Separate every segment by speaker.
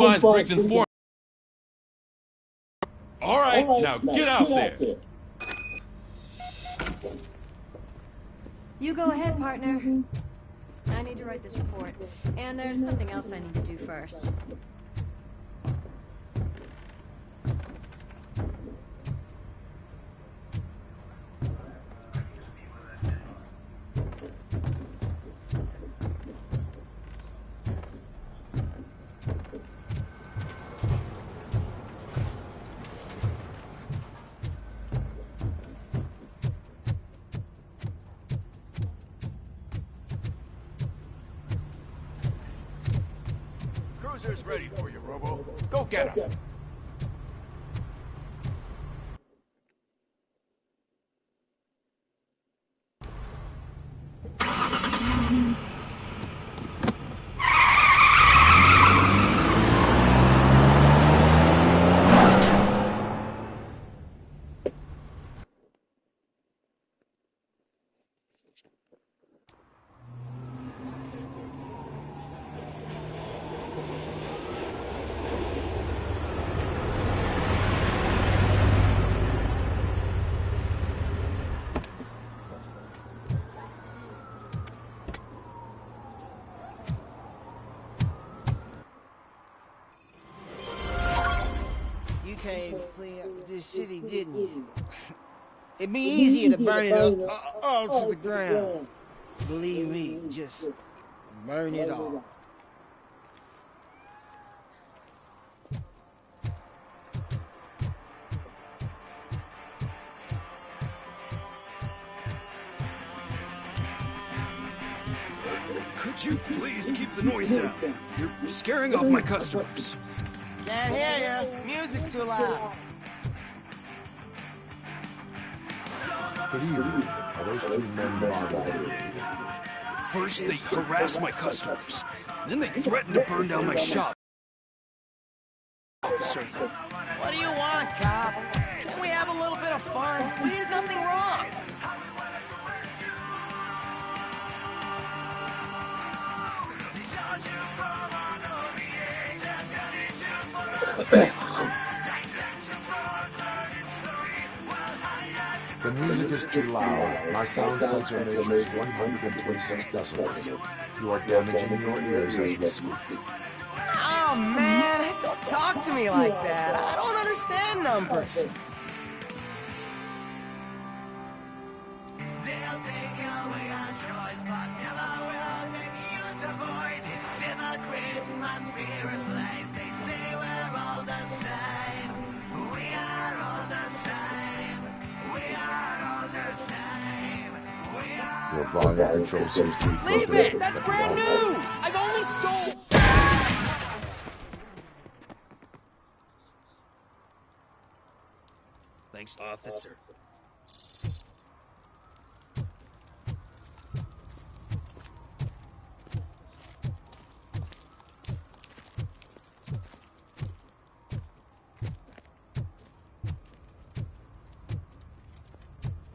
Speaker 1: Wise Briggs and Form. All right, now get out there.
Speaker 2: You go ahead, partner. I need to write this report, and there's something else I need to do first.
Speaker 1: Cruiser's ready for you, Robo. Go get him.
Speaker 3: You came to clean up this city, didn't you? It'd be easier to burn it up all to the ground. Believe me, just burn it all.
Speaker 4: Could you please keep the noise down? You're scaring off my customers.
Speaker 3: Can't hear you. Music's too loud.
Speaker 5: Good evening. Are those two men bothering you?
Speaker 4: First, they harass my customers. Then they threaten to burn down my shop. Officer.
Speaker 3: What do you want, cop? Can't we have a little bit of fun? We did nothing wrong.
Speaker 5: The music is too loud. My sound sensor measures 126 decibels. You are damaging your ears as we speak.
Speaker 3: Oh, man, don't talk to me like that. I don't understand numbers.
Speaker 5: Your volume control seems to be broken.
Speaker 3: Leave it! That's brand new! I've only stole...
Speaker 4: Thanks, officer.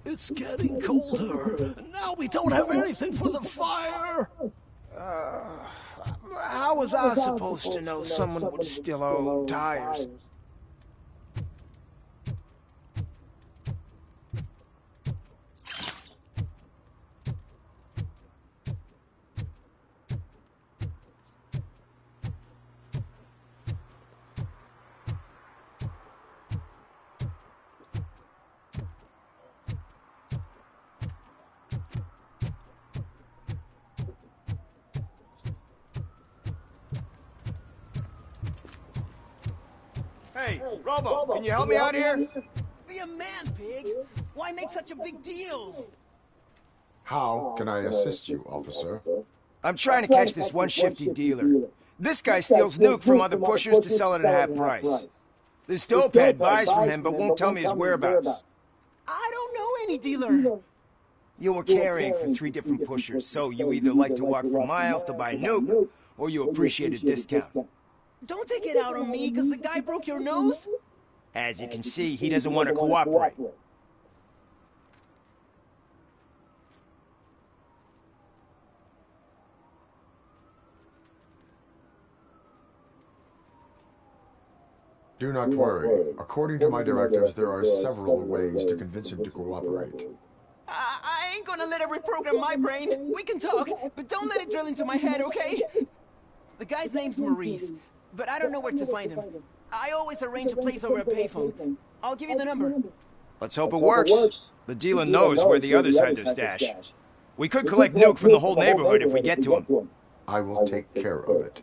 Speaker 4: It's getting colder. Now we don't have anything for the fire.
Speaker 3: How was I supposed to know someone would steal our old tires?
Speaker 6: Hey, Robo, can you help me out here?
Speaker 3: Be a man, pig. Why make such a big deal?
Speaker 5: How can I assist you, officer?
Speaker 6: I'm trying to catch this one shifty dealer. This guy steals nuke from other pushers to sell it at half price. This dopehead buys from him but won't tell me his whereabouts.
Speaker 3: I don't know any dealer.
Speaker 6: You were carrying for 3 different pushers, so you either like to walk for miles to buy nuke, or you appreciate a discount.
Speaker 3: Don't take it out on me because the guy broke your nose.
Speaker 6: As you can see, he doesn't want to cooperate.
Speaker 5: Do not worry. According to my directives, there are several ways to convince him to cooperate.
Speaker 3: I ain't gonna let it reprogram my brain. We can talk, but don't let it drill into my head, okay? The guy's name's Maurice, but I don't know where to find him. I always arrange a place over a payphone. I'll give you the number.
Speaker 6: Let's hope it works. The dealer knows where the others hide their stash. We could collect Nuke from the whole neighborhood if we get to him.
Speaker 5: I will take care of it.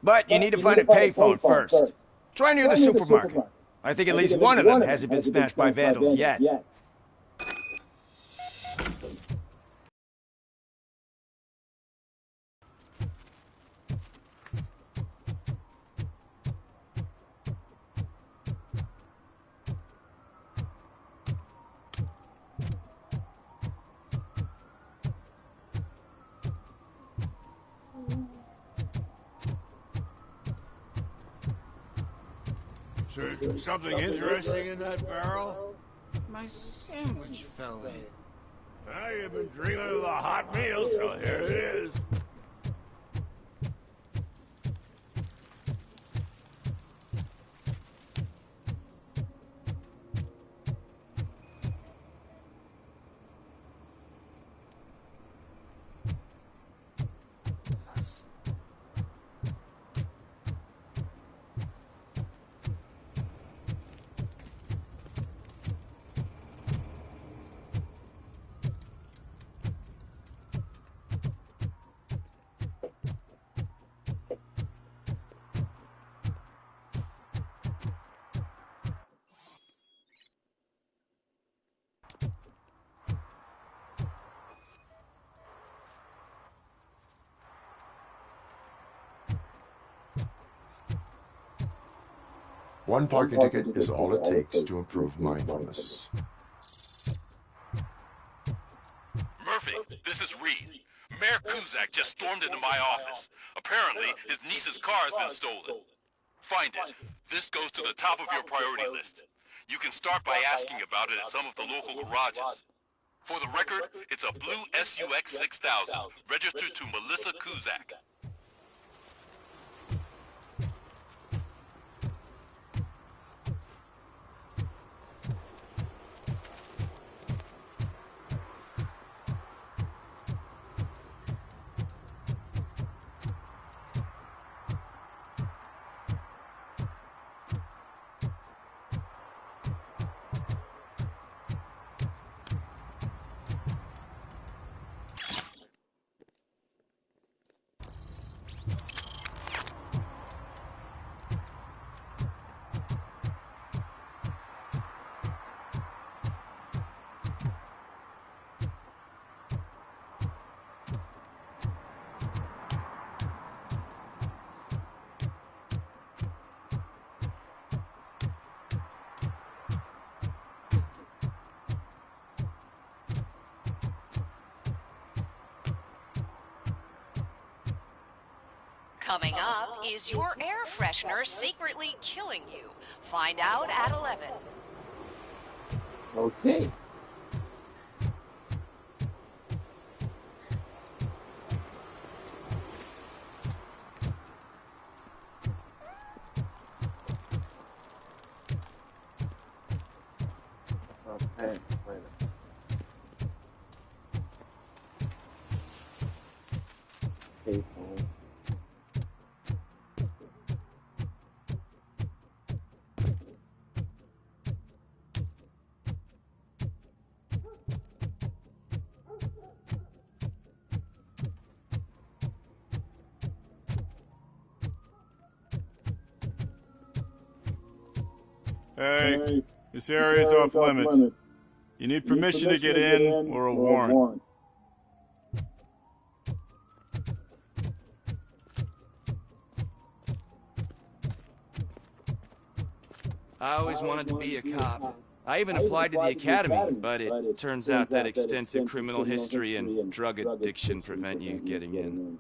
Speaker 6: But you need to find a payphone first. Try near the supermarket. I think at least one of them hasn't been smashed by vandals yet.
Speaker 1: So, something interesting in that barrel?
Speaker 3: My sandwich fell in.
Speaker 1: You've been dreaming of the hot meal, so here it is.
Speaker 5: One parking ticket is all it takes to improve mindfulness.
Speaker 1: Murphy, this is Reed. Mayor Kuzak just stormed into my office. Apparently, his niece's car has been stolen. Find it. This goes to the top of your priority list. You can start by asking about it at some of the local garages. For the record, it's a blue SUX 6000, registered to Melissa Kuzak.
Speaker 7: Coming up, is your air freshener secretly killing you? Find out at 11.
Speaker 8: Okay. Okay, wait a minute. Payphone.
Speaker 9: Hey, this area is off limits. You need permission to get in or a warrant.
Speaker 10: I always wanted to be a cop. I even applied to the academy, but it turns out that extensive criminal history and drug addiction prevent you getting in.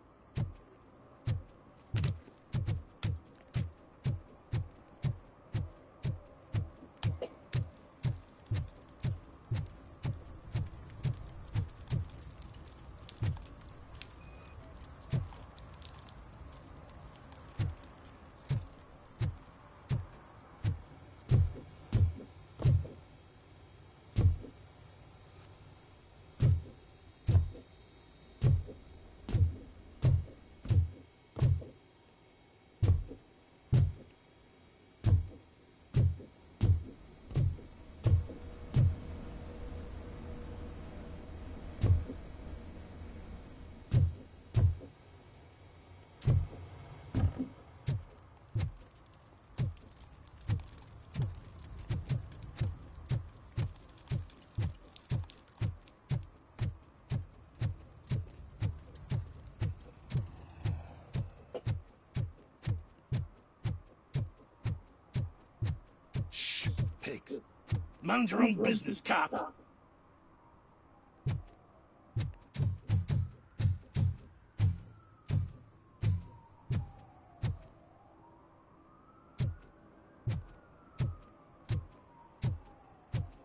Speaker 4: Mind your own business, cop.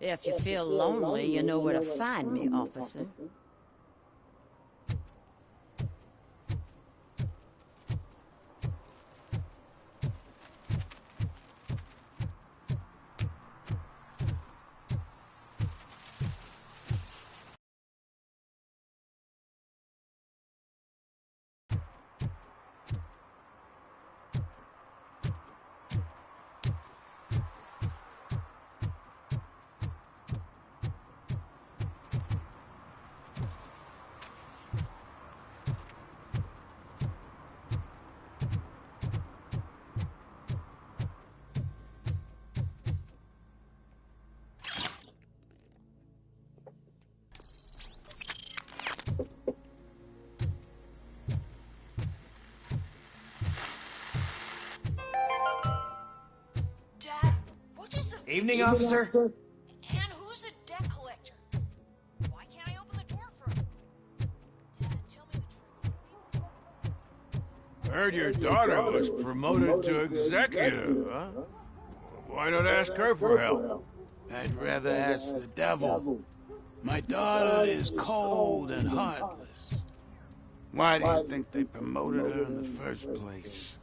Speaker 11: If you feel lonely, you know where to find me, officer.
Speaker 7: Dad, what is a...
Speaker 6: Evening, officer.
Speaker 7: And who's a debt collector? Why can't I open the door for him? Dad, tell me the truth.
Speaker 12: Heard your daughter was promoted to executive, huh? Why not ask her for help?
Speaker 13: I'd rather ask the devil. My daughter is cold and heartless. Why do you think they promoted her in the first place?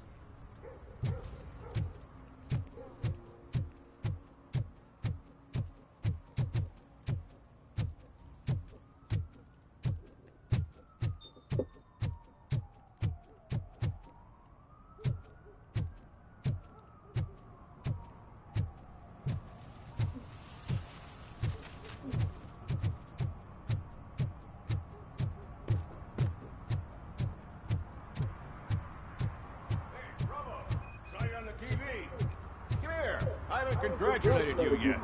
Speaker 12: I haven't congratulated you yet.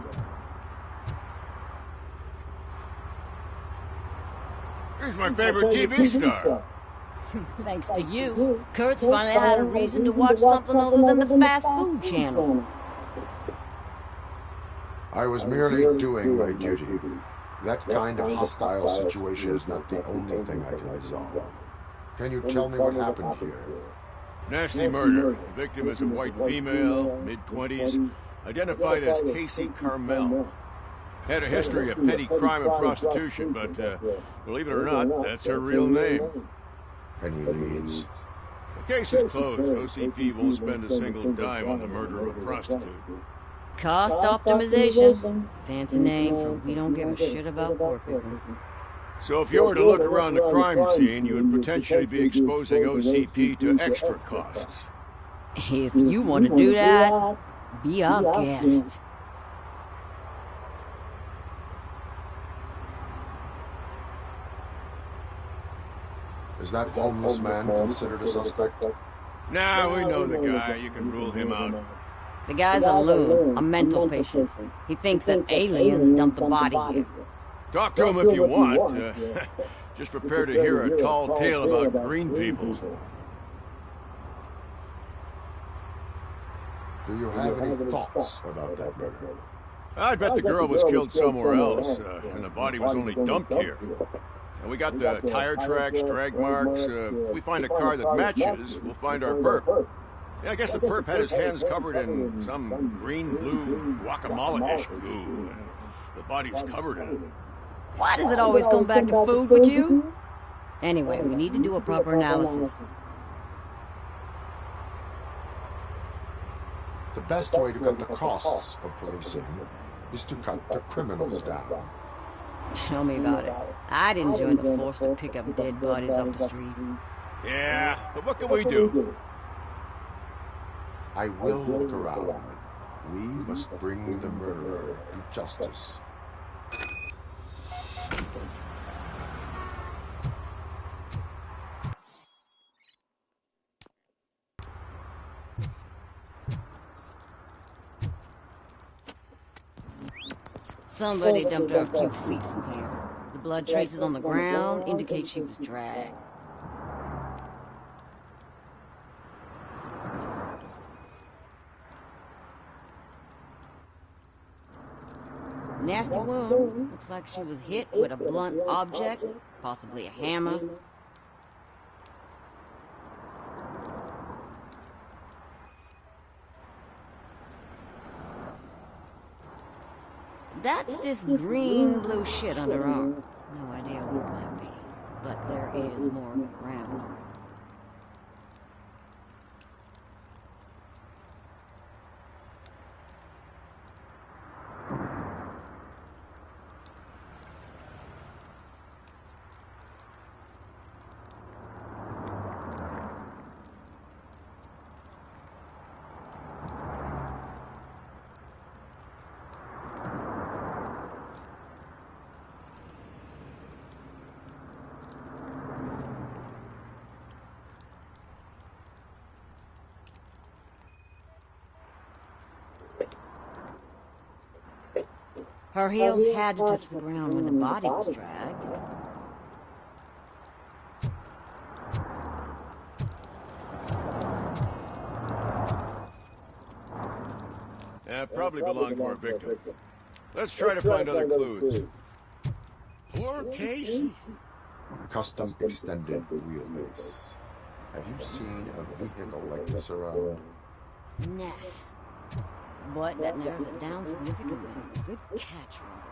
Speaker 12: He's my favorite TV star.
Speaker 11: Thanks to you, Kurt's finally had a reason to watch something other than the fast food channel.
Speaker 5: I was merely doing my duty. That kind of hostile situation is not the only thing I can resolve. Can you tell me what happened here?
Speaker 12: Nasty murder. The victim is a white female, mid-20s, identified as Casey Carmel. Had a history of petty crime and prostitution, but believe it or not, that's her real name.
Speaker 5: Any leads?
Speaker 12: The case is closed. OCP won't spend a single dime on the murder of a prostitute.
Speaker 11: Cost optimization. Fancy name for we don't give a shit about poor people.
Speaker 12: So if you were to look around the crime scene, you would potentially be exposing OCP to extra costs.
Speaker 11: If you want to do that, be our guest.
Speaker 5: Is that homeless man considered a suspect?
Speaker 12: Nah, we know the guy. You can rule him out.
Speaker 11: The guy's a loon, a mental patient. He thinks that aliens dumped the body here.
Speaker 12: Talk to him if you want. Just prepare to hear a tall tale about green people.
Speaker 5: Do you have any thoughts about that murder?
Speaker 12: I bet the girl was killed somewhere else, and the body was only dumped here. And we got the tire tracks, drag marks. If we find a car that matches, we'll find our perp. Yeah, I guess the perp had his hands covered in some green-blue guacamole-ish goo. The body was covered in it.
Speaker 11: Why does it always come back to food with you? Anyway, we need to do a proper analysis.
Speaker 5: The best way to cut the costs of policing is to cut the criminals down.
Speaker 11: Tell me about it. I'd enjoy the force to pick up dead bodies off the street.
Speaker 12: Yeah, but what can we do?
Speaker 5: I will look around. We must bring the murderer to justice.
Speaker 11: Somebody dumped her a few feet from here. The blood traces on the ground indicate she was dragged. Nasty wound. Looks like she was hit with a blunt object, possibly a hammer. That's this green-blue shit on her arm. No idea what it might be, but there is more of it around. Her heels had to touch the ground when the body was dragged.
Speaker 12: Yeah, probably belonged to our victim. Let's try to find other clues.
Speaker 13: Poor Casey.
Speaker 5: Custom extended wheelbase. Have you seen a vehicle like this around?
Speaker 11: Nah. But that narrows it down significantly. Good catch, Rumble.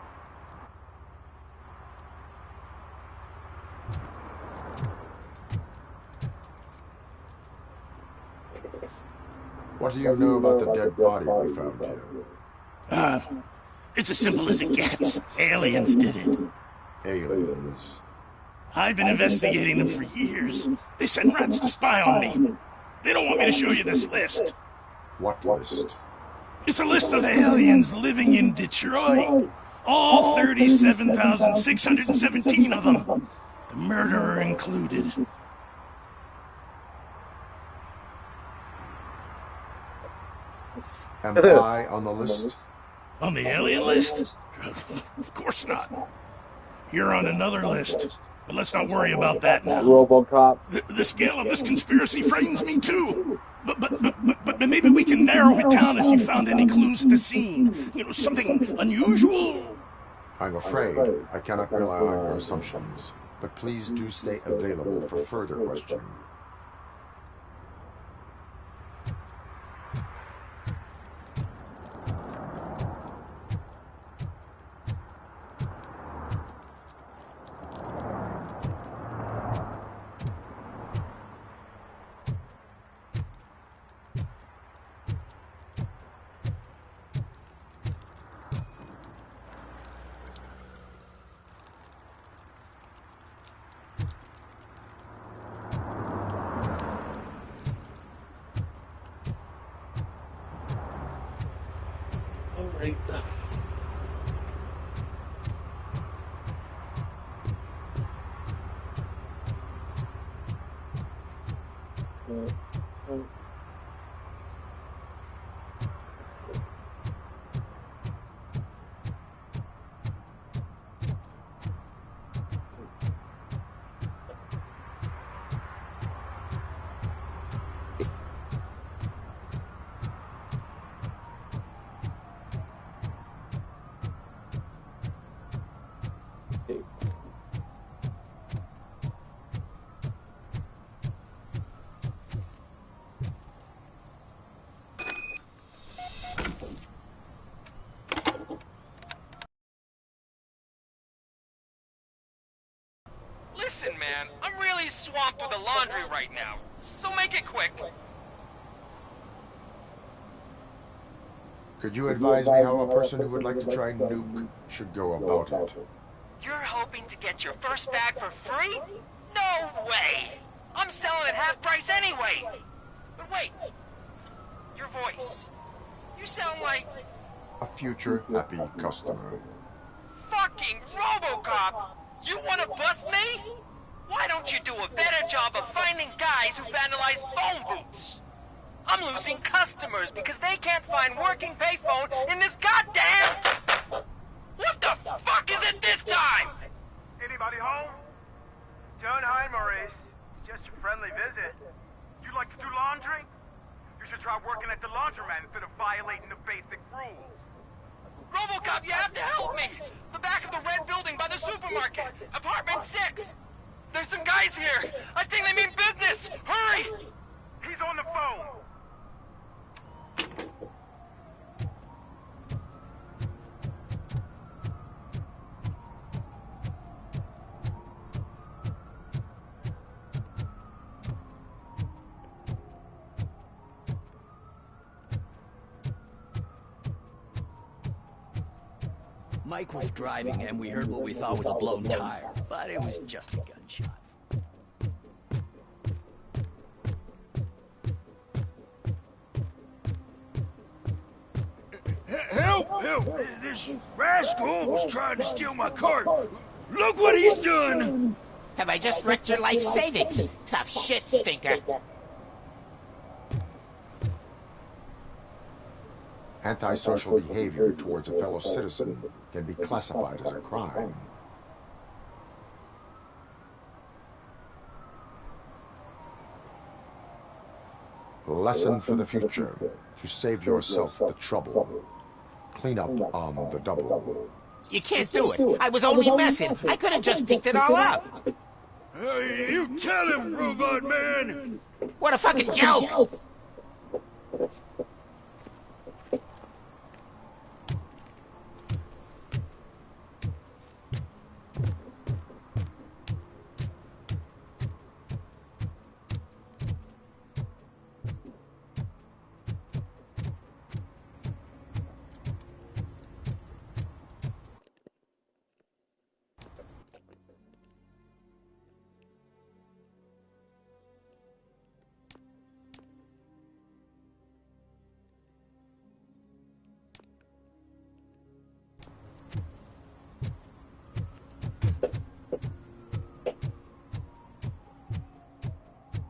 Speaker 5: What do you know about the dead body we found here?
Speaker 13: It's as simple as it gets. Aliens did it.
Speaker 5: Aliens?
Speaker 13: I've been investigating them for years. They send rats to spy on me. They don't want me to show you this list.
Speaker 5: What list?
Speaker 13: It's a list of aliens living in Detroit. All 37,617 of them. The murderer included.
Speaker 5: Am I on the list?
Speaker 13: On the alien list? Of course not. You're on another list. But let's not worry about that now.
Speaker 8: Robocop.
Speaker 13: The scale of this conspiracy frightens me too. But maybe we can narrow it down if you found any clues at the scene. You know, something unusual.
Speaker 5: I'm afraid I cannot rely on your assumptions, but please do stay available for further questioning.
Speaker 10: Listen, man, I'm really swamped with the laundry right now, so make it quick.
Speaker 5: Could you advise me how a person who would like to try nuke should go about it?
Speaker 10: You're hoping to get your first bag for free? No way! I'm selling at half price anyway! But wait, your voice. You sound like...
Speaker 5: A future happy customer.
Speaker 10: Fucking Robocop! You wanna bust me? Why don't you do a better job of finding guys who vandalize phone booths? I'm losing customers because they can't find working payphone in this goddamn... What the fuck is it this time?
Speaker 6: Anybody home? Don't hide, Maurice. It's just a friendly visit. You like to do laundry? You should try working at the laundromat instead of violating the basic rules.
Speaker 10: Robocop, you have to help me! me! The back of the red building by the supermarket! Apartment 6! There's some guys here! I think they mean business! Hurry! He's on the phone!
Speaker 14: Mike was driving and we heard what we thought was a blown tire, but it was just a gunshot.
Speaker 4: Help! Help! This rascal was trying to steal my car. Look what he's done!
Speaker 15: Have I just wrecked your life savings? Tough shit, stinker.
Speaker 5: Antisocial behavior towards a fellow citizen can be classified as a crime. Lesson for the future: to save yourself the trouble. Clean up on the double.
Speaker 15: You can't do it. I was only messing. I could have just picked it all up.
Speaker 4: You tell him, Robot Man!
Speaker 15: What a fucking joke!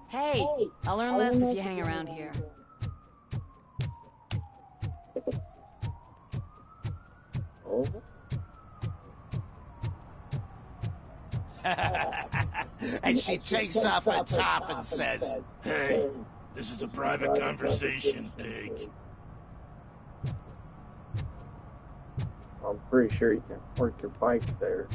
Speaker 11: Hey, I'll learn less if you hang around here.
Speaker 15: And she takes off her top and says,
Speaker 13: Hey, this is a private conversation, pig.
Speaker 8: I'm pretty sure you can park your bikes there.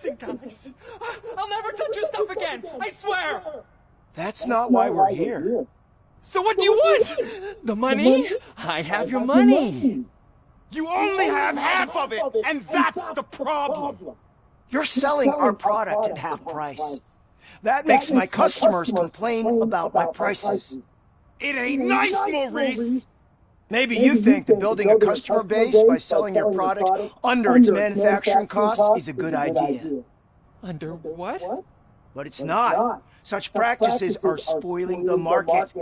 Speaker 16: Listen, guys. I'll never touch your stuff again. I swear.
Speaker 6: That's not why we're here.
Speaker 16: So what do you want? The money? I have your money.
Speaker 13: You only have half of it, and that's the problem.
Speaker 6: You're selling our product at half price. That makes my customers complain about my prices.
Speaker 13: It ain't nice, Maurice.
Speaker 6: Maybe you think that building a customer base by selling your product under its manufacturing cost is a good idea.
Speaker 16: Under what?
Speaker 6: But it's not. Such practices are spoiling the market.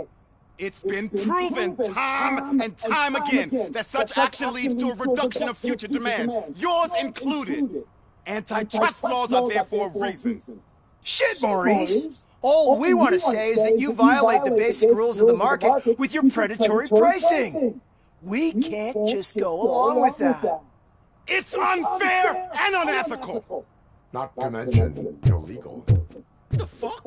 Speaker 13: It's been proven time and time again that such action leads to a reduction of future demand, yours included. Antitrust laws are there for a reason.
Speaker 6: Shit, Maurice! All we want to say is that you violate the basic rules of the market with your predatory pricing. We can't just go along with that.
Speaker 13: It's unfair and unethical.
Speaker 5: Not to mention illegal.
Speaker 13: The fuck?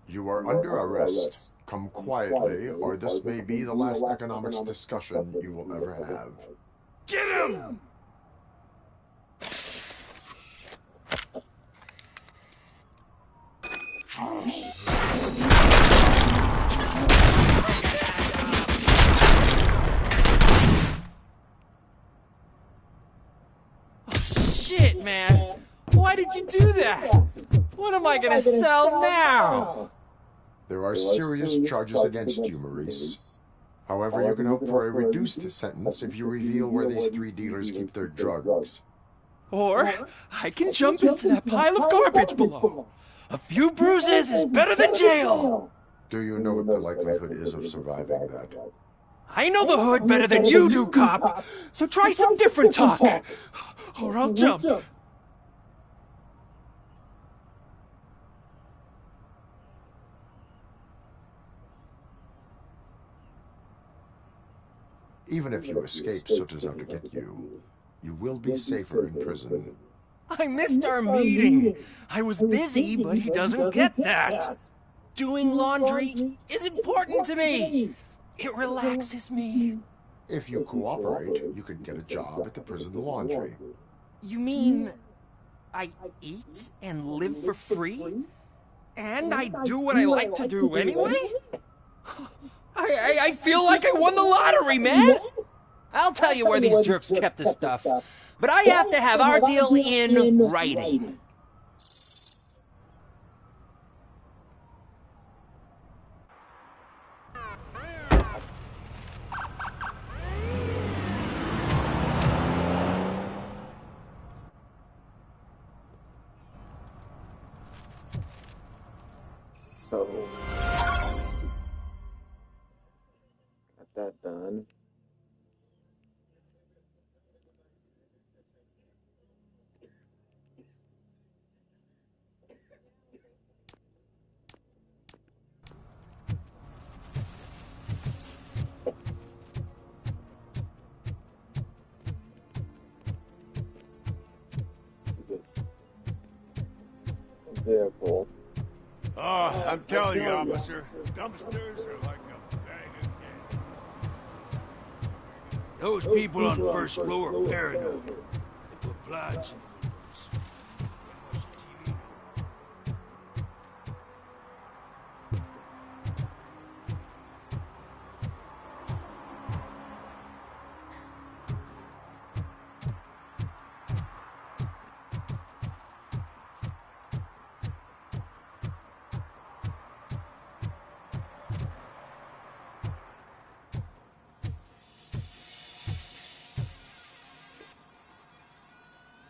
Speaker 5: You are under arrest. Come quietly, or this may be the last economics discussion you will ever have.
Speaker 13: Get him!
Speaker 16: Shit, man. Why did you do that? What am I gonna sell now?
Speaker 5: There are serious charges against you, Maurice. However, you can hope for a reduced sentence if you reveal where these 3 dealers keep their drugs.
Speaker 16: Or I can jump into that pile of garbage below. A few bruises is better than jail.
Speaker 5: Do you know what the likelihood is of surviving that?
Speaker 16: I know the hood better than you do, cop. So try some different talk. Or I'll jump.
Speaker 5: Even if you escape such as out to get you, you will be safer in prison.
Speaker 16: I missed our meeting. I was busy, but he doesn't get that. Doing laundry is important to me. It relaxes me.
Speaker 5: If you cooperate, you can get a job at the prison laundry.
Speaker 16: You mean I eat and live for free? And I do what I like to do anyway? I feel like I won the lottery, man! I'll tell you where these jerks kept the stuff. But I have to have our deal in writing.
Speaker 8: So, got that done. Vehicle.
Speaker 13: Oh, I'm telling you, officer, dumpsters are like a bag of candy.
Speaker 4: Those people on the first floor are paranoid. They put blinds in the windows. They watch TV.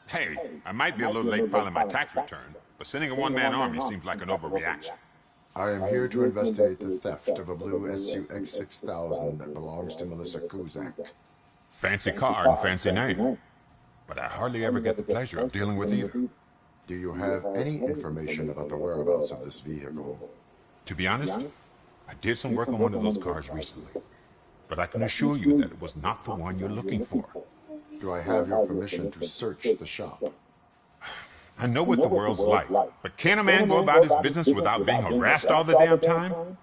Speaker 17: Hey, I might be a little late filing my tax return, but sending a one-man army seems like an overreaction.
Speaker 5: I am here to investigate the theft of a blue SUX 6000 that belongs to Melissa Kuzak.
Speaker 17: Fancy car and fancy name, but I hardly ever get the pleasure of dealing with either.
Speaker 5: Do you have any information about the whereabouts of this vehicle?
Speaker 17: To be honest, I did some work on one of those cars recently, but I can assure you that it was not the one you're looking for.
Speaker 5: Do I have your permission to search the shop?
Speaker 17: I know what the world's like, but can a man go about his business without being harassed all the damn time?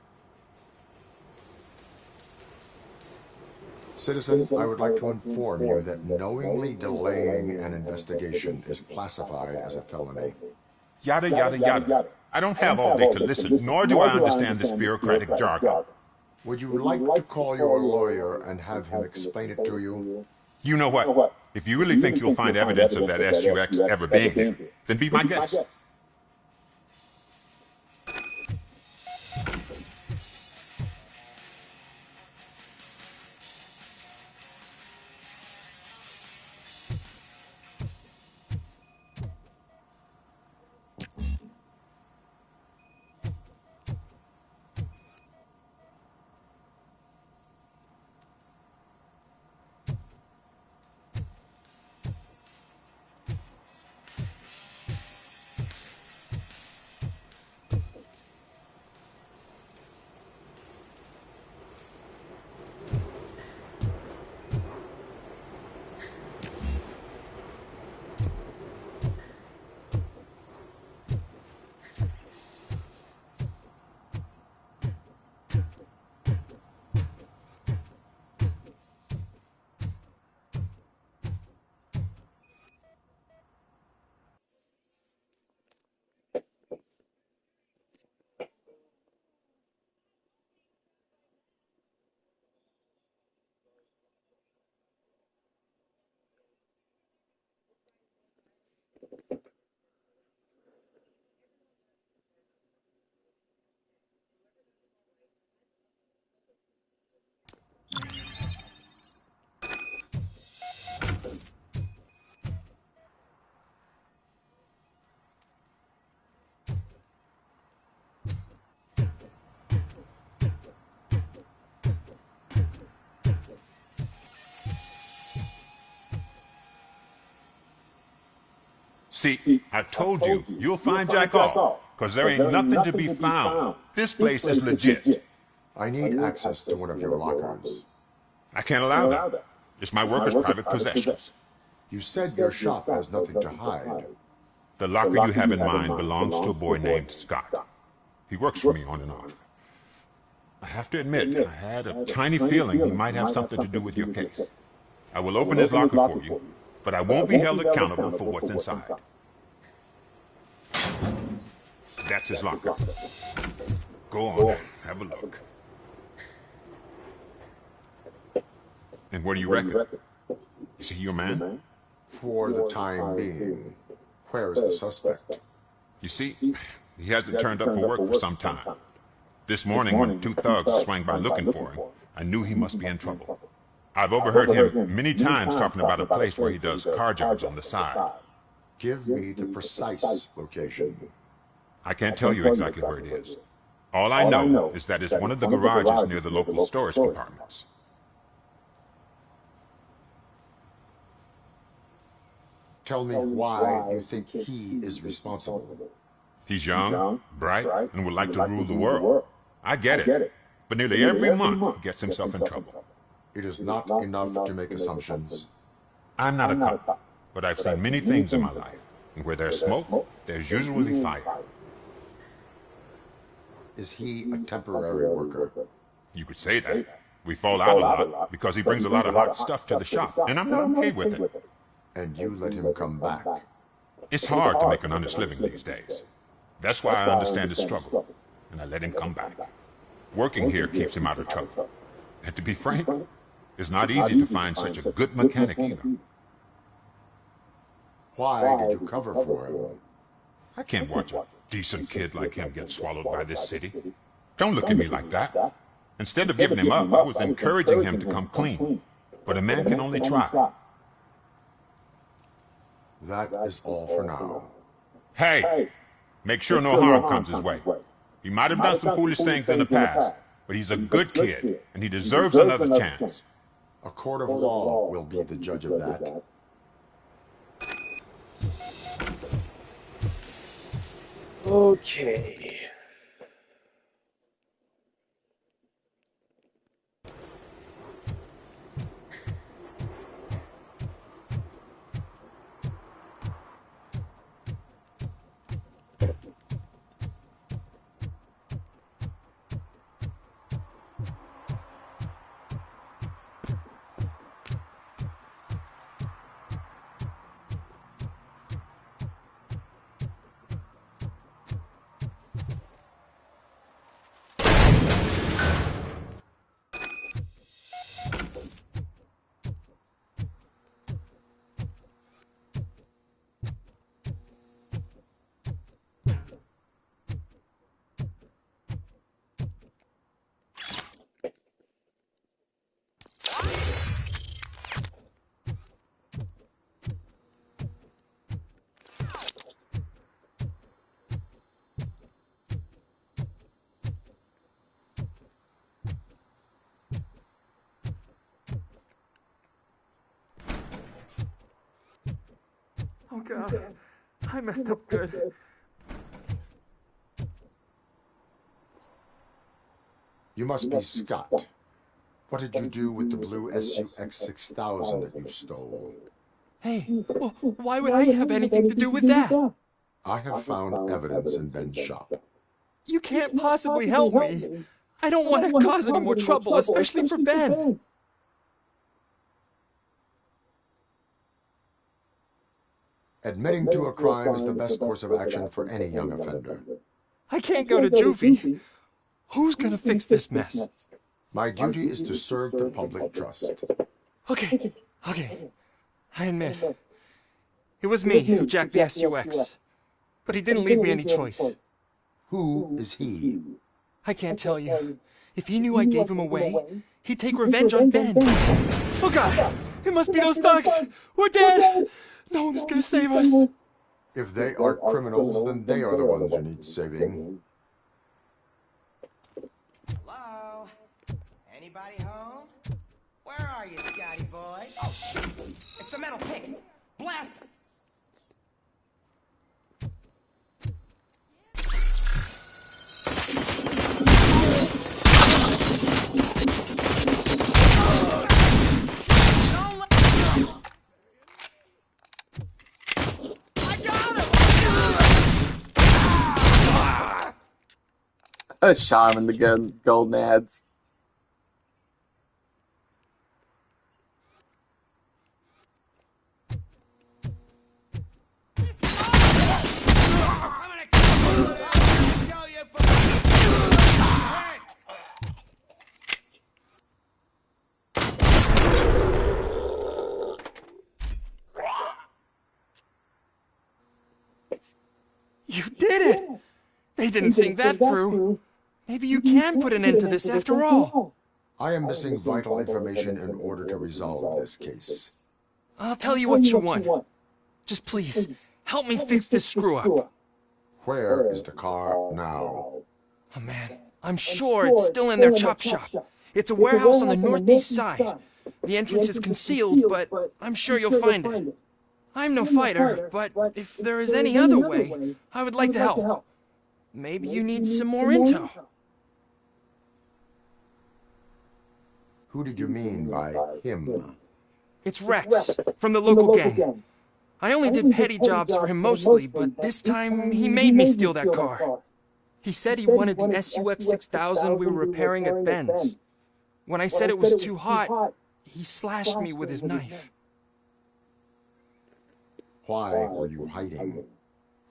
Speaker 5: Citizen, I would like to inform you that knowingly delaying an investigation is classified as a felony.
Speaker 17: Yada, yada, yada. I don't have all day to listen, nor do I understand this bureaucratic jargon.
Speaker 5: Would you like to call your lawyer and have him explain it to you?
Speaker 17: You know what? If you really think you'll find evidence of that SUX ever being here, then be my guest. See, I've told you, you'll find Jack all, because there ain't nothing to be found. This place is legit.
Speaker 5: I need access to one of your lockers.
Speaker 17: I can't allow that. It's my workers' private possessions.
Speaker 5: You said your shop has nothing to hide.
Speaker 17: The locker you have in mind belongs to a boy named Scott. He works for me on and off. I have to admit, I had a tiny feeling he might have something to do with your case. I will open his locker for you, but I won't be held accountable for what's inside. That's his locker. Go on, have a look. And what do you reckon? Is he your man?
Speaker 5: For the time being. Where is the suspect?
Speaker 17: You see, he hasn't turned up for work for some time. This morning, when two thugs swang by looking for him, I knew he must be in trouble. I've overheard him many times talking about a place where he does car jobs on the side.
Speaker 5: Give me the precise location.
Speaker 17: I can't tell you exactly where it is. All I know is that it's one of the garages near the local storage compartments.
Speaker 5: Tell me why you think he is responsible.
Speaker 17: He's young, bright, and would like to rule the world. I get it. But nearly every month he gets himself in trouble.
Speaker 5: It is not enough to make assumptions.
Speaker 17: I'm not a cop, but I've seen many things in my life. And where there's smoke, there's usually fire.
Speaker 5: Is he a temporary worker?
Speaker 17: You could say that. We fall out a lot because he brings a lot of hot stuff to the shop, and I'm not okay with it.
Speaker 5: And you let him come back?
Speaker 17: It's hard to make an honest living these days. That's why I understand his struggle, and I let him come back. Working here keeps him out of trouble. And to be frank, it's not easy to find such a good mechanic either.
Speaker 5: Why did you cover for him?
Speaker 17: I can't watch a decent kid like him get swallowed by this city. Don't look at me like that. Instead of giving him up, I was encouraging him to come clean. But a man can only try.
Speaker 5: That is all for now.
Speaker 17: Hey, make sure no harm comes his way. He might have done some foolish things in the past, but he's a good kid, and he deserves another chance.
Speaker 5: A court of law will be the judge of that.
Speaker 8: Okay.
Speaker 18: God. I messed up good.
Speaker 5: You must be Scott. What did you do with the blue SUX 6000 that you stole?
Speaker 16: Hey, why would I have anything to do with that?
Speaker 5: I have found evidence in Ben's shop.
Speaker 16: You can't possibly help me. I don't want to cause any more trouble, especially for Ben.
Speaker 5: Admitting to a crime is the best course of action for any young offender.
Speaker 16: I can't go to juvie. Who's gonna fix this mess?
Speaker 5: My duty is to serve the public trust.
Speaker 16: Okay. I admit, it was me who jacked the SUX. But he didn't leave me any choice.
Speaker 5: Who is he?
Speaker 16: I can't tell you. If he knew I gave him away, he'd take revenge on Ben. Oh God! It must be those thugs! We're dead! No one's gonna save us.
Speaker 5: If they are criminals, then they are the ones who need saving.
Speaker 15: Hello? Anybody home? Where are you, Scotty boy? Oh, shit! It's the metal pig! Blast it!
Speaker 8: I shot him in the golden ads.
Speaker 16: You did it! They didn't think that through. Maybe you can put an end to this after all.
Speaker 5: I am missing vital information in order to resolve this case.
Speaker 16: I'll tell you what you want. Just please, help me fix this screw-up.
Speaker 5: Where is the car now?
Speaker 16: Oh man, I'm sure it's still in their chop shop. It's a warehouse on the northeast side. The entrance is concealed, but I'm sure you'll find it. I'm no fighter, but if there is any other way, I would like to help. Maybe you need some more intel.
Speaker 5: Who did you mean by him?
Speaker 16: It's Rex, from the local gang. I only did petty jobs for him mostly, but this time he made me steal that car. He said he wanted the SUX 6000 we were repairing at Ben's. When I said it was too hot, he slashed me with his knife.
Speaker 5: Why were you hiding?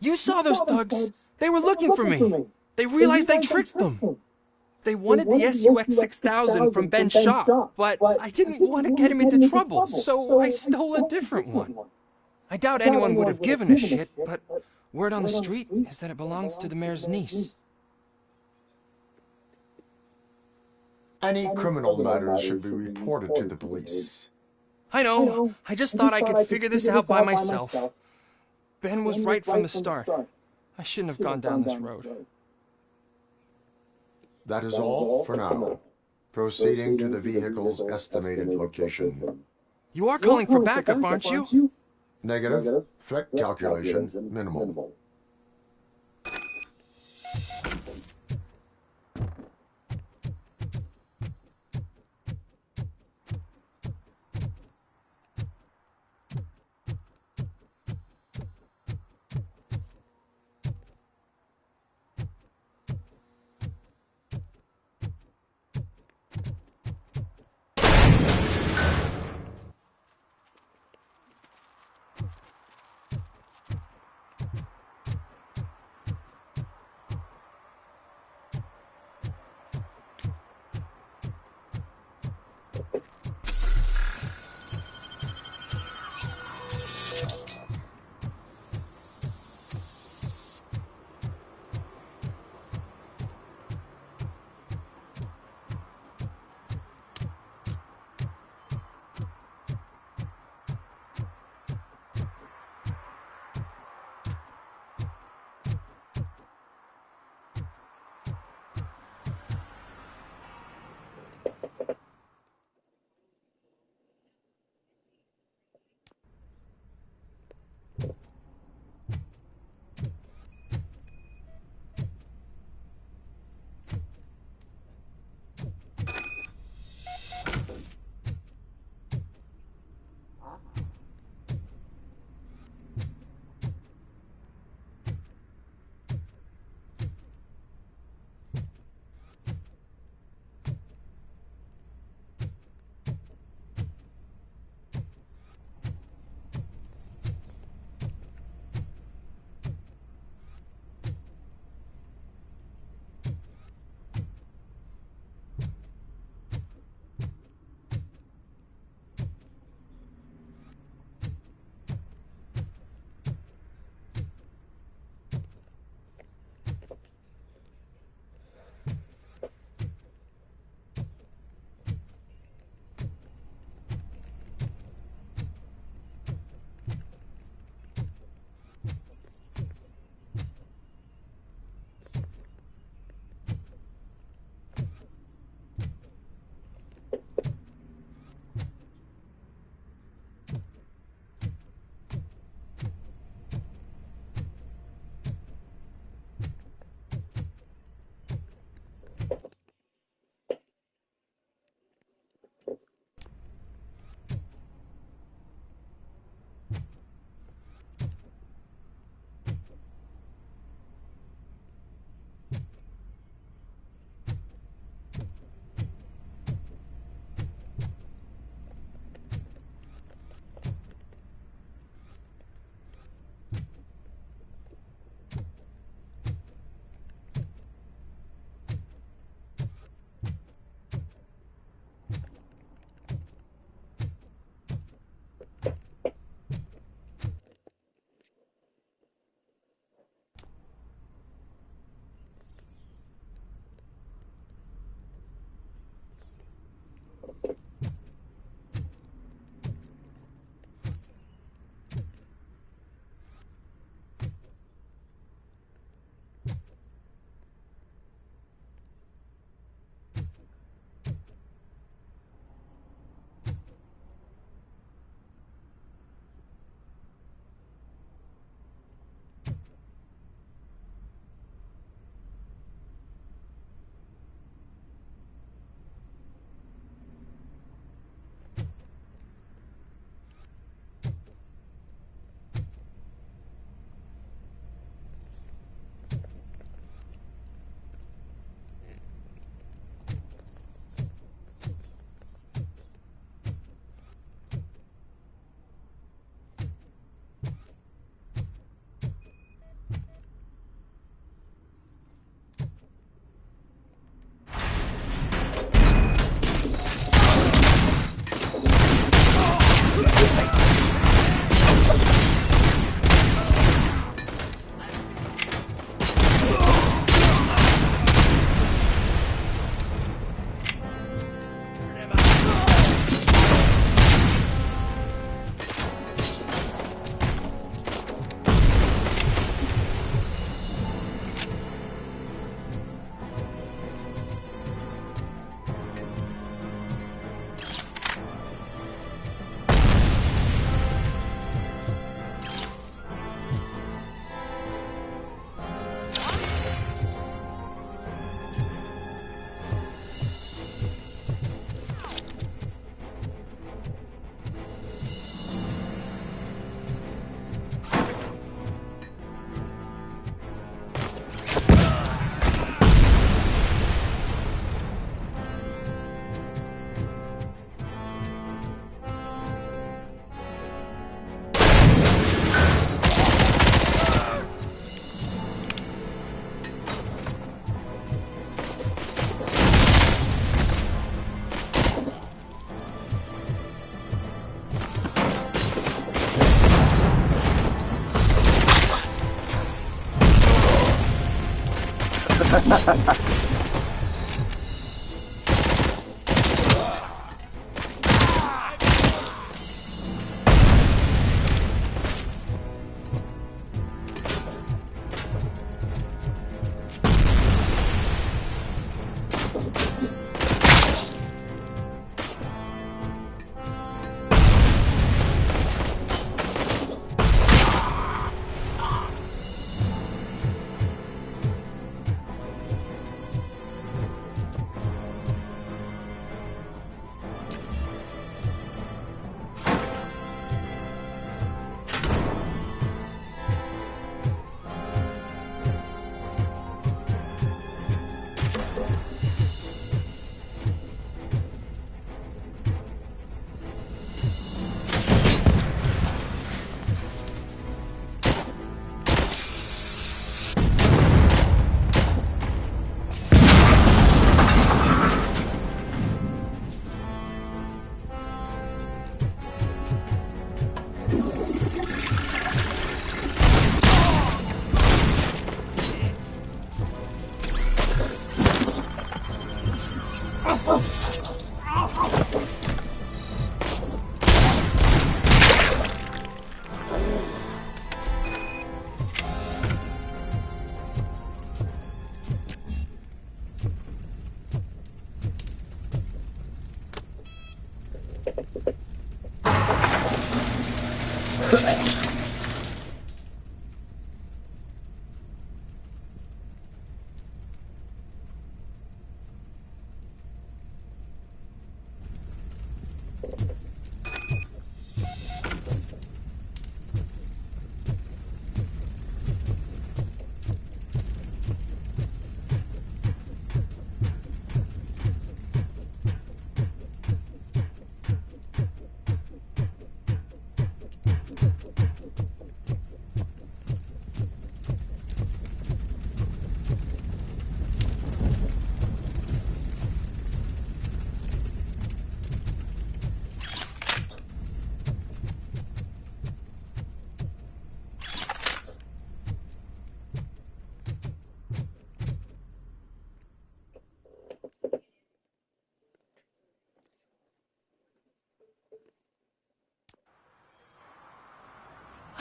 Speaker 16: You saw those thugs. They were looking for me. They realized I tricked them. They wanted the SUX 6000 from Ben's shop, but I didn't want to get him into trouble, so I stole a different one. I doubt anyone would have given a shit, but word on the street is that it belongs to the mayor's niece.
Speaker 5: Any criminal matters should be reported to the police.
Speaker 16: I know. I just thought I could figure this out by myself. Ben was right from the start. I shouldn't have gone down this road.
Speaker 5: That is all for now. Proceeding to the vehicle's estimated location.
Speaker 16: You are calling for backup, aren't you?
Speaker 5: Negative. Threat calculation minimal.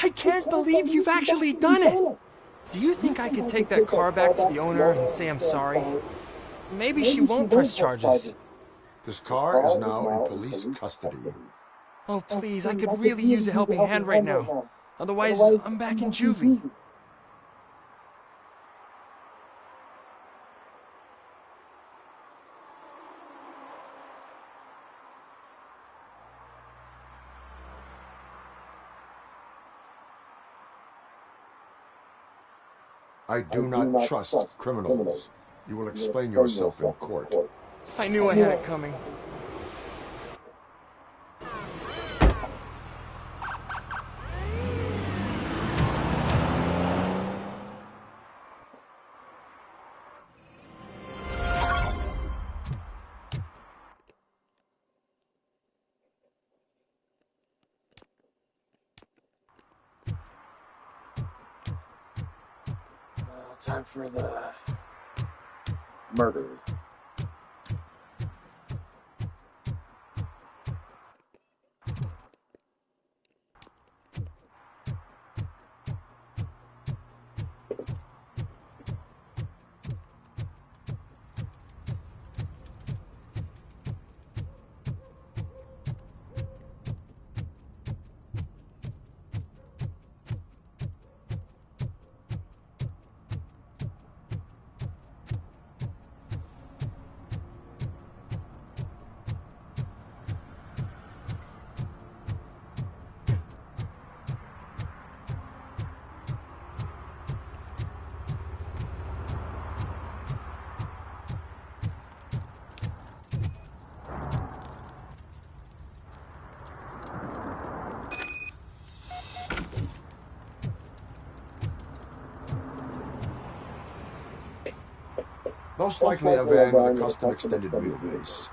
Speaker 16: I can't believe you've actually done it! Do you think I could take that car back to the owner and say I'm sorry? Maybe she won't press charges.
Speaker 5: This car is now in police custody.
Speaker 16: Oh, please, I could really use a helping hand right now. Otherwise, I'm back in juvie.
Speaker 5: I do not trust criminals. You will explain yourself in court.
Speaker 16: I knew I had it coming.
Speaker 8: Time for the murder.
Speaker 5: Most likely a van with a custom extended wheelbase.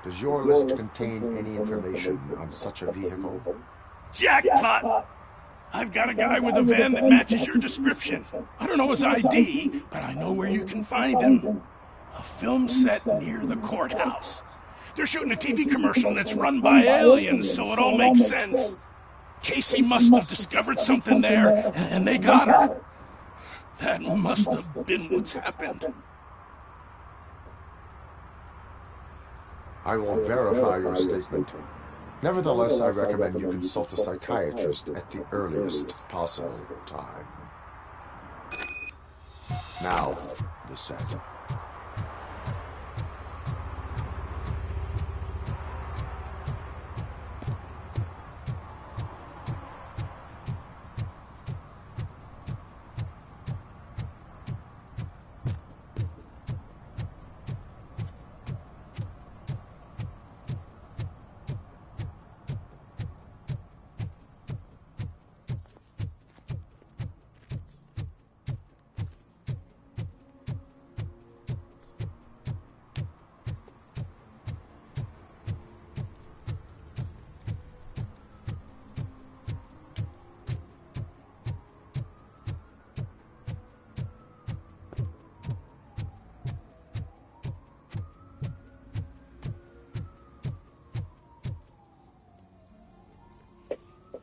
Speaker 5: Does your list contain any information on such a vehicle?
Speaker 4: Jackpot! I've got a guy with a van that matches your description. I don't know his ID, but I know where you can find him. A film set near the courthouse. They're shooting a TV commercial and it's run by aliens, so it all makes sense. Casey must have discovered something there, and they got her. That must have been what's happened.
Speaker 5: I will verify your statement. Nevertheless, I recommend you consult a psychiatrist at the earliest possible time. Now, the set.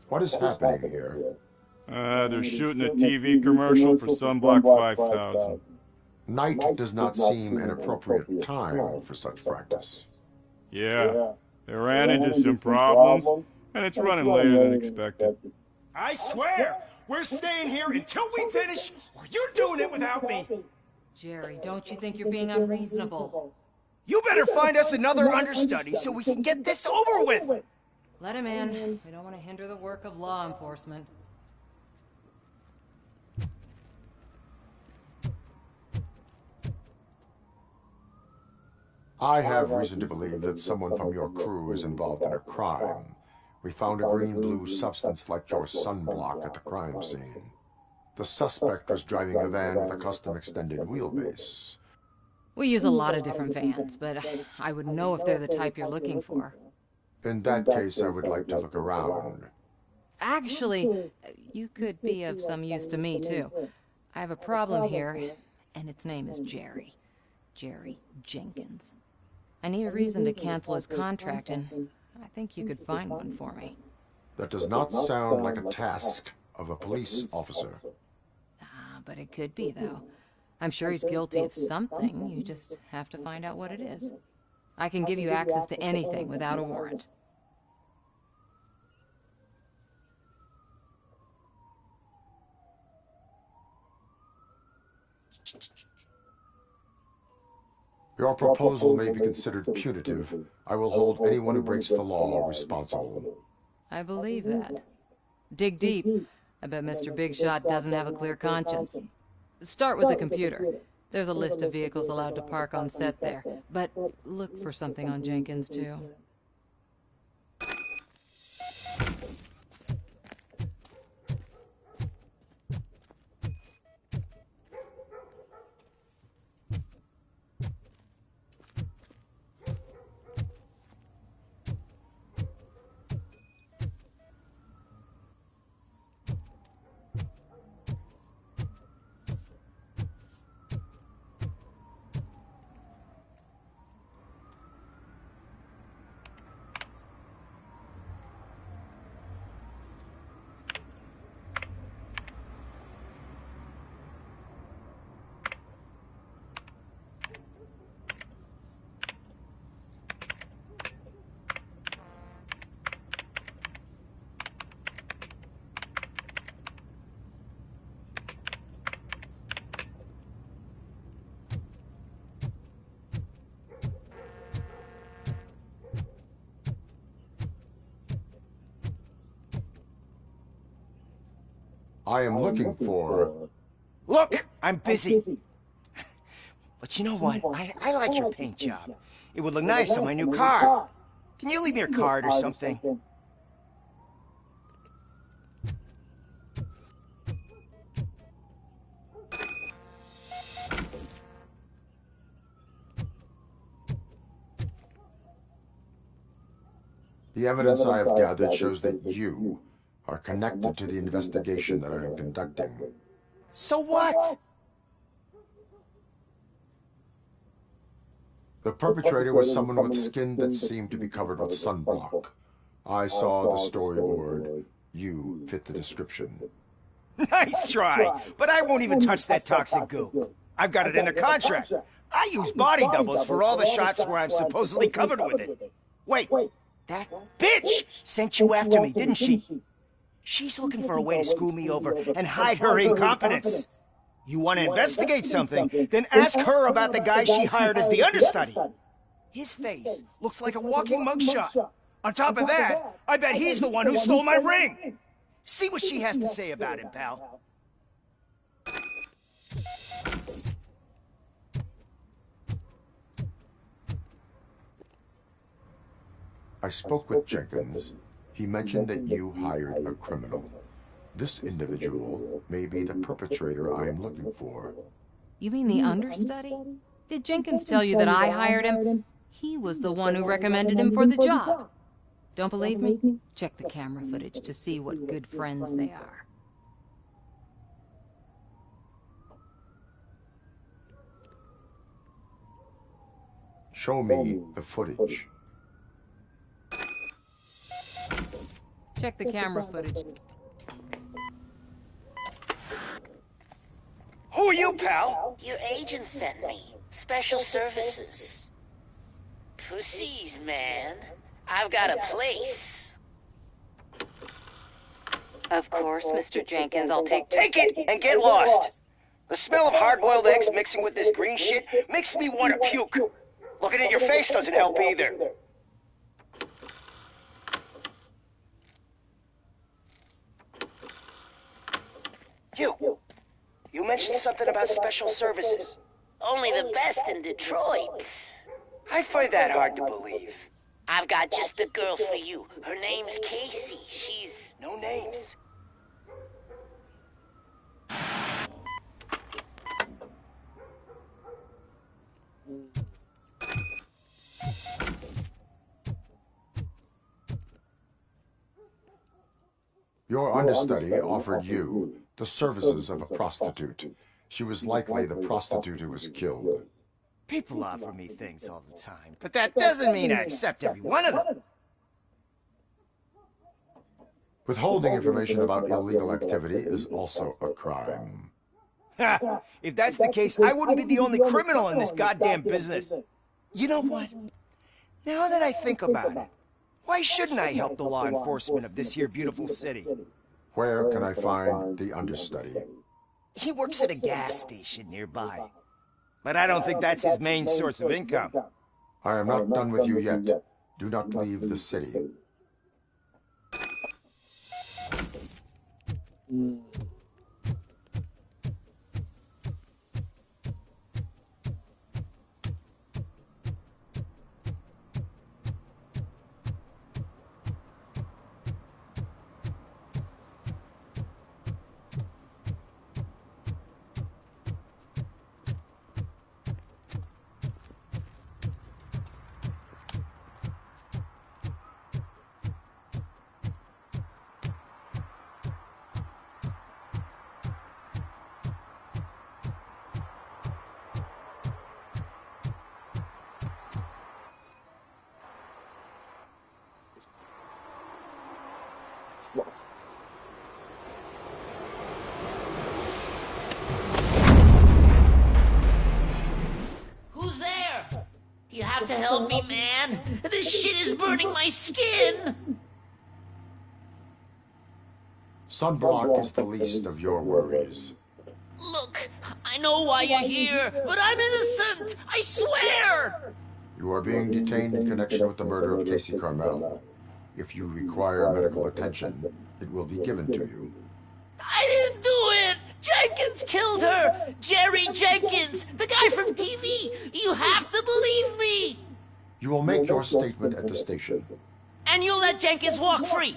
Speaker 5: What is happening here?
Speaker 9: They're shooting a TV commercial for Sunblock 5000.
Speaker 5: Night does not seem an appropriate time for such practice.
Speaker 9: Yeah, they ran into some problems, and it's running later than expected.
Speaker 6: I swear, we're staying here until we finish, or you're doing it without me.
Speaker 11: Jerry, don't you think you're being unreasonable?
Speaker 6: You better find us another understudy so we can get this over with.
Speaker 11: Let him in. We don't want to hinder the work of law enforcement.
Speaker 5: I have reason to believe that someone from your crew is involved in a crime. We found a green-blue substance like your sunblock at the crime scene. The suspect was driving a van with a custom extended wheelbase.
Speaker 11: We use a lot of different vans, but I wouldn't know if they're the type you're looking for.
Speaker 5: In that case, I would like to look around.
Speaker 11: Actually, you could be of some use to me, too. I have a problem here, and its name is Jerry. Jerry Jenkins. I need a reason to cancel his contract, and I think you could find one for me.
Speaker 5: That does not sound like a task of a police officer.
Speaker 11: But it could be, though. I'm sure he's guilty of something. You just have to find out what it is. I can give you access to anything without a warrant.
Speaker 5: Your proposal may be considered punitive. I will hold anyone who breaks the law responsible.
Speaker 11: I believe that. Dig deep. I bet Mr. Big Shot doesn't have a clear conscience. Start with the computer. There's a list of vehicles allowed to park on set there. But look for something on Jenkins, too.
Speaker 5: I am looking for...
Speaker 6: Look, I'm busy. But you know what? I like your paint job. It would look nice on my new car. Can you leave me your card or something?
Speaker 5: The evidence I have gathered shows that you are connected to the investigation that I am conducting.
Speaker 6: So what?
Speaker 5: The perpetrator was someone with skin that seemed to be covered with sunblock. I saw the storyboard. You fit the description.
Speaker 6: Nice try, but I won't even touch that toxic goo. I've got it in the contract. I use body doubles for all the shots where I'm supposedly covered with it. Wait, that bitch sent you after me, didn't she? She's looking for a way to screw me over and hide her incompetence. You want to investigate something, then ask her about the guy she hired as the understudy. His face looks like a walking mugshot. On top of that, I bet he's the one who stole my ring. See what she has to say about it, pal.
Speaker 5: I spoke with Jenkins. He mentioned that you hired a criminal. This individual may be the perpetrator I am looking for.
Speaker 11: You mean the understudy? Did Jenkins tell you that I hired him? He was the one who recommended him for the job. Don't believe me? Check the camera footage to see what good friends they are.
Speaker 5: Show me the footage.
Speaker 11: Check the camera footage.
Speaker 10: Who are you, pal?
Speaker 19: Your agent sent me. Special services. Pussies, man. I've got a place.
Speaker 11: Of course, Mr. Jenkins, I'll take
Speaker 10: it and get lost. The smell of hard-boiled eggs mixing with this green shit makes me want to puke. Looking at your face doesn't help either. You mentioned something about special services.
Speaker 19: Only the best in Detroit.
Speaker 10: I find that hard to believe.
Speaker 19: I've got just the girl for you. Her name's Casey. She's...
Speaker 10: No names.
Speaker 5: Your understudy offered you the services of a prostitute. She was likely the prostitute who was killed.
Speaker 6: People offer me things all the time, but that doesn't mean I accept every one of them.
Speaker 5: Withholding information about illegal activity is also a crime.
Speaker 6: Ha! If that's the case, I wouldn't be the only criminal in this goddamn business. You know what? Now that I think about it, why shouldn't I help the law enforcement of this here beautiful city?
Speaker 5: Where can I find the understudy?
Speaker 6: He works at a gas station nearby. But I don't think that's his main source of income.
Speaker 5: I am not done with you yet. Do not leave the city.
Speaker 19: Who's there? You have to help me, man. This shit is burning my skin.
Speaker 5: Sunblock is the least of your worries.
Speaker 19: Look, I know why you're here, but I'm innocent. I swear.
Speaker 5: You are being detained in connection with the murder of Casey Carmel. If you require medical attention, it will be given to you.
Speaker 19: I didn't do it. Jenkins killed her. Jerry Jenkins, the guy from TV. You have to believe me.
Speaker 5: You will make your statement at the station.
Speaker 19: And you'll let Jenkins walk free.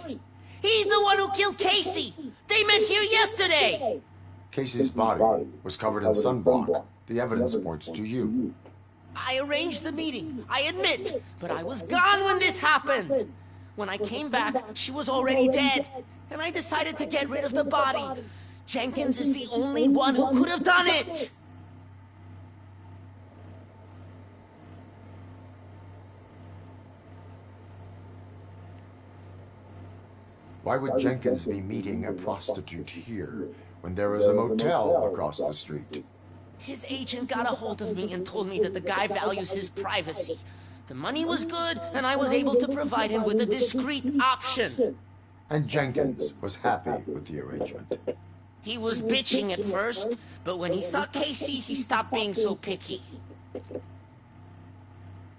Speaker 19: He's the one who killed Casey. They met here yesterday.
Speaker 5: Casey's body was covered in sunblock. The evidence points to you.
Speaker 19: I arranged the meeting, I admit, but I was gone when this happened. When I came back, she was already dead, and I decided to get rid of the body. Jenkins is the only one who could have done it!
Speaker 5: Why would Jenkins be meeting a prostitute here when there is a motel across the street?
Speaker 19: His agent got a hold of me and told me that the guy values his privacy. The money was good, and I was able to provide him with a discreet option.
Speaker 5: And Jenkins was happy with the arrangement.
Speaker 19: He was bitching at first, but when he saw Casey, he stopped being so picky.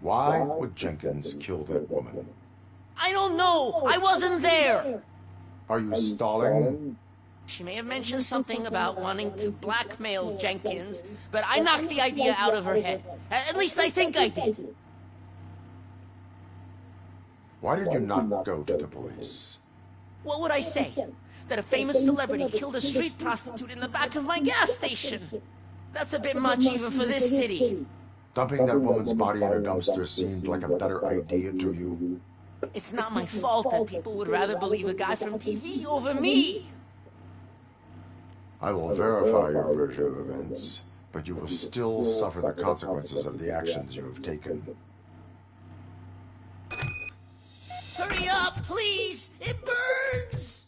Speaker 5: Why would Jenkins kill that woman?
Speaker 19: I don't know! I wasn't there!
Speaker 5: Are you stalling?
Speaker 19: She may have mentioned something about wanting to blackmail Jenkins, but I knocked the idea out of her head. At least I think I did.
Speaker 5: Why did you not go to the police?
Speaker 19: What would I say? That a famous celebrity killed a street prostitute in the back of my gas station? That's a bit much even for this city.
Speaker 5: Dumping that woman's body in a dumpster seemed like a better idea to you.
Speaker 19: It's not my fault that people would rather believe a guy from TV over me.
Speaker 5: I will verify your version of events, but you will still suffer the consequences of the actions you have taken.
Speaker 19: Hurry up, please! It burns!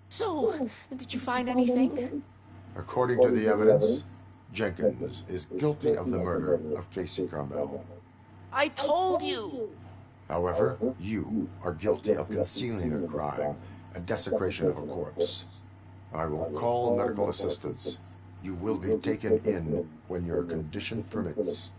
Speaker 19: So, did you find anything?
Speaker 5: According to the evidence, Jenkins is guilty of the murder of Casey Carmel.
Speaker 19: I told you!
Speaker 5: However, you are guilty of concealing a crime and desecration of a corpse. I will call medical assistance. You will be taken in when your condition permits.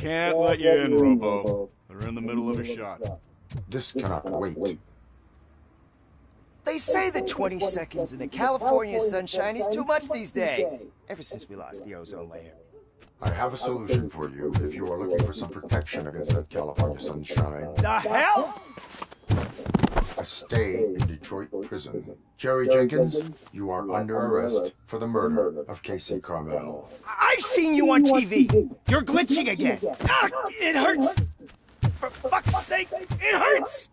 Speaker 9: Can't let you in, Robo. They're in the middle of a shot.
Speaker 5: This cannot wait.
Speaker 6: They say that 20 seconds in the California sunshine is too much these days, ever since we lost the ozone layer.
Speaker 5: I have a solution for you if you are looking for some protection against that California sunshine.
Speaker 6: The hell?
Speaker 5: A stay in Detroit prison. Jerry Jenkins, you are under arrest for the murder of Casey Carmel.
Speaker 6: I seen you on TV. You're glitching again. Ah, it hurts. For fuck's sake, it hurts.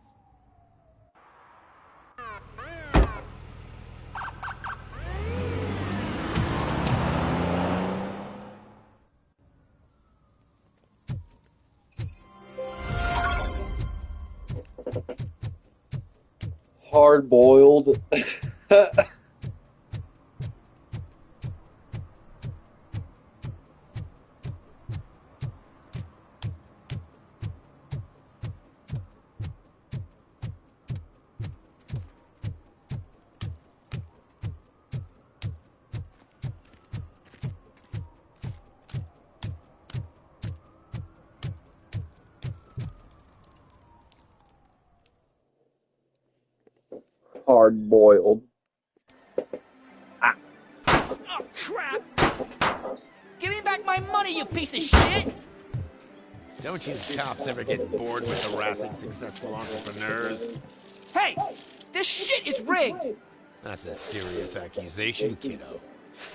Speaker 8: Hard boiled. Hard boiled.
Speaker 19: Oh, crap! Give me back my money, you piece of shit!
Speaker 20: Don't you cops ever get bored with harassing successful entrepreneurs?
Speaker 19: Hey! This shit is rigged!
Speaker 20: That's a serious accusation, kiddo.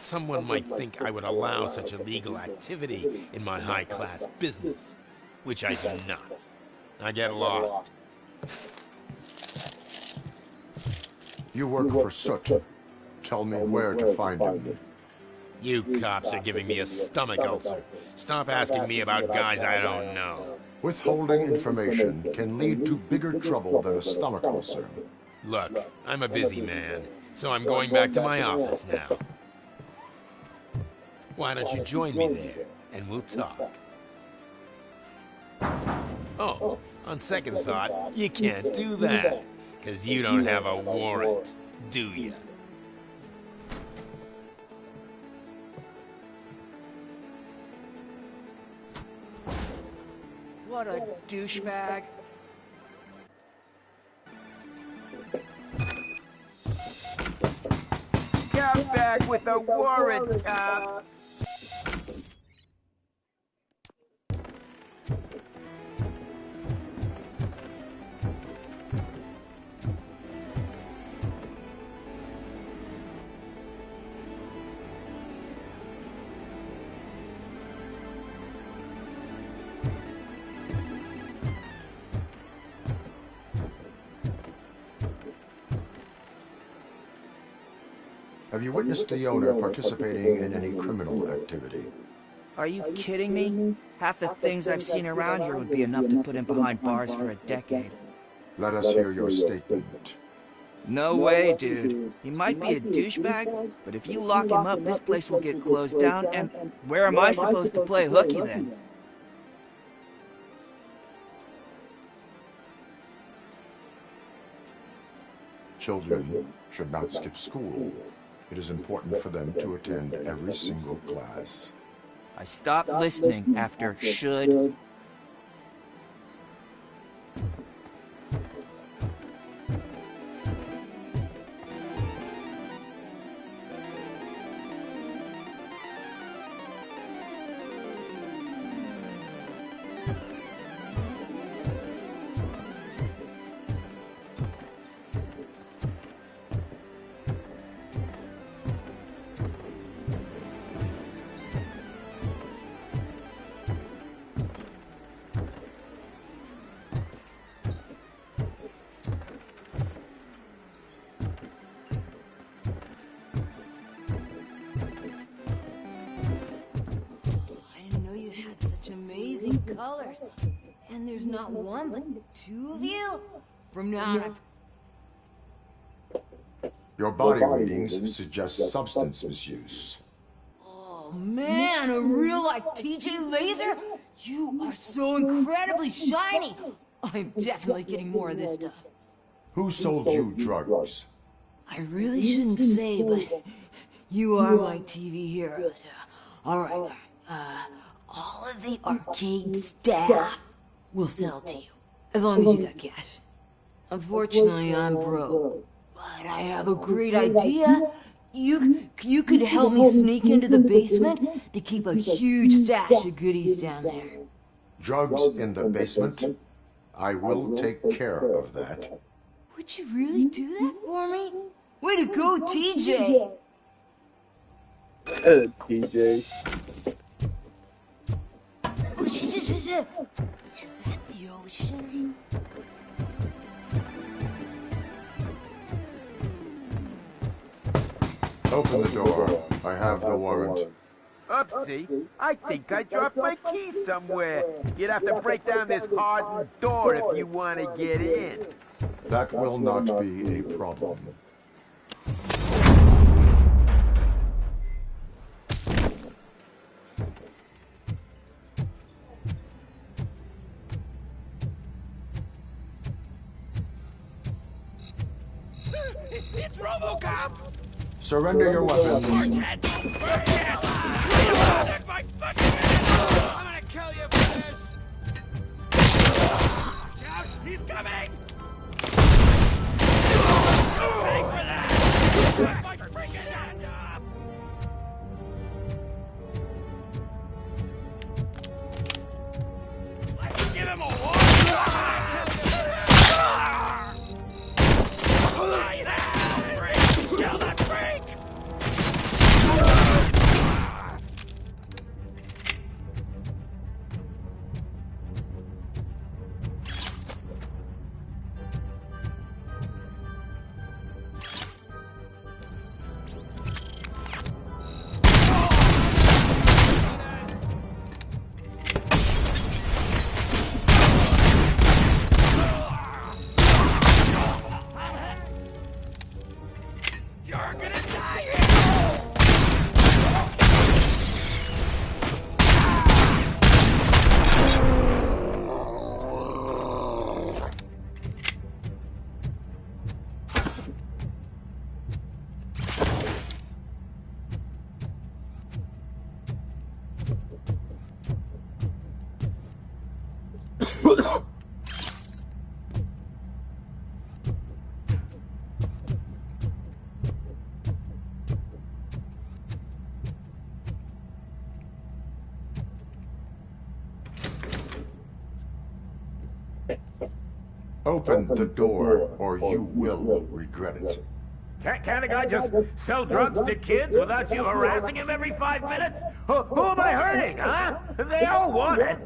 Speaker 20: Someone might think I would allow such illegal activity in my high-class business, which I do not. I get lost.
Speaker 5: You work for Soot. Tell me where to find him.
Speaker 20: You cops are giving me a stomach ulcer. Stop asking me about guys I don't know.
Speaker 5: Withholding information can lead to bigger trouble than a stomach ulcer.
Speaker 20: Look, I'm a busy man, so I'm going back to my office now. Why don't you join me there, and we'll talk. Oh, on second thought, you can't do that. 'Cause you don't have a warrant, do you?
Speaker 6: What a douchebag.
Speaker 10: Come back with a warrant, cop!
Speaker 5: Have you witnessed the owner participating in any criminal activity?
Speaker 6: Are you kidding me? Half the things I've seen around here would be enough to put him behind bars for a decade.
Speaker 5: Let us hear your statement.
Speaker 6: No way, dude. He might be a douchebag, but if you lock him up, this place will get closed down, and where am I supposed to play hooky then?
Speaker 5: Children should not skip school. It is important for them to attend every single class.
Speaker 6: I stopped listening after should.
Speaker 11: Colors. And there's not one, but two of you? From now on,
Speaker 5: Your body readings suggest substance misuse.
Speaker 11: oh man, a real like TJ Laser? You are so incredibly shiny. I'm definitely getting more of this stuff.
Speaker 5: Who sold you drugs?
Speaker 11: I really shouldn't say, but you are my TV heroes. All right. All of The arcade staff will sell to you, as long as you got cash. Unfortunately, I'm broke, but I have a great idea. You could help me sneak into the basement. They keep a huge stash of goodies down there.
Speaker 5: Drugs in the basement? I will take care of that.
Speaker 11: Would you really do that for me? Way to go, TJ!
Speaker 8: TJ.
Speaker 11: Is that the ocean?
Speaker 5: Open the door. I have the warrant.
Speaker 21: Oopsie, I think I dropped my keys somewhere. You'd have to break down this hardened door if you want to get in.
Speaker 5: That will not be a problem.
Speaker 10: It's Robocop!
Speaker 5: Surrender your weapons.
Speaker 10: Take my fucking head! I'm gonna kill you for this! Watch out! He's coming! Pay for that! Take my freaking hand off! Let's give him a walk! Kill that freak!
Speaker 5: Open the door, or you will regret it.
Speaker 21: Can't a guy just sell drugs to kids without you harassing him every 5 minutes? Who am I hurting, huh? They all want it.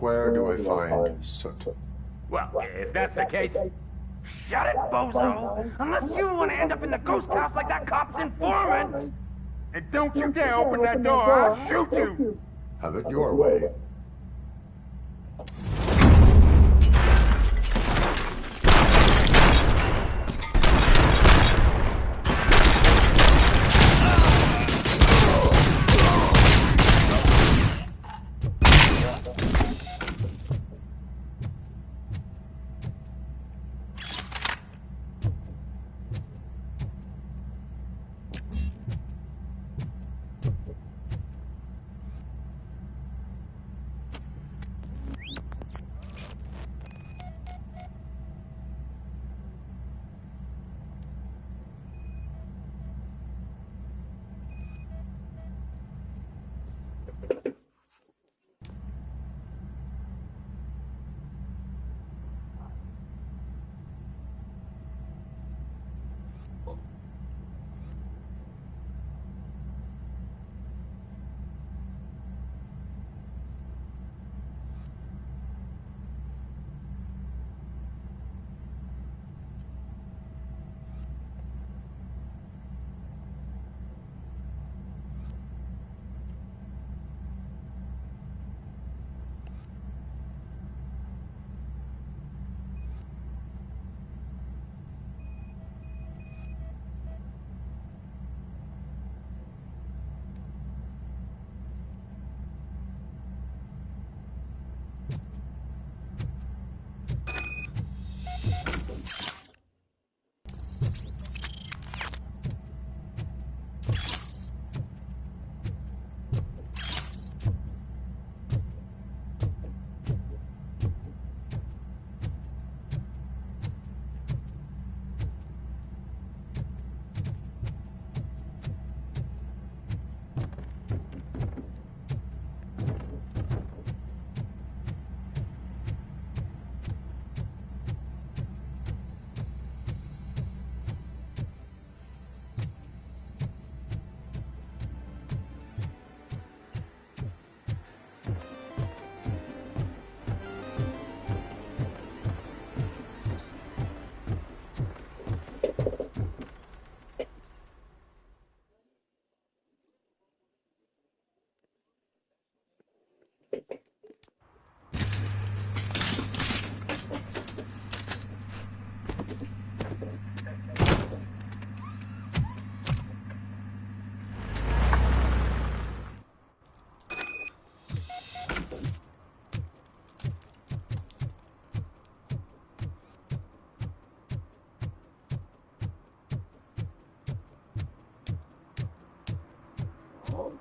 Speaker 5: Where do I find Soot?
Speaker 21: Well, if that's the case, shut it, bozo! Unless you want to end up in the ghost house like that cop's informant! And don't you dare open that door, I'll shoot you!
Speaker 5: Have it your way.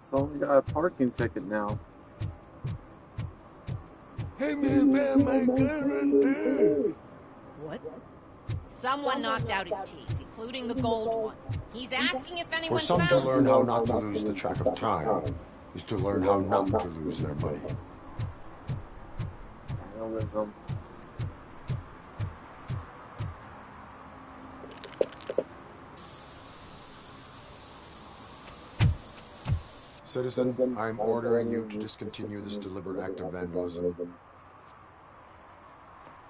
Speaker 8: So we got a parking ticket now.
Speaker 4: Hey man, found my gun.
Speaker 7: What? Someone knocked out his teeth, including the gold one. He's asking if anyone
Speaker 5: For some
Speaker 7: found
Speaker 5: to learn how not to lose the track of time is to learn how not to lose their money.
Speaker 8: Realism.
Speaker 5: Citizen, I'm ordering you to discontinue this deliberate act of vandalism.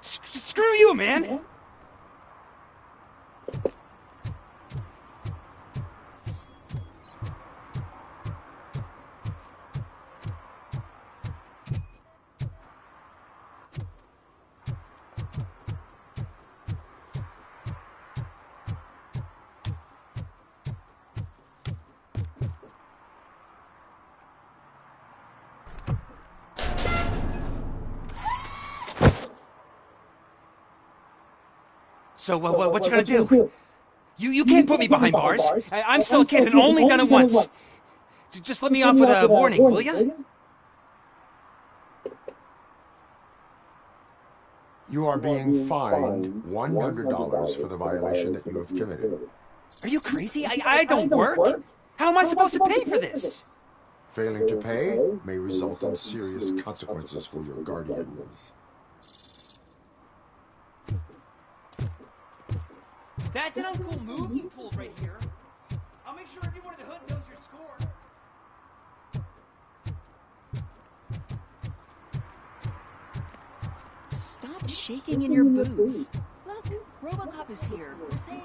Speaker 6: Screw you, man! So, what you gonna do? You can't put me behind bars. I'm still a kid and only done it once. Just let me off with a warning, will ya?
Speaker 5: You are being fined $100 for the violation that you have committed.
Speaker 6: Are you crazy? I don't work. How am I supposed to pay for this?
Speaker 5: Failing to pay may result in serious consequences for your guardians.
Speaker 6: That's an uncool move you pulled right here. I'll make sure everyone in the hood knows your score.
Speaker 11: Stop shaking in your boots. Look, Robocop is here. We're safe.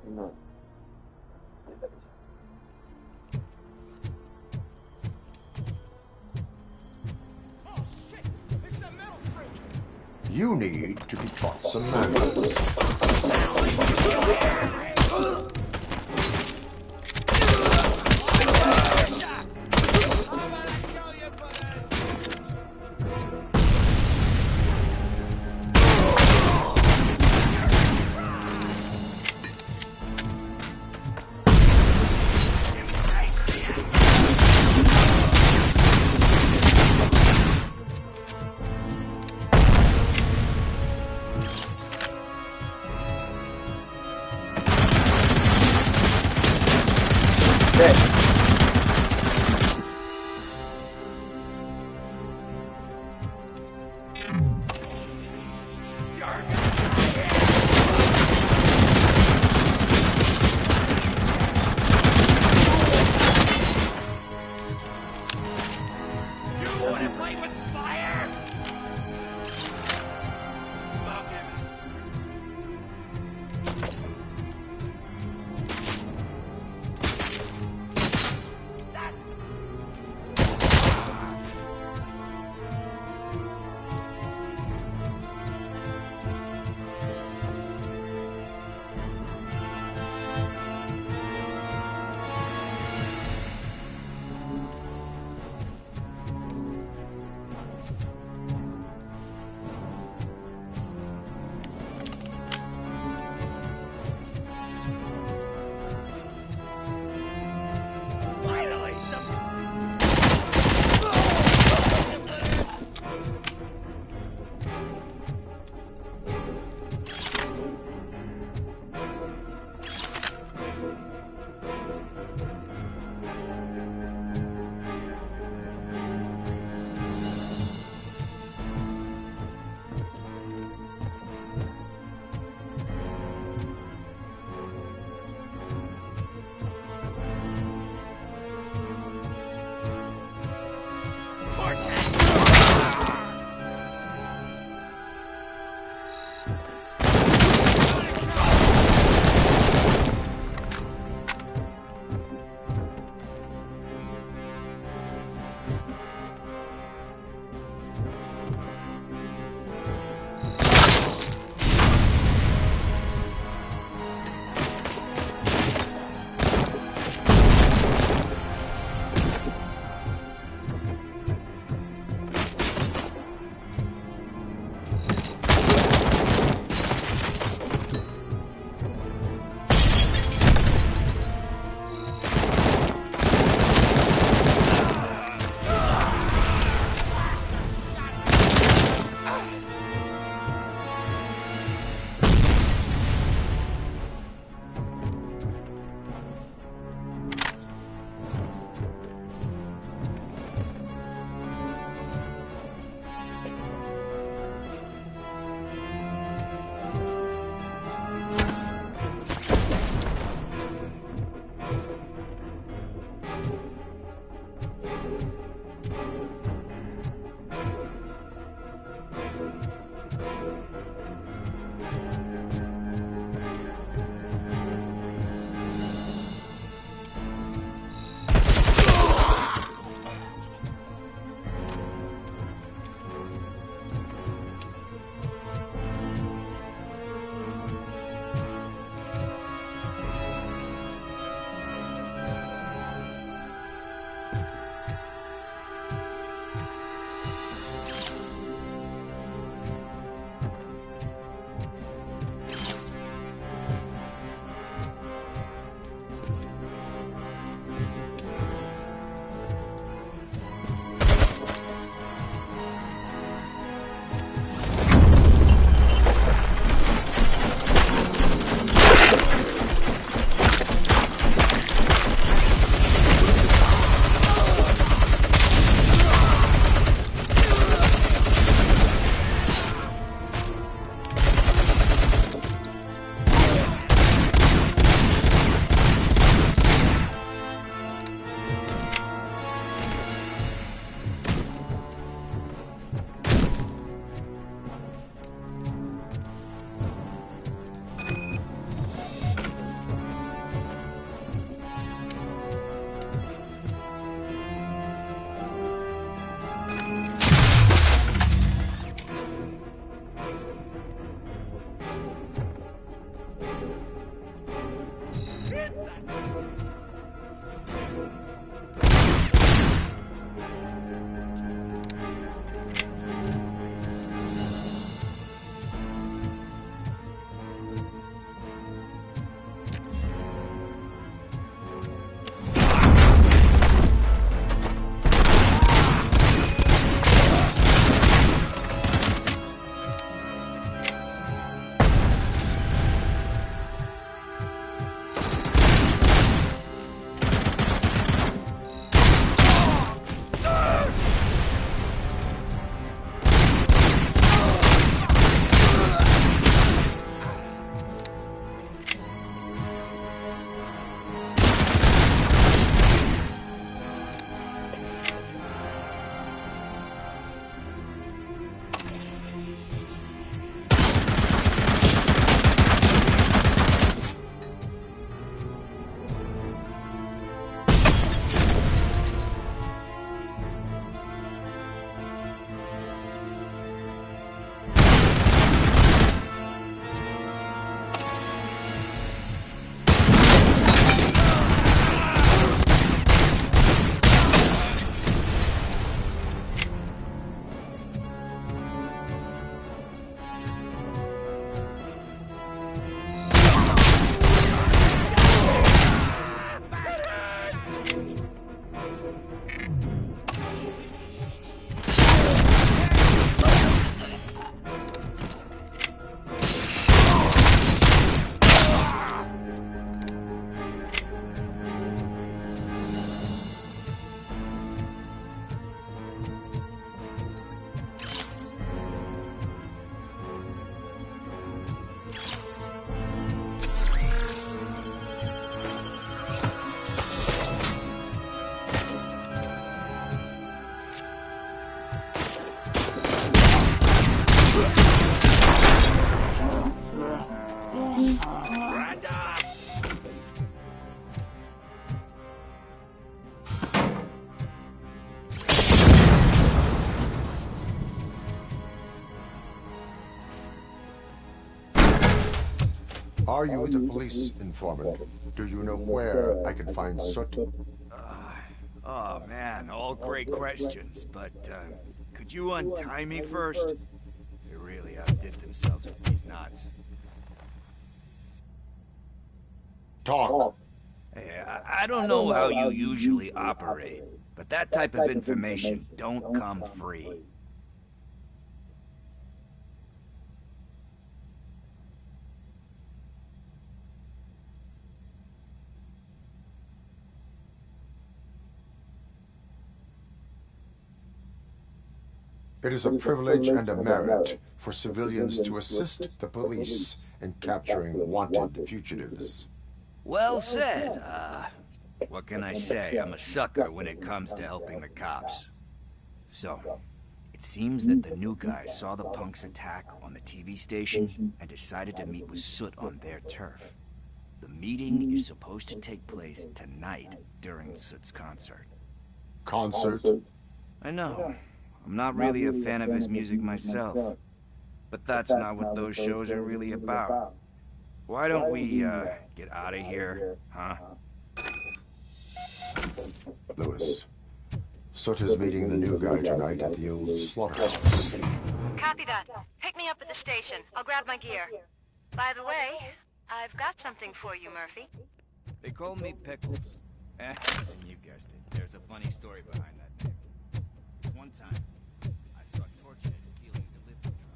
Speaker 8: No.
Speaker 5: You need to be taught some manners. Are you the police informant? Do you know where I can find Soot?
Speaker 6: Oh man, all great questions, but could you untie me first? They really outdid themselves with these knots.
Speaker 5: Talk.
Speaker 6: Hey, I don't know how you usually operate, but that type of information don't come free.
Speaker 5: It is a privilege and a merit for civilians to assist the police in capturing wanted fugitives.
Speaker 6: Well said. What can I say? I'm a sucker when it comes to helping the cops. So, it seems that the new guy saw the punks attack on the TV station and decided to meet with Soot on their turf. The meeting is supposed to take place tonight during Soot's concert.
Speaker 5: Concert?
Speaker 6: I know. I'm not really a fan of his music myself. But that's not what those shows are really about. Why don't we, get out of here, huh?
Speaker 5: Lewis, Soot is meeting the new guy tonight at the old slaughterhouse.
Speaker 2: Copy that. Pick me up at the station. I'll grab my gear. By the way, I've got something for you, Murphy.
Speaker 6: They call me Pickles. And you guessed it. There's a funny story behind that name. One time, I saw Torchhead stealing a delivery truck.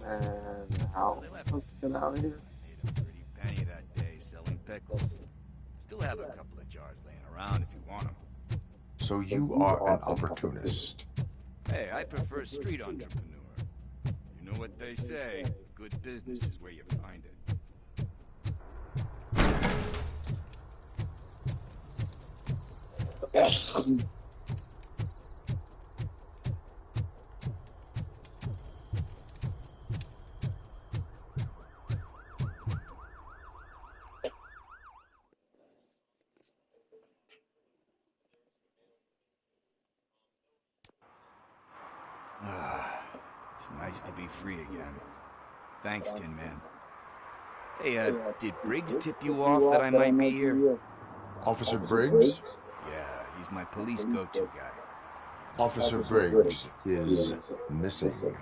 Speaker 8: And now, let's get out of here.
Speaker 6: Made a pretty penny that day selling pickles. Still have a couple of jars laying around if you want them.
Speaker 5: So you are an opportunist.
Speaker 6: Hey, I prefer street entrepreneur. You know what they say, good business is where you find it. It's nice to be free again. Thanks, Tin Man. Hey, did Briggs tip you off that I might be here?
Speaker 5: Officer Briggs?
Speaker 6: Yeah, he's my police go-to guy.
Speaker 5: Officer Briggs is missing.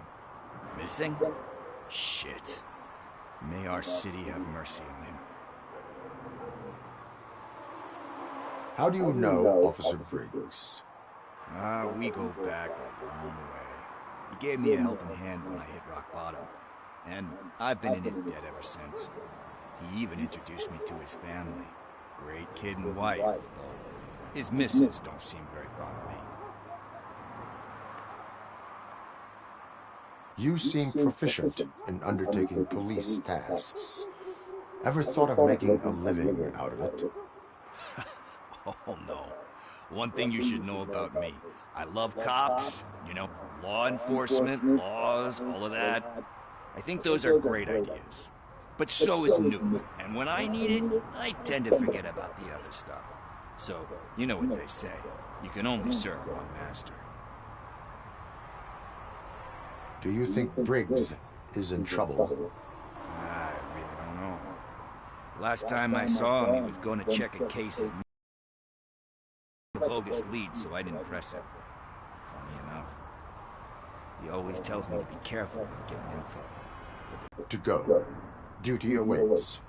Speaker 6: Missing? Shit. May our city have mercy on him.
Speaker 5: How do you know Officer Briggs?
Speaker 6: We go back a long way. He gave me a helping hand when I hit rock bottom. And I've been in his debt ever since. He even introduced me to his family. Great kid and wife, though. His missus don't seem very fond of me.
Speaker 5: You seem proficient in undertaking police tasks. Ever thought of making a living out of it?
Speaker 6: Oh, no. One thing you should know about me. I love cops, you know, law enforcement, laws, all of that. I think those are great ideas. But so is Newt, and when I need it, I tend to forget about the other stuff. So, you know what they say. You can only serve one master.
Speaker 5: Do you think Briggs is in trouble?
Speaker 6: I really don't know. Last time I saw him, he was going to check a case at a bogus lead, so I didn't press him. Funny enough. He always tells me to be careful when getting info.
Speaker 5: To go. Duty awaits.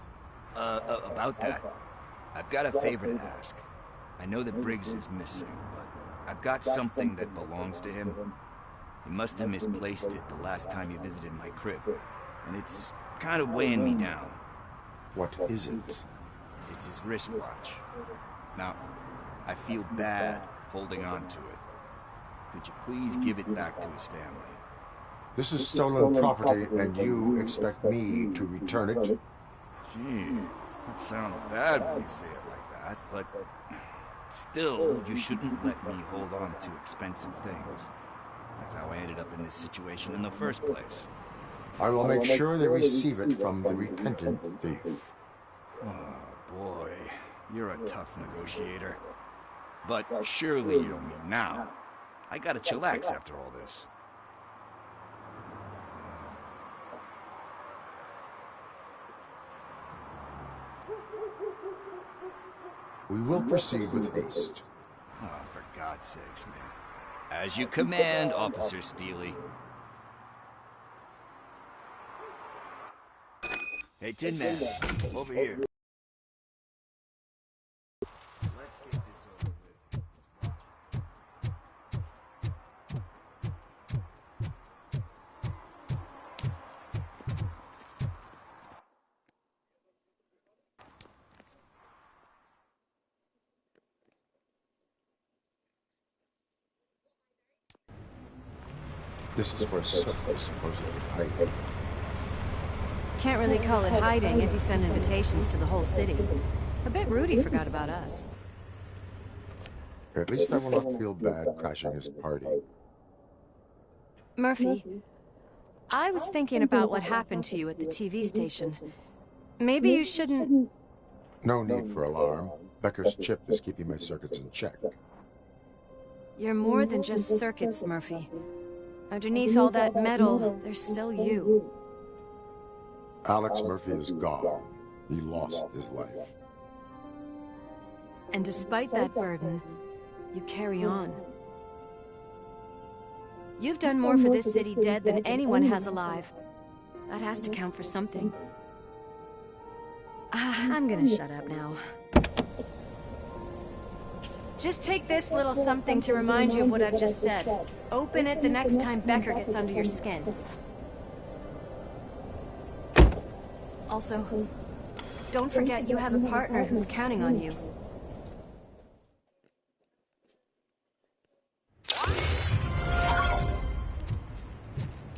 Speaker 6: About that, I've got a favor to ask. I know that Briggs is missing, but I've got something that belongs to him. He must have misplaced it the last time he visited my crib, and it's kind of weighing me down.
Speaker 5: What is it?
Speaker 6: It's his wristwatch. Now, I feel bad holding on to it. Could you please give it back to his family?
Speaker 5: This is stolen property, and you expect me to return it?
Speaker 6: Gee, that sounds bad when you say it like that, but still, you shouldn't let me hold on to expensive things. That's how I ended up in this situation in the first place.
Speaker 5: I will make sure they receive it from the repentant thief.
Speaker 6: Oh, boy. You're a tough negotiator. But surely you don't mean now. I gotta chillax after all this.
Speaker 5: We will proceed with haste.
Speaker 6: Oh, for God's sakes, man. As you command, Officer Steely. Hey, Tin Man, over here. Let's get this over with.
Speaker 5: This is where Soap is supposedly hiding.
Speaker 2: Can't really call it hiding if he sent invitations to the whole city. A bit rude he forgot about us.
Speaker 5: At least I will not feel bad crashing his party.
Speaker 2: Murphy, I was thinking about what happened to you at the TV station. Maybe you shouldn't...
Speaker 5: No need for alarm. Becker's chip is keeping my circuits in check.
Speaker 2: You're more than just circuits, Murphy. Underneath all that metal, there's still you.
Speaker 5: Alex Murphy is gone. He lost his life.
Speaker 2: And despite that burden, you carry on. You've done more for this city dead than anyone has alive. That has to count for something. I'm gonna shut up now. Just take this little something to remind you of what I've just said. Open it the next time Becker gets under your skin. Also, don't forget you have a partner who's counting on you.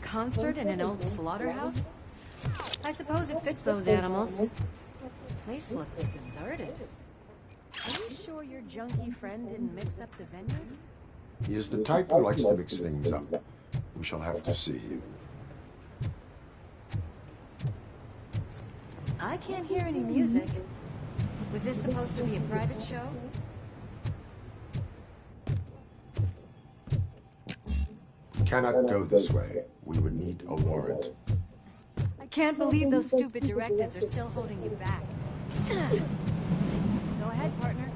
Speaker 2: Concert in an old slaughterhouse? I suppose it fits those animals. The place looks deserted. Are you sure your junkie friend didn't mix up the venues?
Speaker 5: He is the type who likes to mix things up. We shall have to see.
Speaker 2: I can't hear any music. Was this supposed to be a private show?
Speaker 5: Cannot go this way. We would need a warrant.
Speaker 2: I can't believe those stupid directives are still holding you back. Go ahead, partner.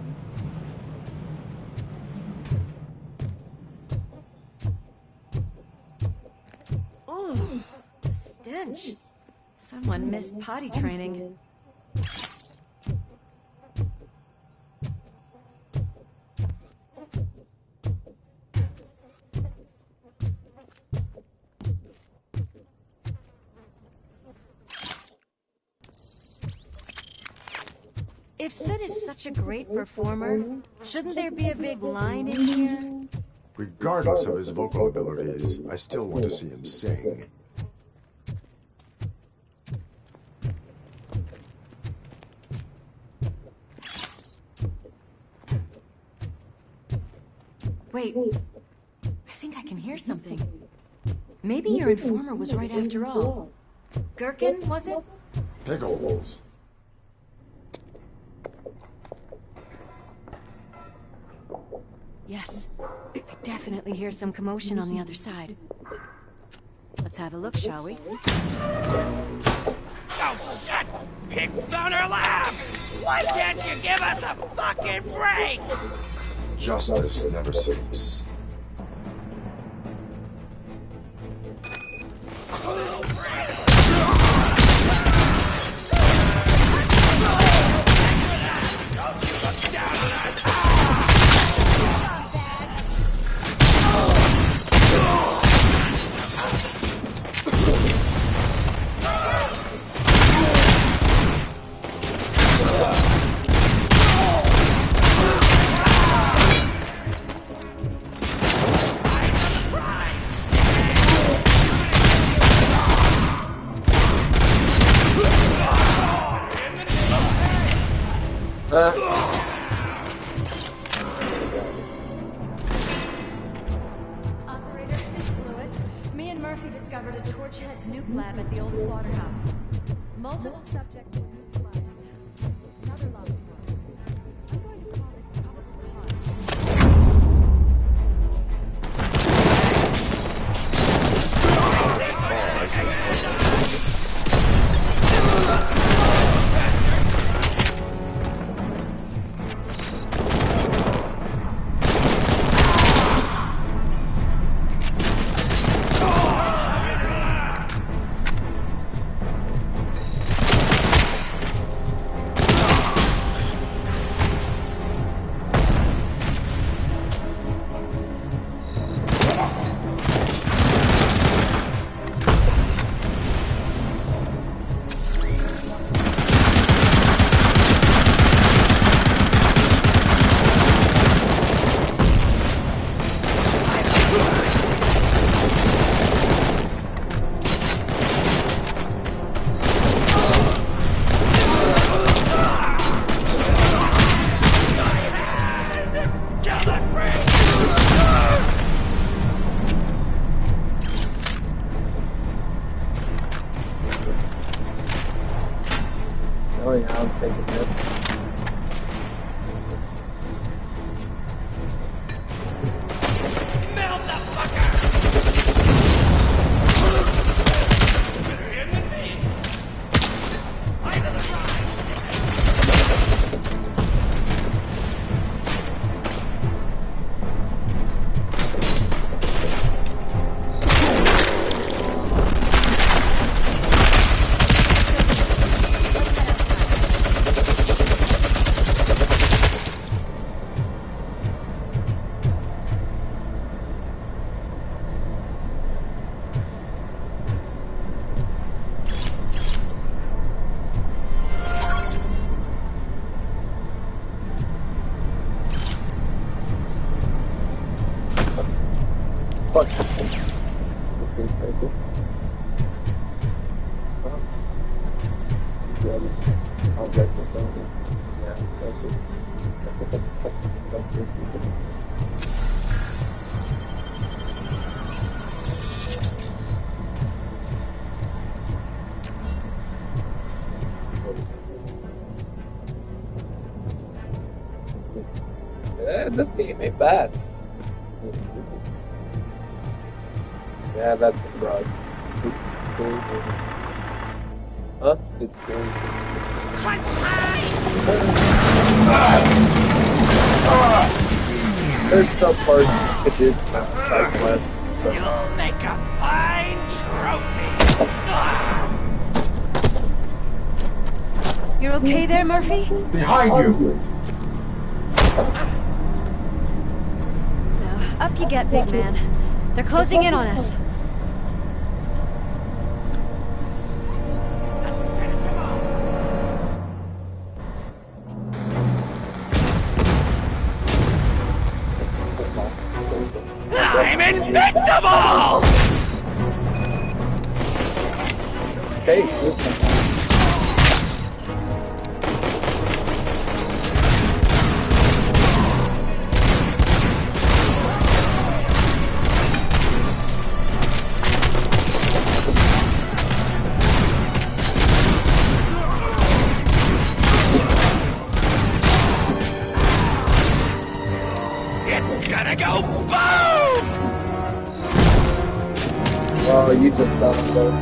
Speaker 2: Oh, the stench. Someone missed potty training. If Sid is such a great performer, shouldn't there be a big line in here?
Speaker 5: Regardless of his vocal abilities, I still want to see him sing.
Speaker 2: Wait, I think I can hear something. Maybe your informer was right after all. Gherkin, was it?
Speaker 5: Pickles.
Speaker 2: Yes, I definitely hear some commotion on the other side. Let's have a look, shall we?
Speaker 10: Oh, shit! Pigs on her lap! Why can't you give us a fucking break?
Speaker 5: Justice never sleeps.
Speaker 2: Operator, this is Lewis. Me and Murphy discovered a Torchhead's nuke lab at the old slaughterhouse. Multiple subjects were neutralized. Another laboratory. I'm going to call this probable cause.
Speaker 8: Oh yeah, I'm taking this. Fuck. These places. Yeah, objects of building. Yeah, places. Yeah, this game ain't bad. Yeah, that's a drug. It's cool. Huh? It's cool. There's some parts you could do side quests and stuff.
Speaker 19: You'll make a fine trophy.
Speaker 2: You're okay there, Murphy?
Speaker 5: Behind you!
Speaker 2: Now, up you get, big man. They're closing in on us.
Speaker 19: I'm invincible!
Speaker 8: Okay, system.
Speaker 19: It's gonna go boom!
Speaker 8: Oh, you just stopped though.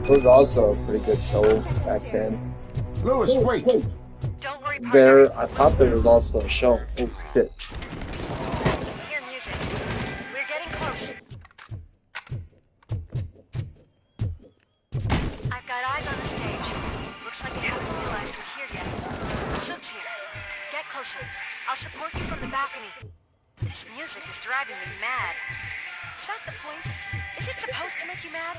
Speaker 8: It was also a pretty good show back then.
Speaker 5: Lewis, wait!
Speaker 7: Don't worry, partner.
Speaker 8: There, I thought there was also a show. Oh shit.
Speaker 7: Hear music. We're getting close. I've got eyes on the stage. Looks like they haven't realized we're here yet. Soup's here. Get closer. I'll support you from the balcony. This music is driving me mad. Is that the point? Is it supposed to make you mad?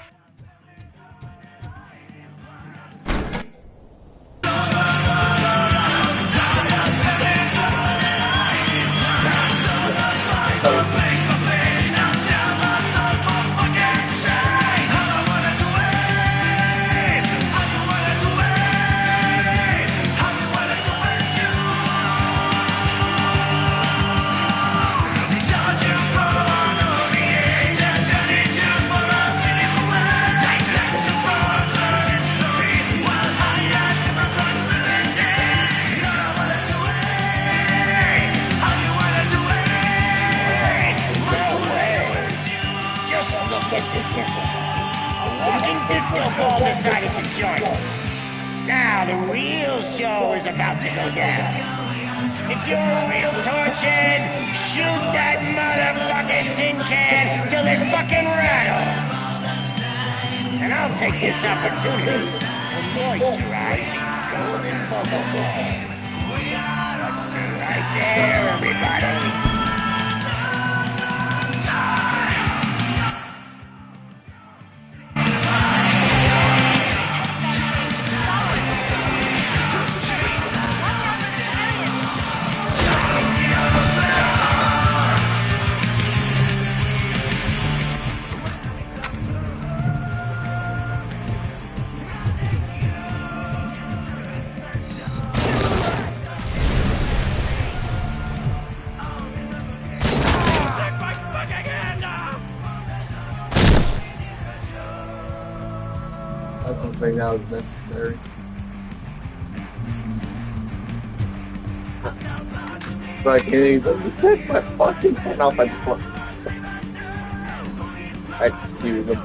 Speaker 19: Disco Ball decided to join us. Now the real show is about to go down. If you're a real torchhead, shoot that motherfucking tin can till it fucking rattles. And I'll take this opportunity to moisturize these golden vocal cords. Let's stay right there, everybody.
Speaker 8: I don't think that was necessary. Like, and he's like, you took my fucking hand off. I just like, executed him.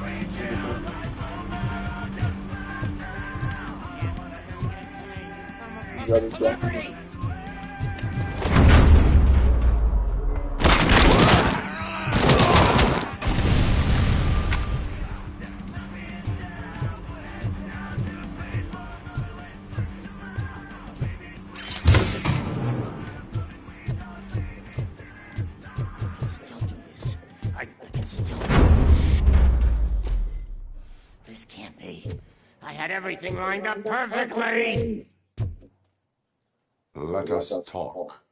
Speaker 8: You got his back.
Speaker 19: This can't be. I had everything lined up perfectly.
Speaker 5: Let us talk.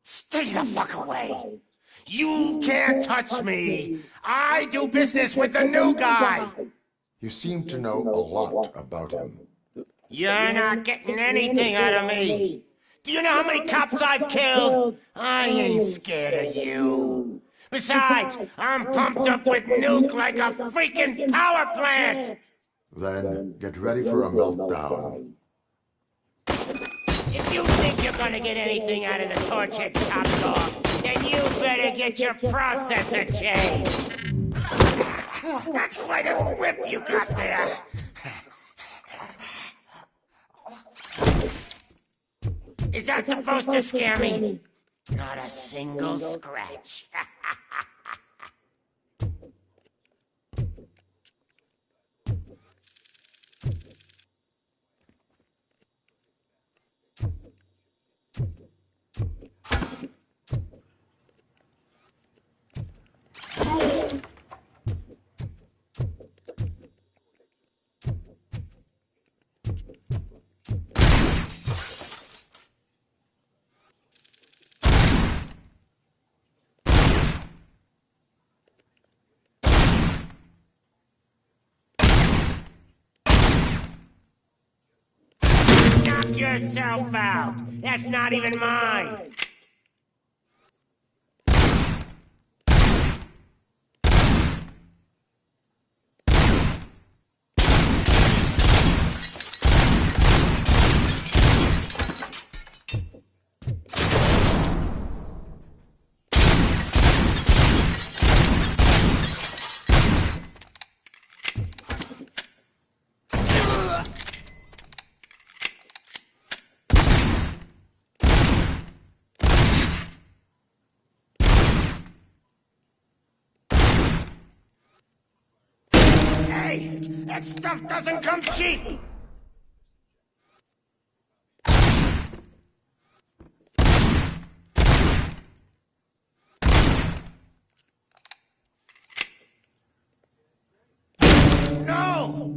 Speaker 19: Stay the fuck away. You can't touch me. I do business with the new guy.
Speaker 5: You seem to know a lot about him.
Speaker 19: You're not getting anything out of me. Do you know how many cops I've killed? I ain't scared of you. Besides, I'm pumped up with nuke like a freaking power plant.
Speaker 5: Then get ready for a meltdown.
Speaker 19: If you think you're gonna get anything out of the Torchhead's top dog, then you better get your processor changed. That's quite a whip you got there. Is that supposed to scare me? Not a single scratch. Knock yourself out. That's not even mine. Hey, that stuff doesn't come cheap! No!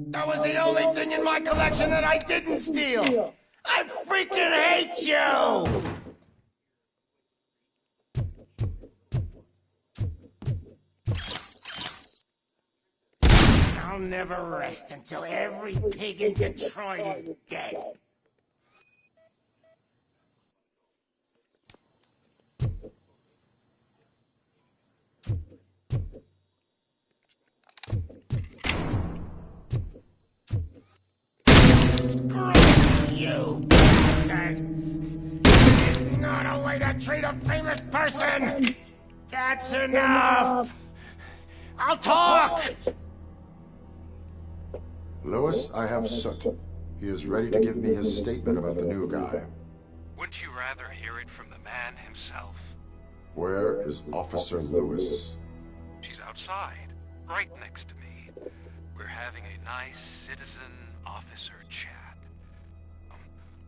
Speaker 19: That was the only thing in my collection that I didn't steal! I freaking hate you! I'll never rest until every pig in Detroit is dead. Screw you, bastard! There's not a way to treat a famous person! That's enough! I'll talk!
Speaker 5: Lewis, I have Soot. He is ready to give me his statement about the new guy.
Speaker 1: Wouldn't you rather hear it from the man himself?
Speaker 5: Where is Officer Lewis?
Speaker 1: She's outside, right next to me. We're having a nice citizen-officer chat.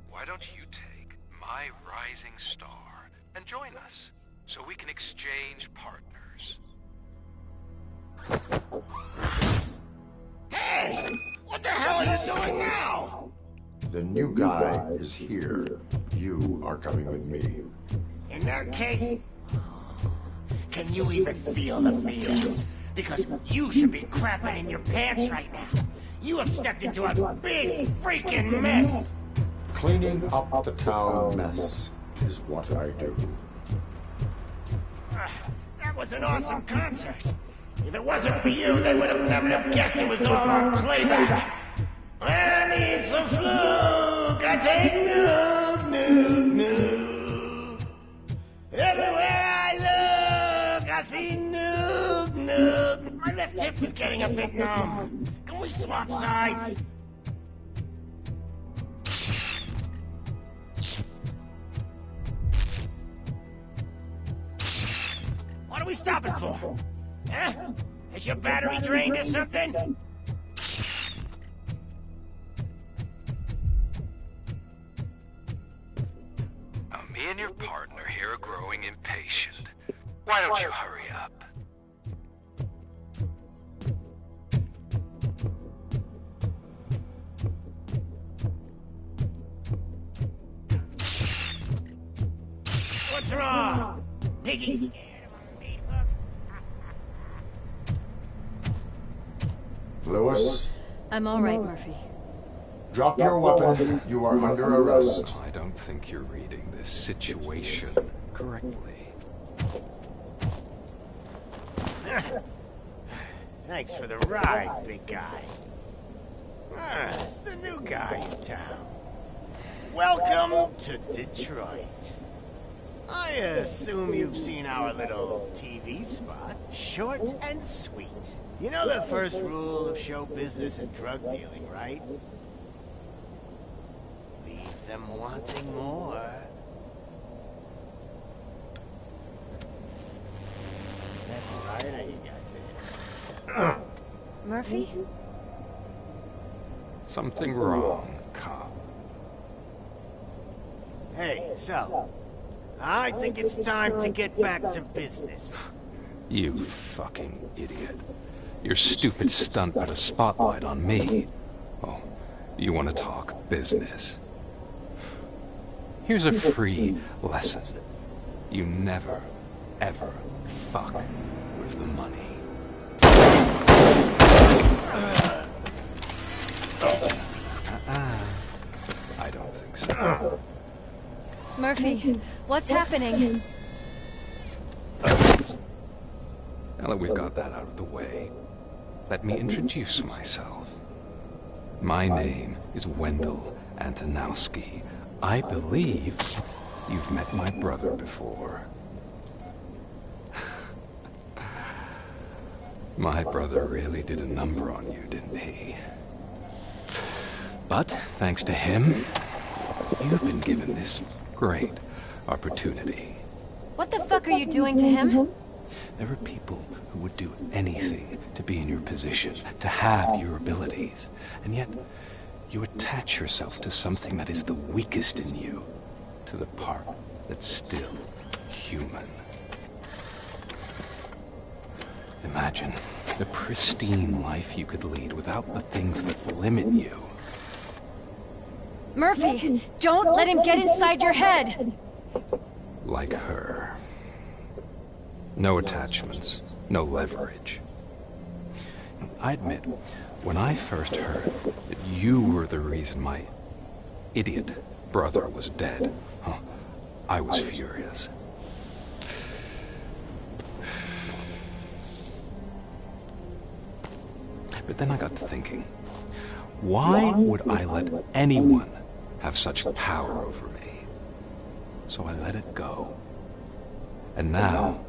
Speaker 1: Why don't you take my rising star and join us, so we can exchange partners?
Speaker 19: Hey! What the hell are you doing now?
Speaker 5: The new guy is here. You are coming with me.
Speaker 19: In that case, can you even feel the fear? Because you should be crapping in your pants right now. You have stepped into a big freaking mess.
Speaker 5: Cleaning up the town mess is what I do.
Speaker 19: That was an awesome concert. If it wasn't for you, they would have never have guessed it was all on playback. I need some fluke. I take nuke. Everywhere I look, I see nuke. My left hip is getting a bit numb. Can we swap sides? What are we stopping for? Huh? Is your battery drained or something?
Speaker 1: Me and your partner here are growing impatient. Why don't you hurry up?
Speaker 19: What's wrong? Piggy's scared
Speaker 5: Lewis,
Speaker 2: I'm all right, Murphy.
Speaker 5: drop your weapon. You are under arrest.
Speaker 3: I don't think you're reading this situation correctly.
Speaker 19: Thanks for the ride, big guy. It's the new guy in town. Welcome to Detroit. I assume you've seen our little TV spot. Short and sweet. You know the first rule of show business and drug dealing, right? Leave them wanting more. That's right, how you got there.
Speaker 2: Murphy?
Speaker 3: Something wrong, cop.
Speaker 19: Hey, so, I think it's time to get back to business.
Speaker 3: You fucking idiot. Your stupid stunt put a spotlight on me. Oh, you want to talk business? Here's a free lesson. You never, ever fuck with the money. I don't think so.
Speaker 2: Murphy, what's happening?
Speaker 3: Now that we've got that out of the way, let me introduce myself. My name is Wendell Antonowski. I believe you've met my brother before. My brother really did a number on you, didn't he? But, thanks to him, you've been given this great opportunity.
Speaker 2: What the fuck are you doing to him?
Speaker 3: There are people who would do anything to be in your position, to have your abilities, and yet you attach yourself to something that is the weakest in you, to the part that's still human. Imagine the pristine life you could lead without the things that limit you.
Speaker 2: Murphy, don't let him get inside your head!
Speaker 3: Like her. No attachments, no leverage. I admit, when I first heard that you were the reason my idiot brother was dead, I was furious. But then I got to thinking, why would I let anyone have such power over me? So I let it go. And now,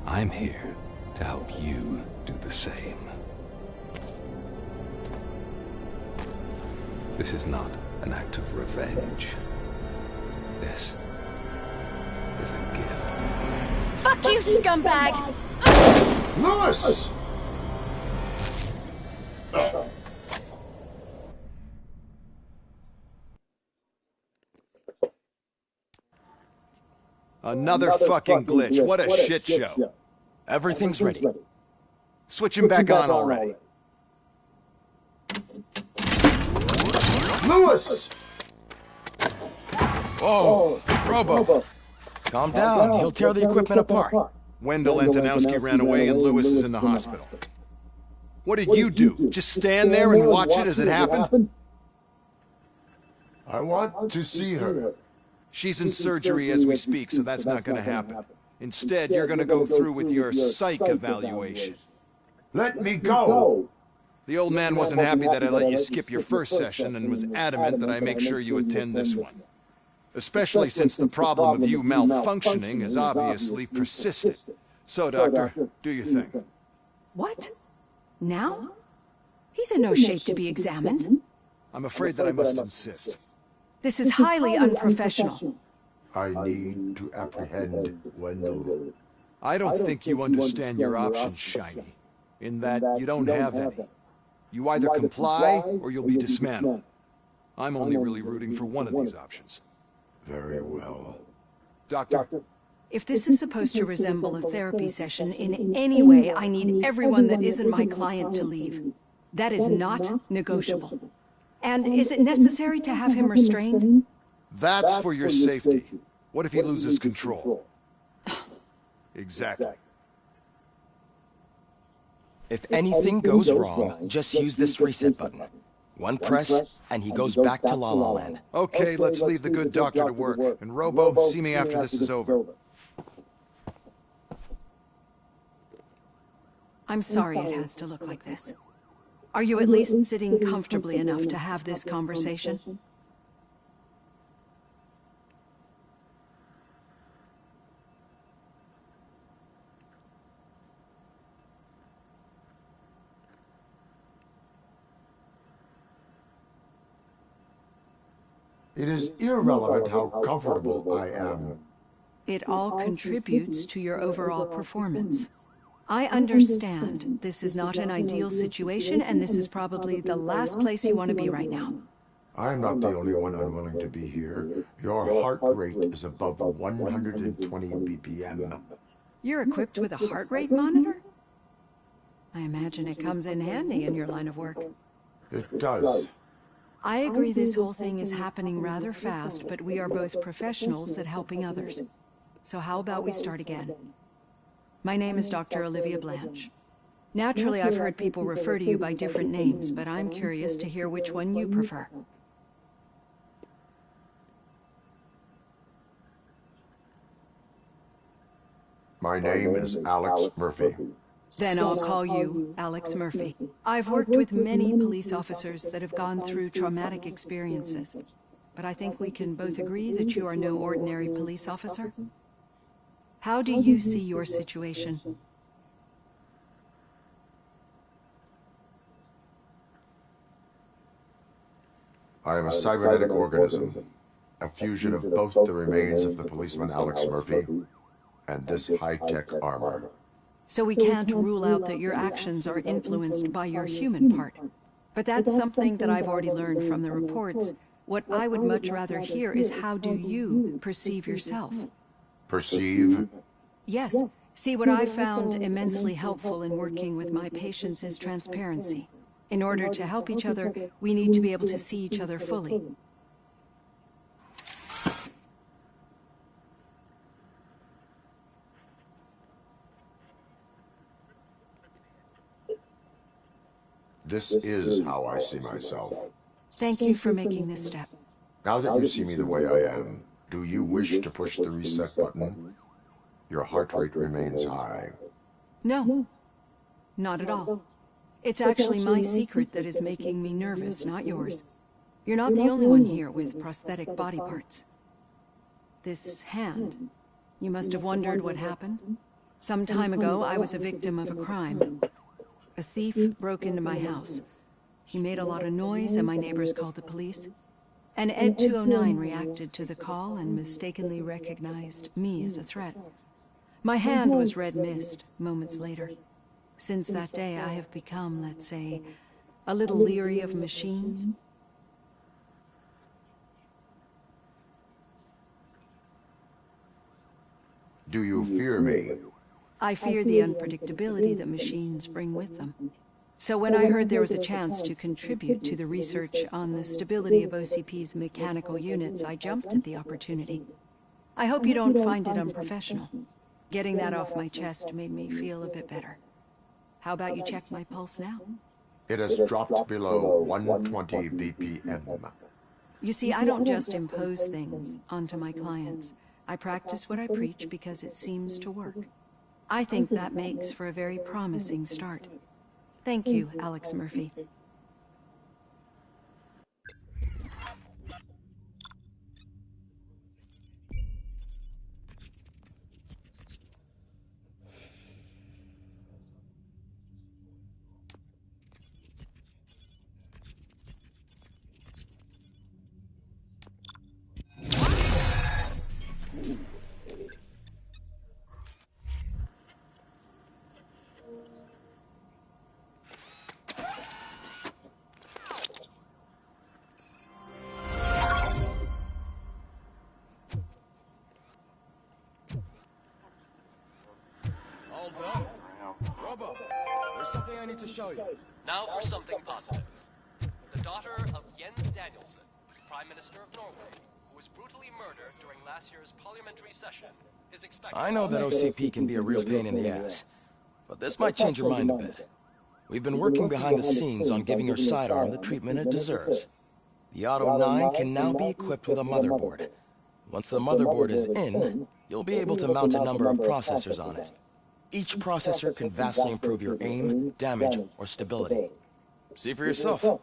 Speaker 3: I'm here to help you do the same. This is not an act of revenge. This is a gift.
Speaker 2: Fuck you, scumbag!
Speaker 5: Lewis!
Speaker 6: Another fucking glitch. What a shit show.
Speaker 16: Everything's ready.
Speaker 6: Switch him back on already.
Speaker 5: Lewis!
Speaker 16: Whoa, Robo. Calm down. He'll tear the equipment apart.
Speaker 6: Wendell Antonowski ran away and Lewis is in the hospital. What did you do? Just stand there and watch it as it happened?
Speaker 5: I want to see her.
Speaker 6: She's in surgery as we speak, so that's not going to happen. Instead, you're going to go through with your psych evaluation.
Speaker 5: Let me go!
Speaker 6: The old man wasn't happy that I let you skip your first session and was adamant that I make sure you attend this one. Especially since the problem of you malfunctioning has obviously persisted. So, Doctor, do your thing.
Speaker 22: What? Now? He's in no shape to be examined.
Speaker 6: I'm afraid that I must insist.
Speaker 22: This is highly unprofessional.
Speaker 5: I need to apprehend Wendell.
Speaker 6: I don't think you understand your options, Shiny, in that you don't have any. You either comply or you'll be dismantled. I'm only really rooting for one of these options.
Speaker 5: Very well.
Speaker 6: Doctor?
Speaker 22: If this is supposed to resemble a therapy session in any way, I need everyone that isn't my client to leave. That is not negotiable. And is it necessary to have him restrained?
Speaker 6: That's for your safety. What if he loses control? Exactly.
Speaker 12: If anything goes wrong, just use this reset button. One press, and he goes back to La La Land.
Speaker 5: Okay, let's leave the good doctor to work. And Robo, see me after this is over.
Speaker 22: I'm sorry it has to look like this. Are you at least sitting comfortably enough to have this conversation?
Speaker 5: It is irrelevant how comfortable I am.
Speaker 22: It all contributes to your overall performance. I understand this is not an ideal situation, and this is probably the last place you want to be right now.
Speaker 5: I'm not the only one unwilling to be here. Your heart rate is above 120 BPM.
Speaker 22: You're equipped with a heart rate monitor? I imagine it comes in handy in your line of work.
Speaker 5: It does.
Speaker 22: I agree this whole thing is happening rather fast, but we are both professionals at helping others. So how about we start again? My name is Dr. Olivia Blanche. Naturally, I've heard people refer to you by different names, but I'm curious to hear which one you prefer.
Speaker 5: My name is Alex Murphy.
Speaker 22: Then I'll call you Alex Murphy. I've worked with many police officers that have gone through traumatic experiences, but I think we can both agree that you are no ordinary police officer. How do you see your situation?
Speaker 5: I am a cybernetic organism, a fusion of both the remains of the policeman Alex Murphy and this high-tech armor.
Speaker 22: So we can't rule out that your actions are influenced by your human part. But that's something that I've already learned from the reports. What I would much rather hear is how do you perceive yourself?
Speaker 5: Perceive?
Speaker 22: Yes. See, what I found immensely helpful in working with my patients is transparency. In order to help each other, we need to be able to see each other fully.
Speaker 5: This is how I see myself.
Speaker 22: Thank you for making this step.
Speaker 5: Now that you see me the way I am, do you wish to push the reset button? Your heart rate remains high.
Speaker 22: No, not at all. It's actually my secret that is making me nervous, not yours. You're not the only one here with prosthetic body parts. This hand, you must have wondered what happened. Some time ago, I was a victim of a crime. A thief broke into my house. He made a lot of noise and my neighbors called the police. And Ed 209 reacted to the call and mistakenly recognized me as a threat. My hand was red mist moments later. Since that day, I have become, let's say, a little leery of machines.
Speaker 5: Do you fear me?
Speaker 22: I fear the unpredictability that machines bring with them. So when I heard there was a chance to contribute to the research on the stability of OCP's mechanical units, I jumped at the opportunity. I hope you don't find it unprofessional. Getting that off my chest made me feel a bit better. How about you check my pulse now?
Speaker 5: It has dropped below 120 BPM.
Speaker 22: You see, I don't just impose things onto my clients. I practice what I preach because it seems to work. I think that makes for a very promising start. Thank you, Alex Murphy.
Speaker 14: All done. Robo, there's something I need to show you.
Speaker 23: Now for something positive. The daughter of Jens Danielson, Prime Minister of Norway, who was brutally murdered during last year's parliamentary session, is expected...
Speaker 12: I know that OCP can be a real pain in the ass, but this might change your mind a bit. We've been working behind the scenes on giving your sidearm the treatment it deserves. The Auto 9 can now be equipped with a motherboard. Once the motherboard is in, you'll be able to mount a number of processors on it. Each processor can vastly improve your aim, damage, or stability. See for yourself.
Speaker 8: Okay.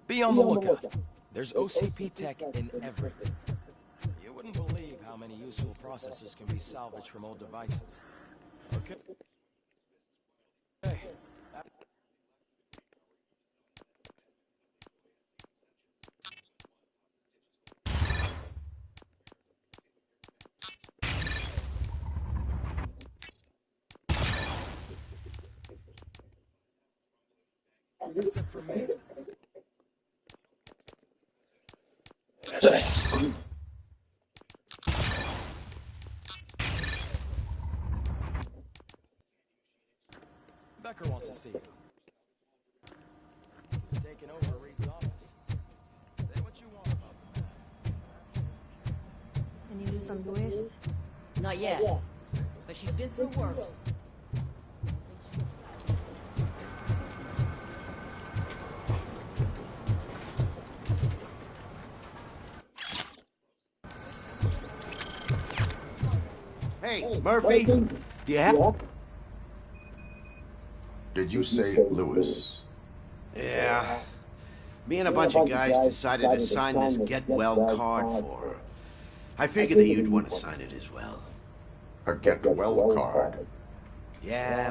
Speaker 12: Be on the lookout. There's OCP tech in everything. You wouldn't believe how many useful processes can be salvaged from old devices. Okay. That's it for me. Becker wants to see you. He's taking over Reed's office. Say what you want about the man.
Speaker 2: Any news on Luis?
Speaker 13: Not yet, but she's been through worse.
Speaker 6: Hey, Murphy, do you have...
Speaker 5: Did you say Lewis?
Speaker 6: Yeah. Me and a bunch of guys decided to sign this get well card for her. I figured that you'd want to sign it as well.
Speaker 5: A get well card?
Speaker 6: Yeah.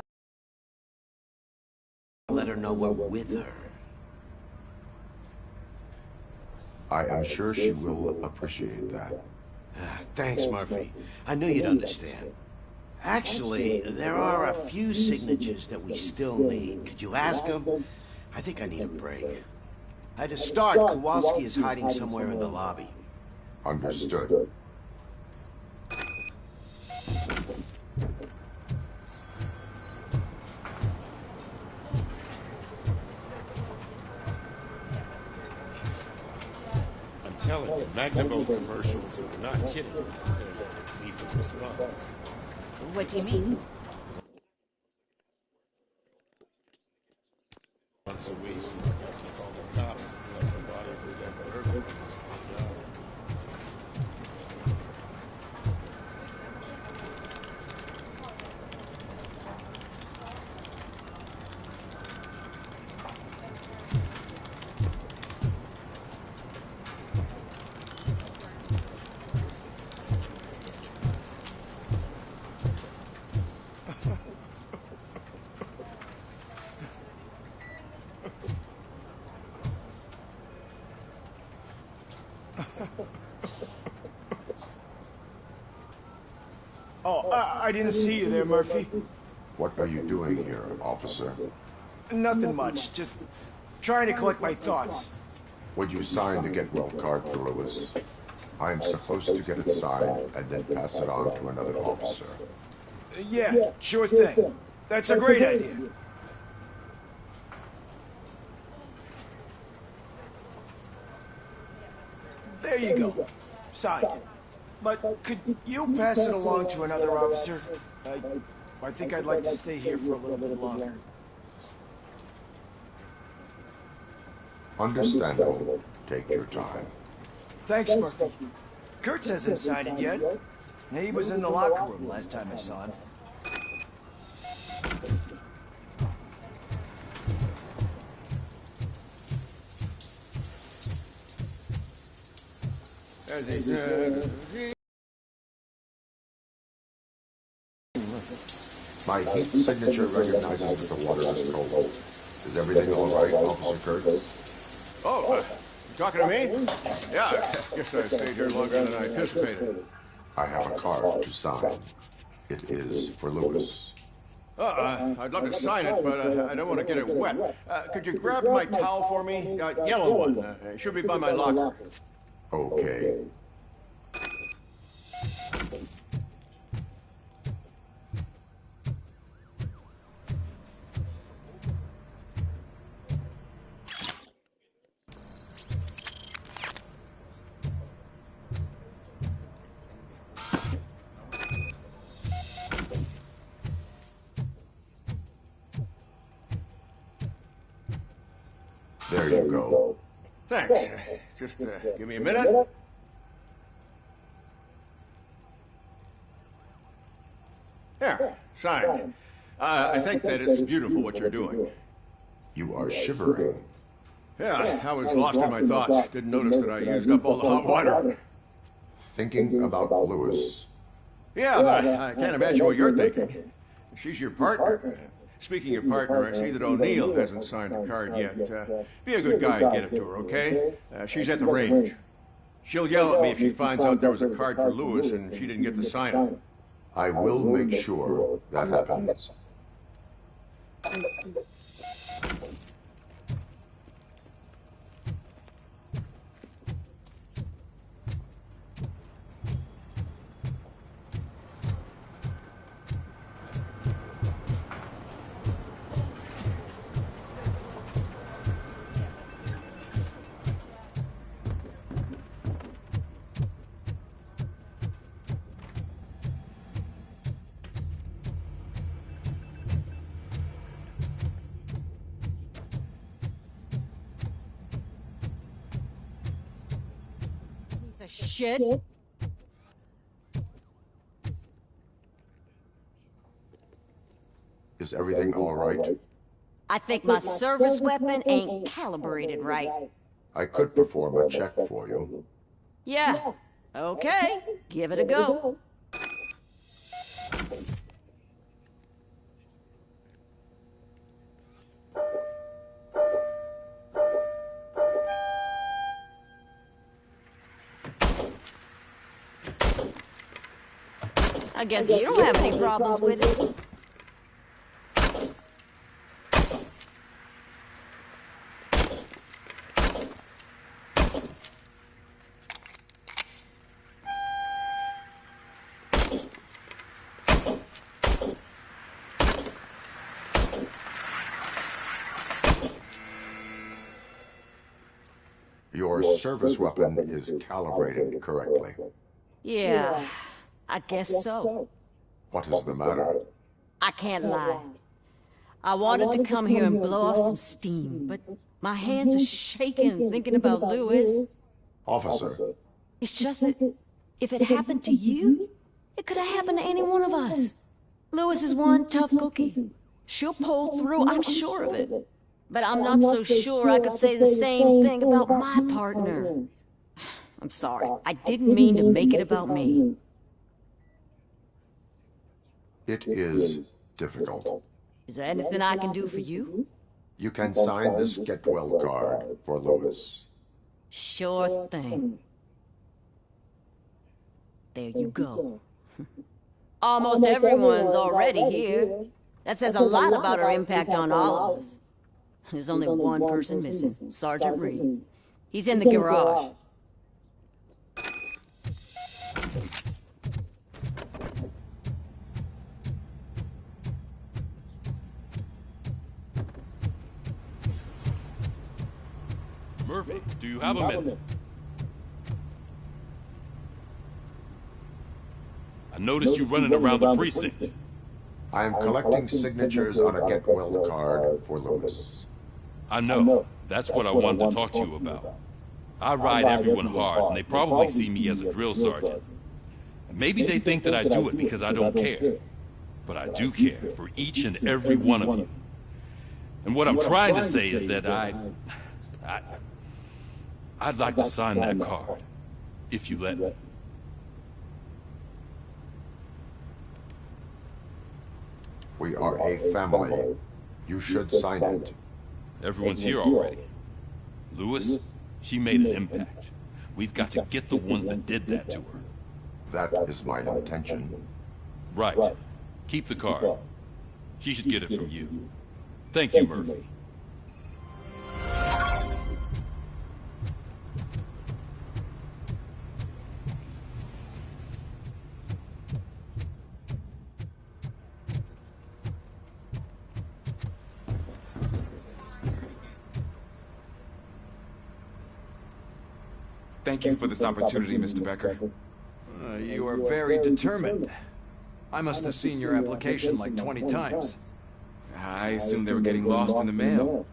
Speaker 6: Let her know we're with her.
Speaker 5: I am sure she will appreciate that.
Speaker 6: Thanks, Murphy. I knew you'd understand. Actually, there are a few signatures that we still need. Could you ask them? I think I need a break. To start, Kowalski is hiding somewhere in the lobby.
Speaker 5: Understood.
Speaker 20: I'm telling you, Magnavolt commercials are not kidding when they say lethal response.
Speaker 13: What do you mean?
Speaker 20: Once a week, they call the cops to collect the body of who got murdered in his front yard.
Speaker 6: Oh, I didn't see you there, Murphy.
Speaker 5: What are you doing here, officer?
Speaker 6: Nothing much, just trying to collect my thoughts.
Speaker 5: Would you sign the get well card for Lewis? I am supposed to get it signed and then pass it on to another officer.
Speaker 6: Yeah, sure thing. That's a great idea. There you go. Signed. But could you pass it along to another officer? I think I'd like to stay here for a little bit longer.
Speaker 5: Understandable. Take your time.
Speaker 6: Thanks, Murphy. Kurtz hasn't signed it yet. He was in the locker room last time I saw him.
Speaker 5: My heat signature recognizes that the water is cold. Is everything all right, Officer Kurtz?
Speaker 15: Oh, you talking to me? Yeah, I guess I stayed here longer than I anticipated.
Speaker 5: I have a card to sign. It is for Lewis.
Speaker 15: I'd love to sign it, but I don't want to get it wet. Could you grab my towel for me? Yellow one. It should be by my locker.
Speaker 5: Okay. There you go.
Speaker 15: Thanks. Just give me a minute. There, signed. I think that it's beautiful what you're doing.
Speaker 5: You are shivering.
Speaker 15: Yeah, I was lost in my thoughts. Didn't notice that I used up all the hot water.
Speaker 5: Thinking about Lewis.
Speaker 15: Yeah, but I can't imagine what you're thinking. She's your partner. Speaking of partner, I see that O'Neill hasn't signed the card yet. Be a good guy and get it to her, okay? She's at the range. She'll yell at me if she finds out there was a card for Lewis and she didn't get to sign it.
Speaker 5: I will make sure that happens.
Speaker 13: Shit.
Speaker 5: Is everything all right?
Speaker 13: I think my service weapon ain't calibrated right.
Speaker 5: I could perform a check for you.
Speaker 13: Yeah. Okay. Give it a go. I guess you don't have any problems with it.
Speaker 5: Your service weapon is calibrated correctly.
Speaker 13: Yeah, I guess so.
Speaker 5: What is the matter?
Speaker 13: I can't lie. I wanted to come here and blow off some steam, but my hands are shaking thinking about Lewis.
Speaker 5: Officer.
Speaker 13: It's just that if it happened to you, it could have happened to any one of us. Lewis is one tough cookie. She'll pull through, I'm sure of it. But I'm not so sure I could say the same thing about my partner. I'm sorry. I didn't mean to make it about me.
Speaker 5: It is difficult.
Speaker 13: Is there anything I can do for you?
Speaker 5: You can sign this Get Well card for Lewis.
Speaker 13: Sure thing. There you go. Almost everyone's already here. That says a lot about her impact on all of us. There's only one person missing, Sergeant Reed. He's in the garage.
Speaker 1: Murphy, do you have a minute? I noticed you running around the precinct.
Speaker 5: I am collecting signatures on a get well card for Lewis.
Speaker 1: I know. That's what I wanted to talk to you about. I ride everyone hard, and they probably see me as a drill sergeant. And maybe they think that I do it because I don't care. But I do care for each and every one of you. And what I'm trying to say is that I'd like to sign that card, if you let me.
Speaker 5: We are a family. You should sign it.
Speaker 1: Everyone's here already. Lewis, she made an impact. We've got to get the ones that did that to her.
Speaker 5: That is my intention.
Speaker 1: Right. Keep the card. She should get it from you. Thank you, Murphy.
Speaker 9: Thank you for this opportunity, Mr. Becker.
Speaker 17: You are very determined. I must have seen your application like 20 times.
Speaker 9: I assumed they were getting lost in the mail.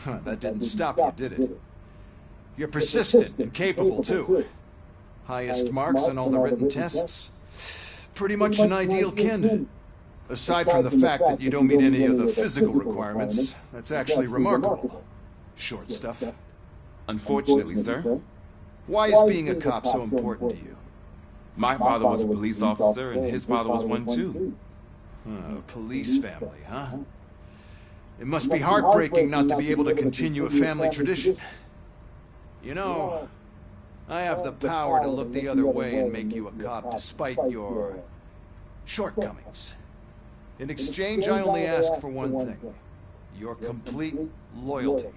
Speaker 17: That didn't stop you, did it? You're persistent and capable, too. Highest marks on all the written tests. Pretty much an ideal candidate. Aside from the fact that you don't meet any of the physical requirements, that's actually remarkable. Short stuff.
Speaker 9: Unfortunately, sir.
Speaker 17: Why is being a cop so important to you?
Speaker 9: My father was a police officer, and his father was one, too.
Speaker 17: A police family, huh? It must be heartbreaking not to be able to continue a family tradition. You know, I have the power to look the other way and make you a cop despite your shortcomings. In exchange, I only ask for one thing. Your complete loyalty.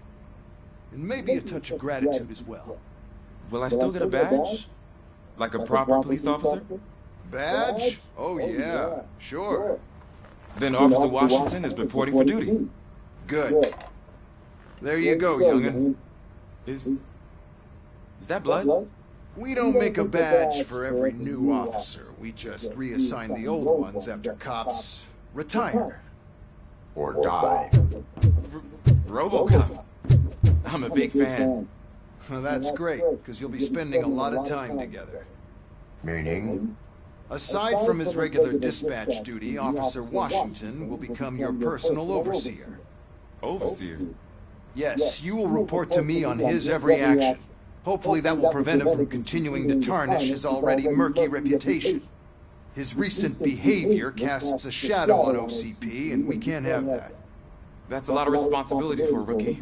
Speaker 17: And maybe a touch of gratitude as well.
Speaker 9: Will I still get a badge? Like a proper police officer?
Speaker 17: Badge? Oh yeah, sure.
Speaker 9: Then Officer Washington is reporting for duty.
Speaker 17: Good. There you go, young'un.
Speaker 9: Is that blood?
Speaker 17: We don't make a badge for every new officer. We just reassign the old ones after cops retire.
Speaker 5: Or die.
Speaker 9: Robocop. I'm a big fan.
Speaker 17: Well, that's great, because you'll be spending a lot of time together.
Speaker 5: Meaning?
Speaker 17: Aside from his regular dispatch duty, Officer Washington will become your personal overseer.
Speaker 9: Overseer?
Speaker 17: Yes, you will report to me on his every action. Hopefully that will prevent him from continuing to tarnish his already murky reputation. His recent behavior casts a shadow on OCP, and we can't have that.
Speaker 9: That's a lot of responsibility for a rookie.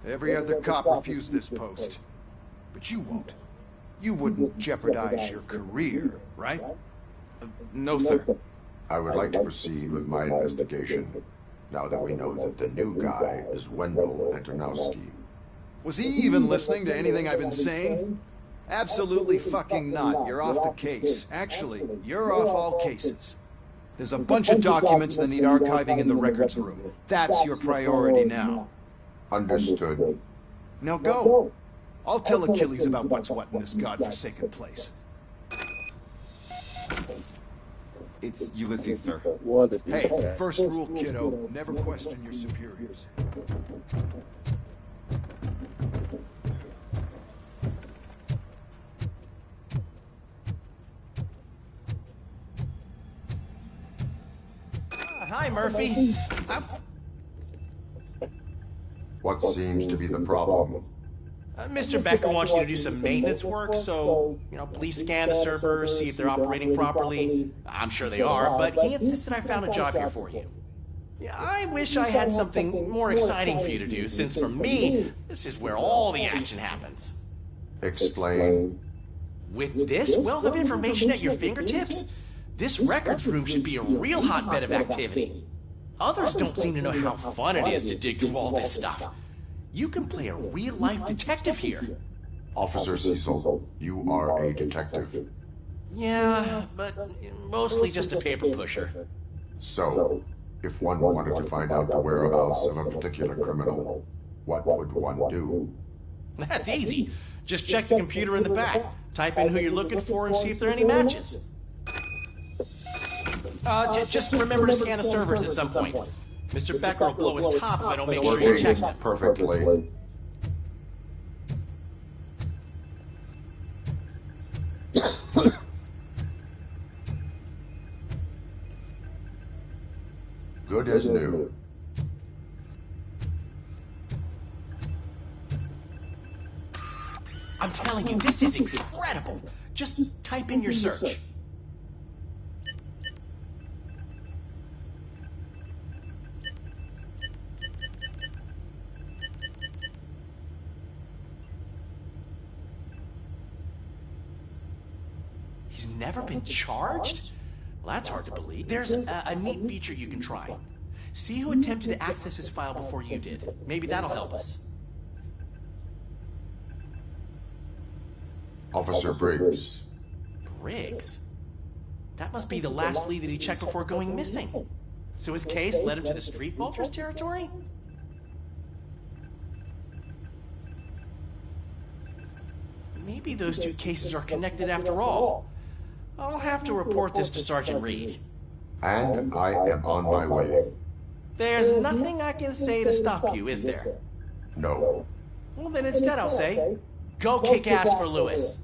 Speaker 17: Every other cop refused this post. But you won't. You wouldn't jeopardize your career, right?
Speaker 9: No, sir.
Speaker 5: I would like to proceed with my investigation, now that we know that the new guy is Wendell Antonowski.
Speaker 17: Was he even listening to anything I've been saying? Absolutely fucking not. You're off the case. Actually, you're off all cases. There's a bunch of documents that need archiving in the records room. That's your priority now.
Speaker 5: Understood.
Speaker 17: Now go. I'll tell Achilles about what's what in this godforsaken place.
Speaker 9: It's Ulysses, sir.
Speaker 17: Hey, first rule, kiddo. Never question your superiors.
Speaker 18: Hi, Murphy.
Speaker 5: What seems to be the problem?
Speaker 18: Mr. Becker wants you to do some maintenance work, so, please scan the servers, see if they're operating properly. I'm sure they are, but he insisted I found a job here for you. Yeah, I wish I had something more exciting for you to do, since for me, this is where all the action happens.
Speaker 5: Explain.
Speaker 18: With this wealth of information at your fingertips, this records room should be a real hotbed of activity. Others don't seem to know how fun it is to dig through all this stuff. You can play a real-life detective here.
Speaker 5: Officer Cecil, you are a detective.
Speaker 18: Yeah, but mostly just a paper pusher.
Speaker 5: So, if one wanted to find out the whereabouts of a particular criminal, what would one do?
Speaker 18: That's easy. Just check the computer in the back. Type in who you're looking for and see if there are any matches. Just remember to scan the servers at some point. Mr. Becker will blow his top if I don't make sure you checked them.
Speaker 5: Perfectly. Good as new.
Speaker 18: I'm telling you, this is incredible. Just type in your search. He's never been charged? Well, that's hard to believe. There's a neat feature you can try. See who attempted to access his file before you did. Maybe that'll help us.
Speaker 5: Officer Briggs.
Speaker 18: Briggs? That must be the last lead that he checked before going missing. So his case led him to the Street Vultures territory? Maybe those two cases are connected after all. I'll have to report this to Sergeant Reed.
Speaker 5: And I am on my way.
Speaker 18: There's nothing I can say to stop you, is there?
Speaker 5: No.
Speaker 18: Well, then instead I'll say, go kick ass for Lewis.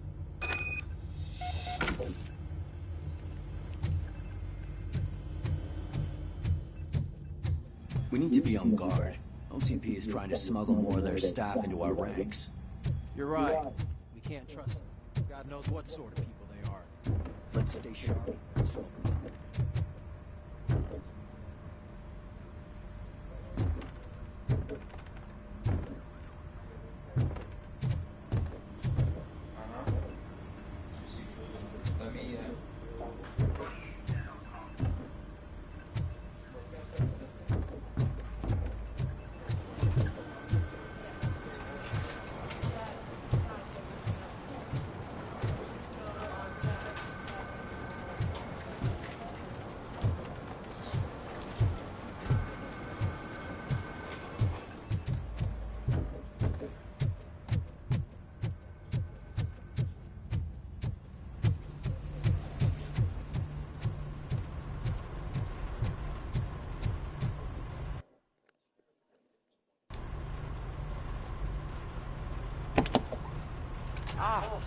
Speaker 4: We need to be on guard. OCP is trying to smuggle more of their staff into our ranks.
Speaker 14: You're right. We can't trust them. God knows what sort of people they are.
Speaker 4: Let's stay sharp and smoke them out.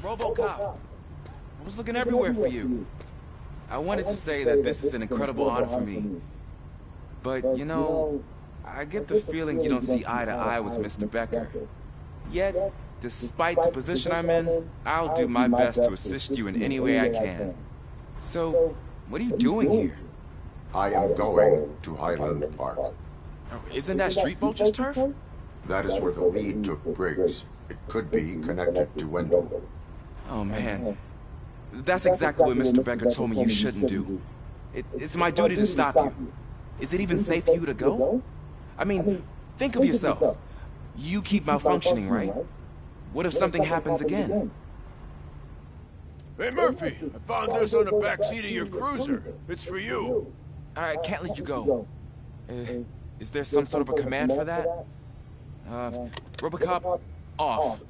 Speaker 9: Robocop. I was looking everywhere for you. I wanted to say that this is an incredible honor for me. But, you know, I get the feeling you don't see eye to eye with Mr. Becker. Yet, despite the position I'm in, I'll do my best to assist you in any way I can. So, what are you doing here?
Speaker 5: I am going to Highland Park.
Speaker 9: Isn't that Street Vulture's turf?
Speaker 5: That is where the lead took Briggs. It could be connected to Wendell.
Speaker 9: Oh, man. That's exactly what Mr. Becker told me you shouldn't do. It's my duty to stop you. Is it even safe for you to go? I mean, think of yourself. You keep malfunctioning, right? What if something happens again?
Speaker 15: Hey, Murphy, I found this on the back seat of your cruiser. It's for you.
Speaker 9: I can't let you go. Is there some sort of a command for that? Robocop, off.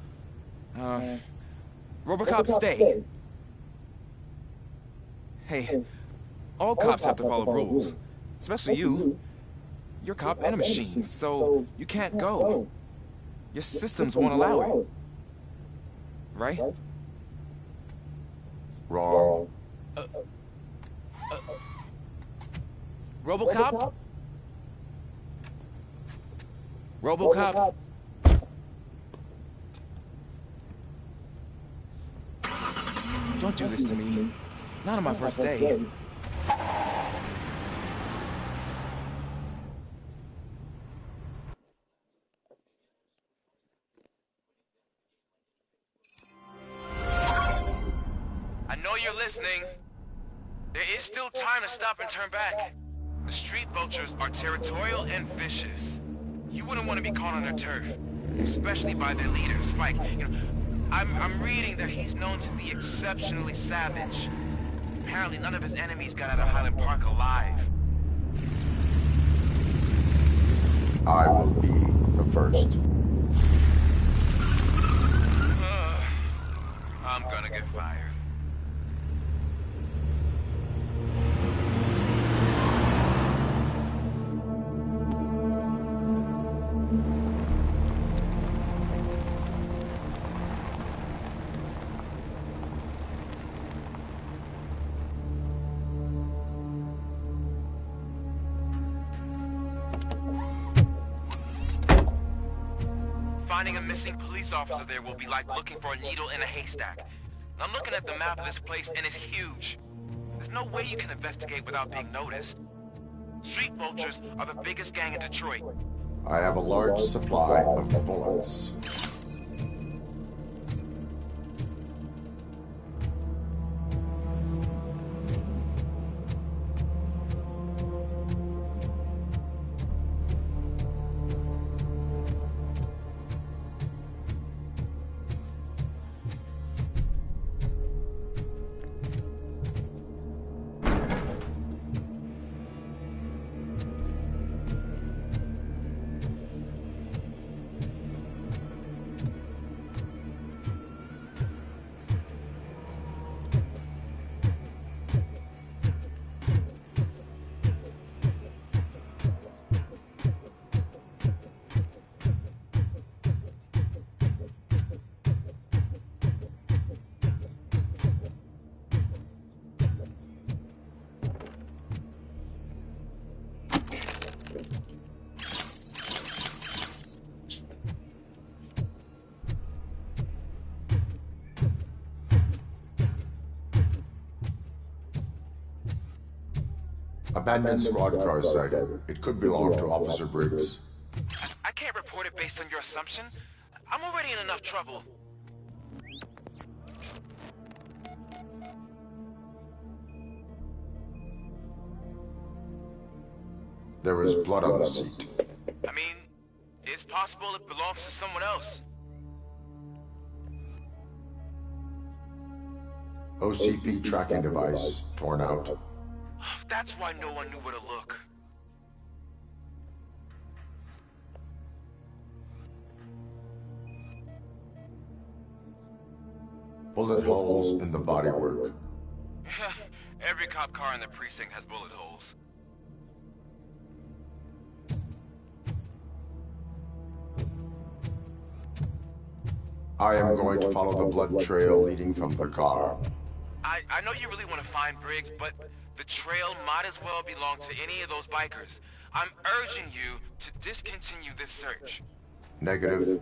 Speaker 9: Robocop, stay. Hey, all cops have to follow rules. Especially you. You're a cop and a machine, so you can't go. Your systems won't allow it. Right?
Speaker 5: Wrong.
Speaker 9: Robocop? Robocop? Don't do this to me. Not on my first day.
Speaker 11: I know you're listening. There is still time to stop and turn back. The Street Vultures are territorial and vicious. You wouldn't want to be caught on their turf, especially by their leader, Spike. You know, I'm reading that he's known to be exceptionally savage. apparently none of his enemies got out of Highland Park alive.
Speaker 5: I will be the first.
Speaker 11: I'm gonna get fired. Finding a missing police officer there will be like looking for a needle in a haystack. I'm looking at the map of this place and it's huge. There's no way you can investigate without being noticed. Street vultures are the biggest gang in Detroit.
Speaker 5: I have a large supply of bullets. Abandoned squad car sighted. It could belong to Officer Briggs.
Speaker 11: I can't report it based on your assumption. I'm already in enough trouble.
Speaker 5: There is blood on the seat.
Speaker 11: I mean, it's possible it belongs to someone else.
Speaker 5: OCP tracking device torn out.
Speaker 11: That's why no one knew where to look.
Speaker 5: Bullet holes in the bodywork.
Speaker 11: Every cop car in the precinct has bullet holes.
Speaker 5: I am going to follow the blood trail leading from the car.
Speaker 11: I know you really want to find Briggs, but the trail might as well belong to any of those bikers. I'm urging you to discontinue this search.
Speaker 5: Negative.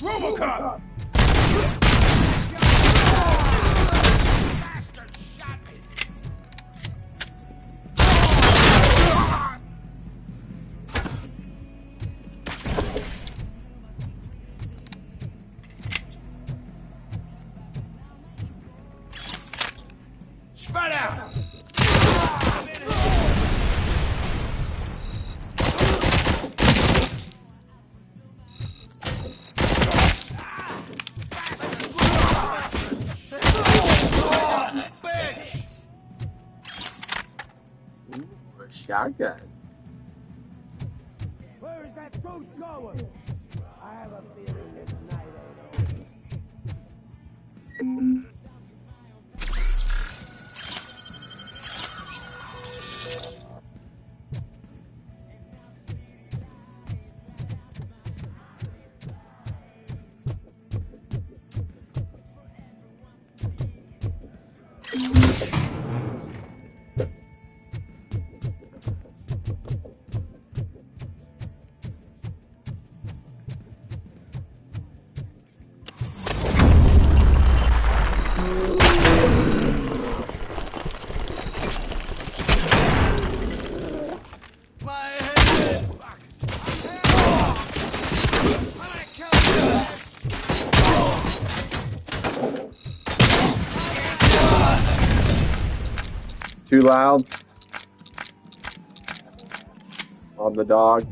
Speaker 6: Robocop! Spread out!
Speaker 8: A shotgun.
Speaker 19: Where is that ghost going? I have a feeling this night ain't over.
Speaker 8: Too loud on the dog.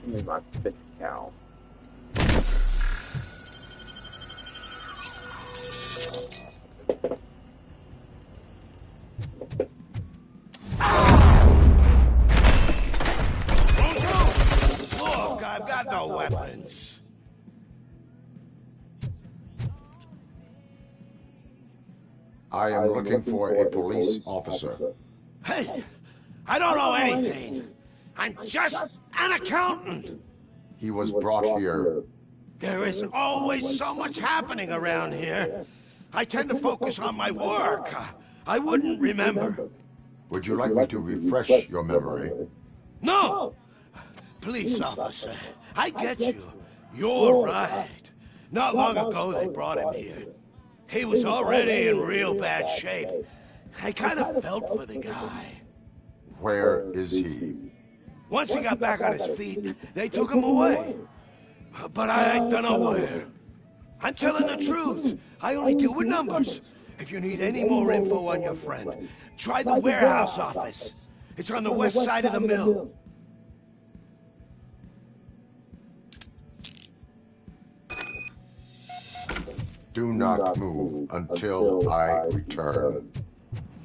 Speaker 8: Give me my fifth cow.
Speaker 6: Look, I've got no weapons.
Speaker 5: I am looking for a police officer.
Speaker 6: Hey, I don't know anything. I'm just an accountant.
Speaker 5: He was brought here.
Speaker 6: There is always so much happening around here. I tend to focus on my work. I wouldn't remember.
Speaker 5: Would you like me to refresh your memory?
Speaker 6: No! Police officer, I get you. You're right. Not long ago they brought him here. He was already in real bad shape. I kind of felt for the guy.
Speaker 5: Where is he?
Speaker 6: Once he got back on his feet, they took him away. But I don't know where. I'm telling the truth. I only deal with numbers. If you need any more info on your friend, try the warehouse office. It's on the west side of the mill.
Speaker 5: Do not move until I return.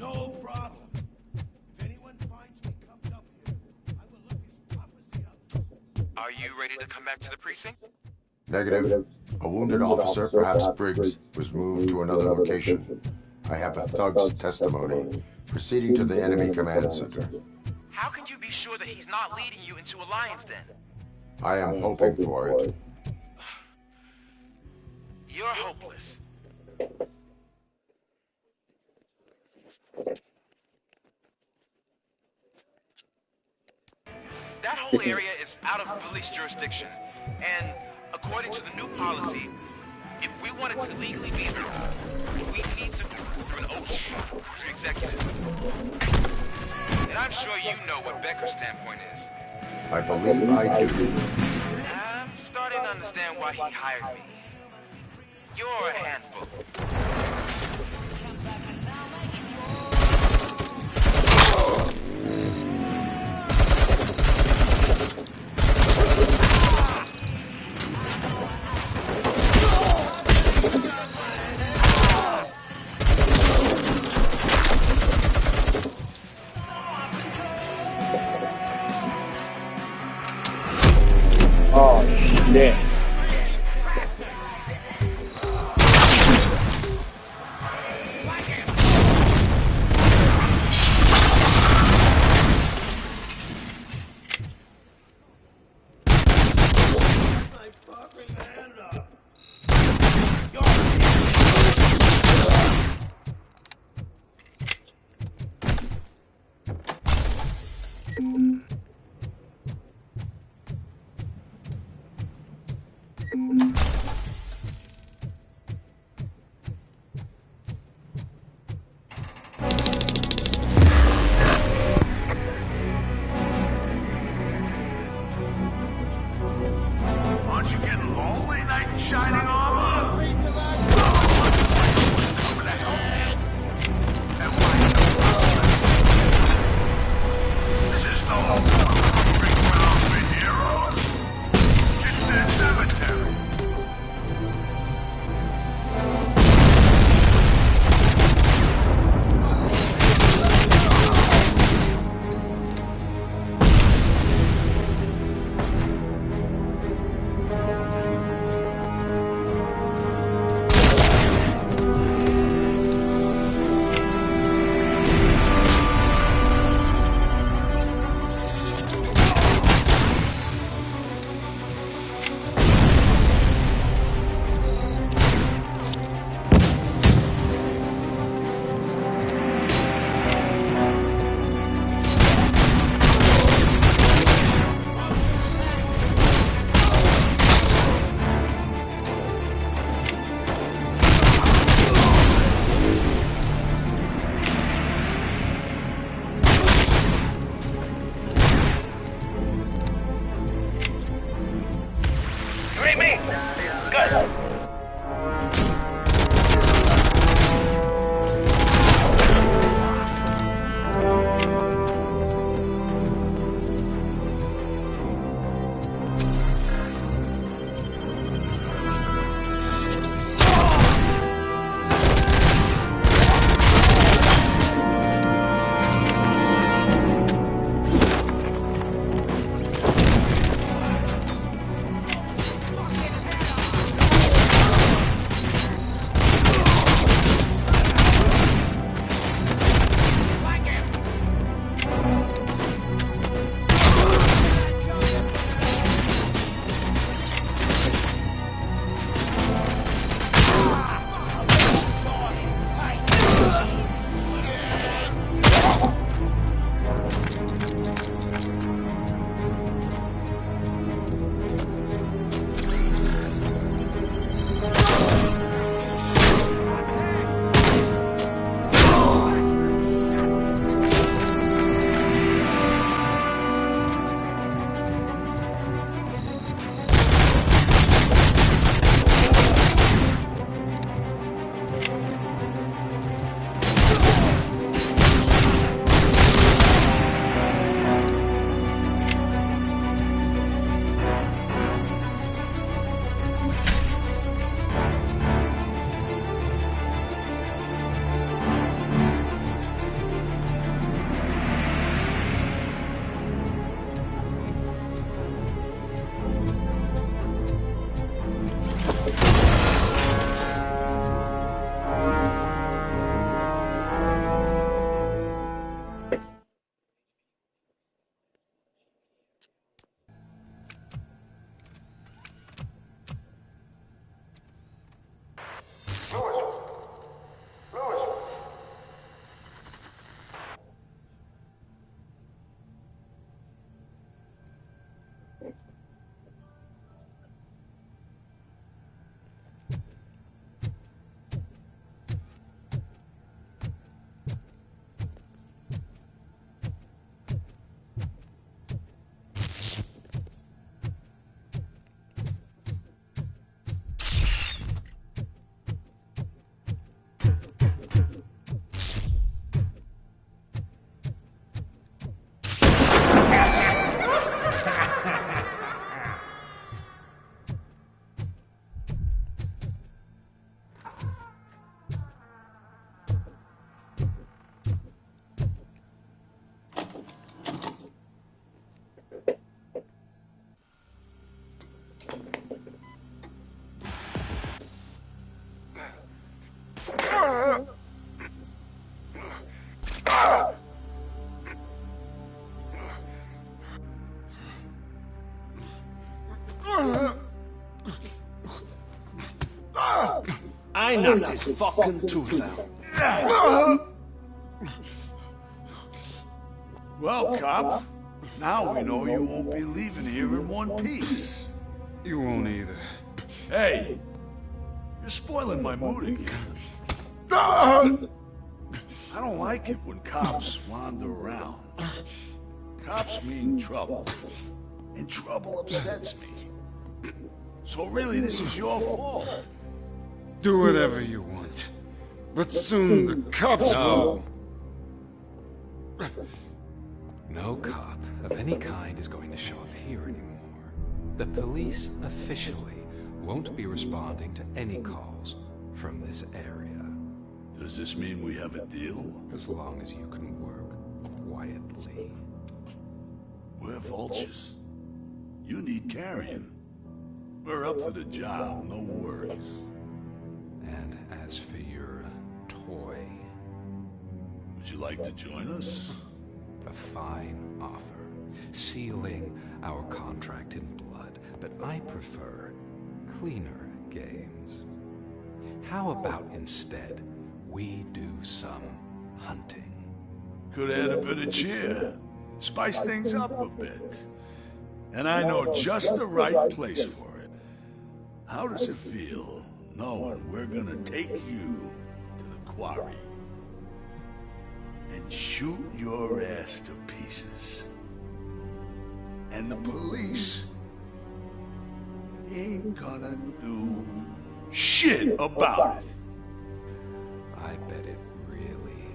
Speaker 6: No problem. If anyone finds me cuffed up here, I will look as tough as the others.
Speaker 11: Are you ready to come back to the precinct?
Speaker 5: Negative. A wounded officer, perhaps Briggs, was moved to another location. I have a thug's testimony. Proceeding to the enemy command center.
Speaker 11: How can you be sure that he's not leading you into a lion's den?
Speaker 5: I am hoping for it.
Speaker 11: You're hopeless. That whole area is out of police jurisdiction, and according to the new policy, if we wanted to legally be there, we need to go through an oath for your executive. And I'm sure you know what Becker's standpoint is.
Speaker 5: I believe I do.
Speaker 11: I'm starting to understand why he hired me. You're a handful.
Speaker 8: Oh, shit.
Speaker 17: I knocked his fucking tooth out.
Speaker 7: Well, cop, now we know you won't be leaving here in one piece.
Speaker 17: You won't either.
Speaker 7: Hey, you're spoiling my mood again. I don't like it when cops wander around. Cops mean trouble, and trouble upsets me. So really, this is your fault.
Speaker 17: Do whatever you want. But soon the cops will...
Speaker 3: No cop of any kind is going to show up here anymore. The police officially won't be responding to any calls from this area.
Speaker 7: Does this mean we have a deal?
Speaker 3: As long as you can work quietly.
Speaker 7: We're vultures. You need carrying. We're up to the job, no worries.
Speaker 3: And as for your toy...
Speaker 7: Would you like to join us?
Speaker 3: A fine offer, sealing our contract in blood, but I prefer cleaner games. How about instead we do some hunting?
Speaker 7: Could add a bit of cheer, spice things up a bit. And I know just the right place for it. How does it feel knowing we're gonna take you to the quarry and shoot your ass to pieces? And the police ain't gonna do shit about it.
Speaker 3: I bet it really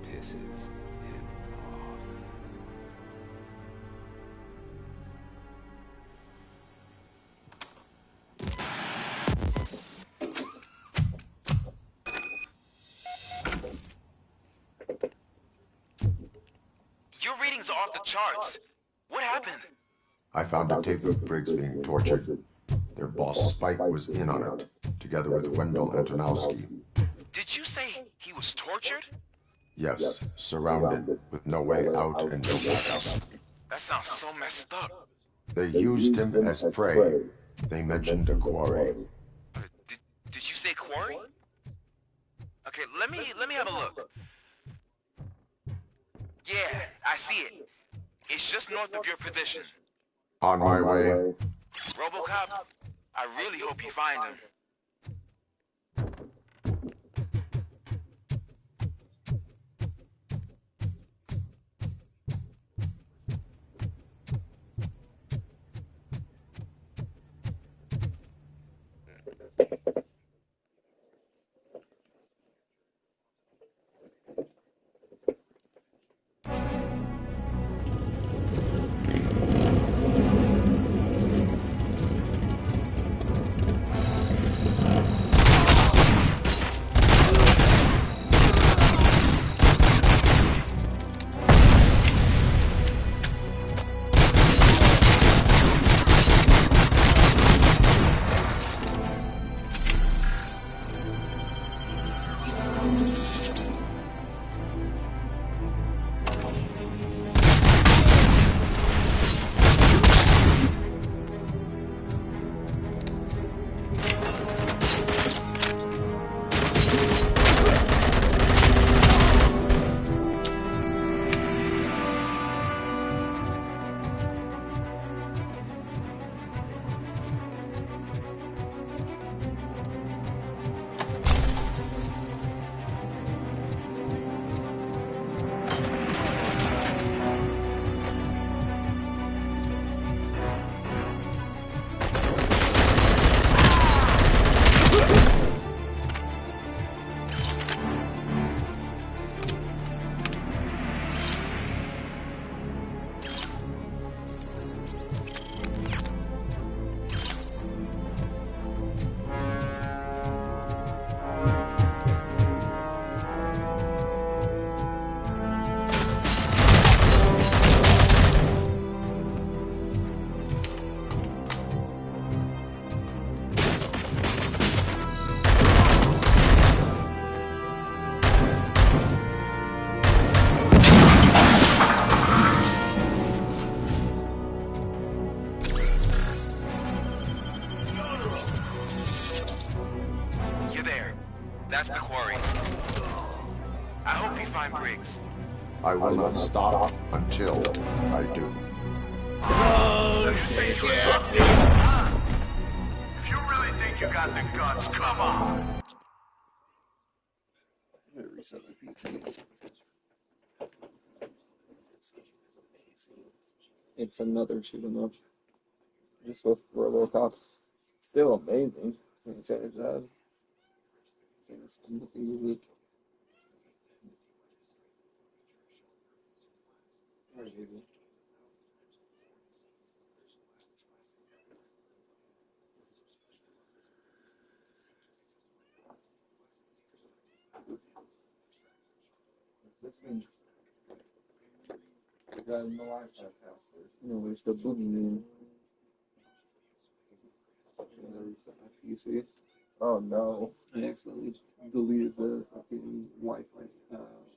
Speaker 3: pisses him off.
Speaker 11: Your readings are off the charts. What happened?
Speaker 5: I found a tape of Briggs being tortured. Their boss Spike was in on it, together with Wendell Antonowski.
Speaker 11: Did you say he was tortured?
Speaker 5: Yes, surrounded, with no way out and no backup.
Speaker 11: That sounds so messed up.
Speaker 5: They used him as prey. They mentioned a quarry.
Speaker 11: Did you say quarry? Okay, let me have a look. Yeah, I see it. It's just north of your position.
Speaker 5: On my way.
Speaker 11: Robocop, I really hope you find him. That's the quarry. I hope you find Briggs.
Speaker 5: I will not stop until I do.
Speaker 7: Oh, shit! If you really think you got the guts, come on!
Speaker 8: I'm gonna reset my PC. It's another shoot 'em up. Just with Robocop. Still amazing. Can't change that. It's nothing unique. Very easy. This means the guy in the Wi-Fi password. No, there's the boogeyman. I'm gonna reset my PC. Oh no, I accidentally deleted the fucking Wi-Fi file.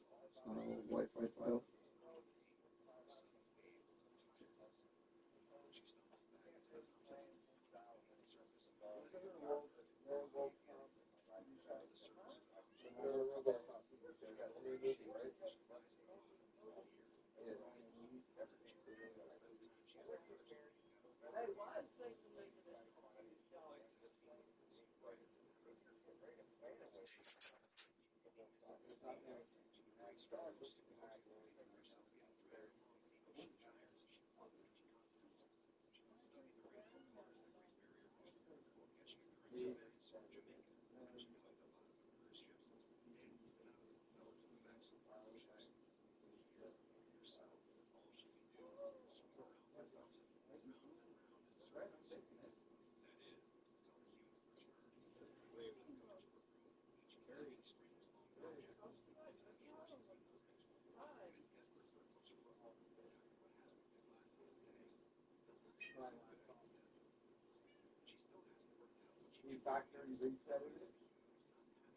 Speaker 8: Factory resetting it,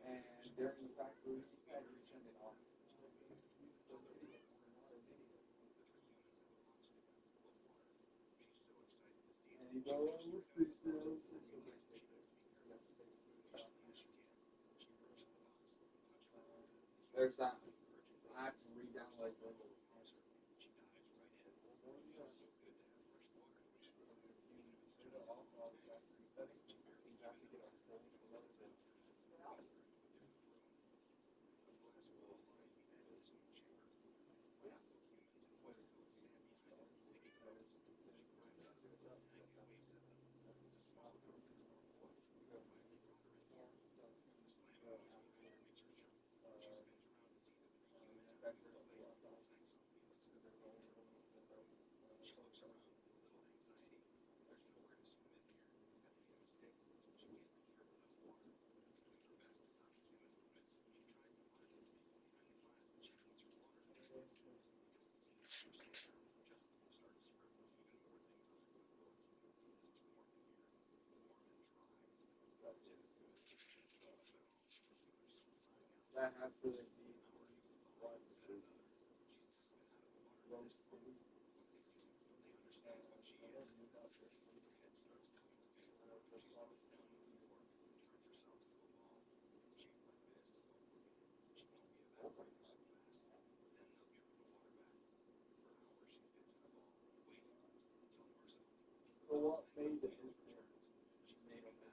Speaker 8: and during the factory reset, you turn it off. And you go, there's that. I have to re-download those. That has to be so what made it is there? Made a mess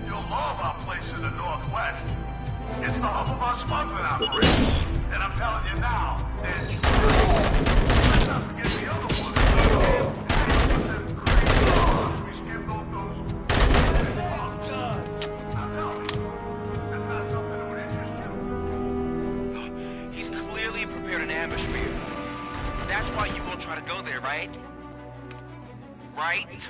Speaker 7: You'll know about place in the Northwest. It's the hub of our smuggling operation. And I'm telling you now, there's... Let's not forget the other one. We skimmed off those... Now tell me, that's not something that would interest you?
Speaker 11: He's clearly prepared an ambush for you. That's why you won't try to go there, right? Right?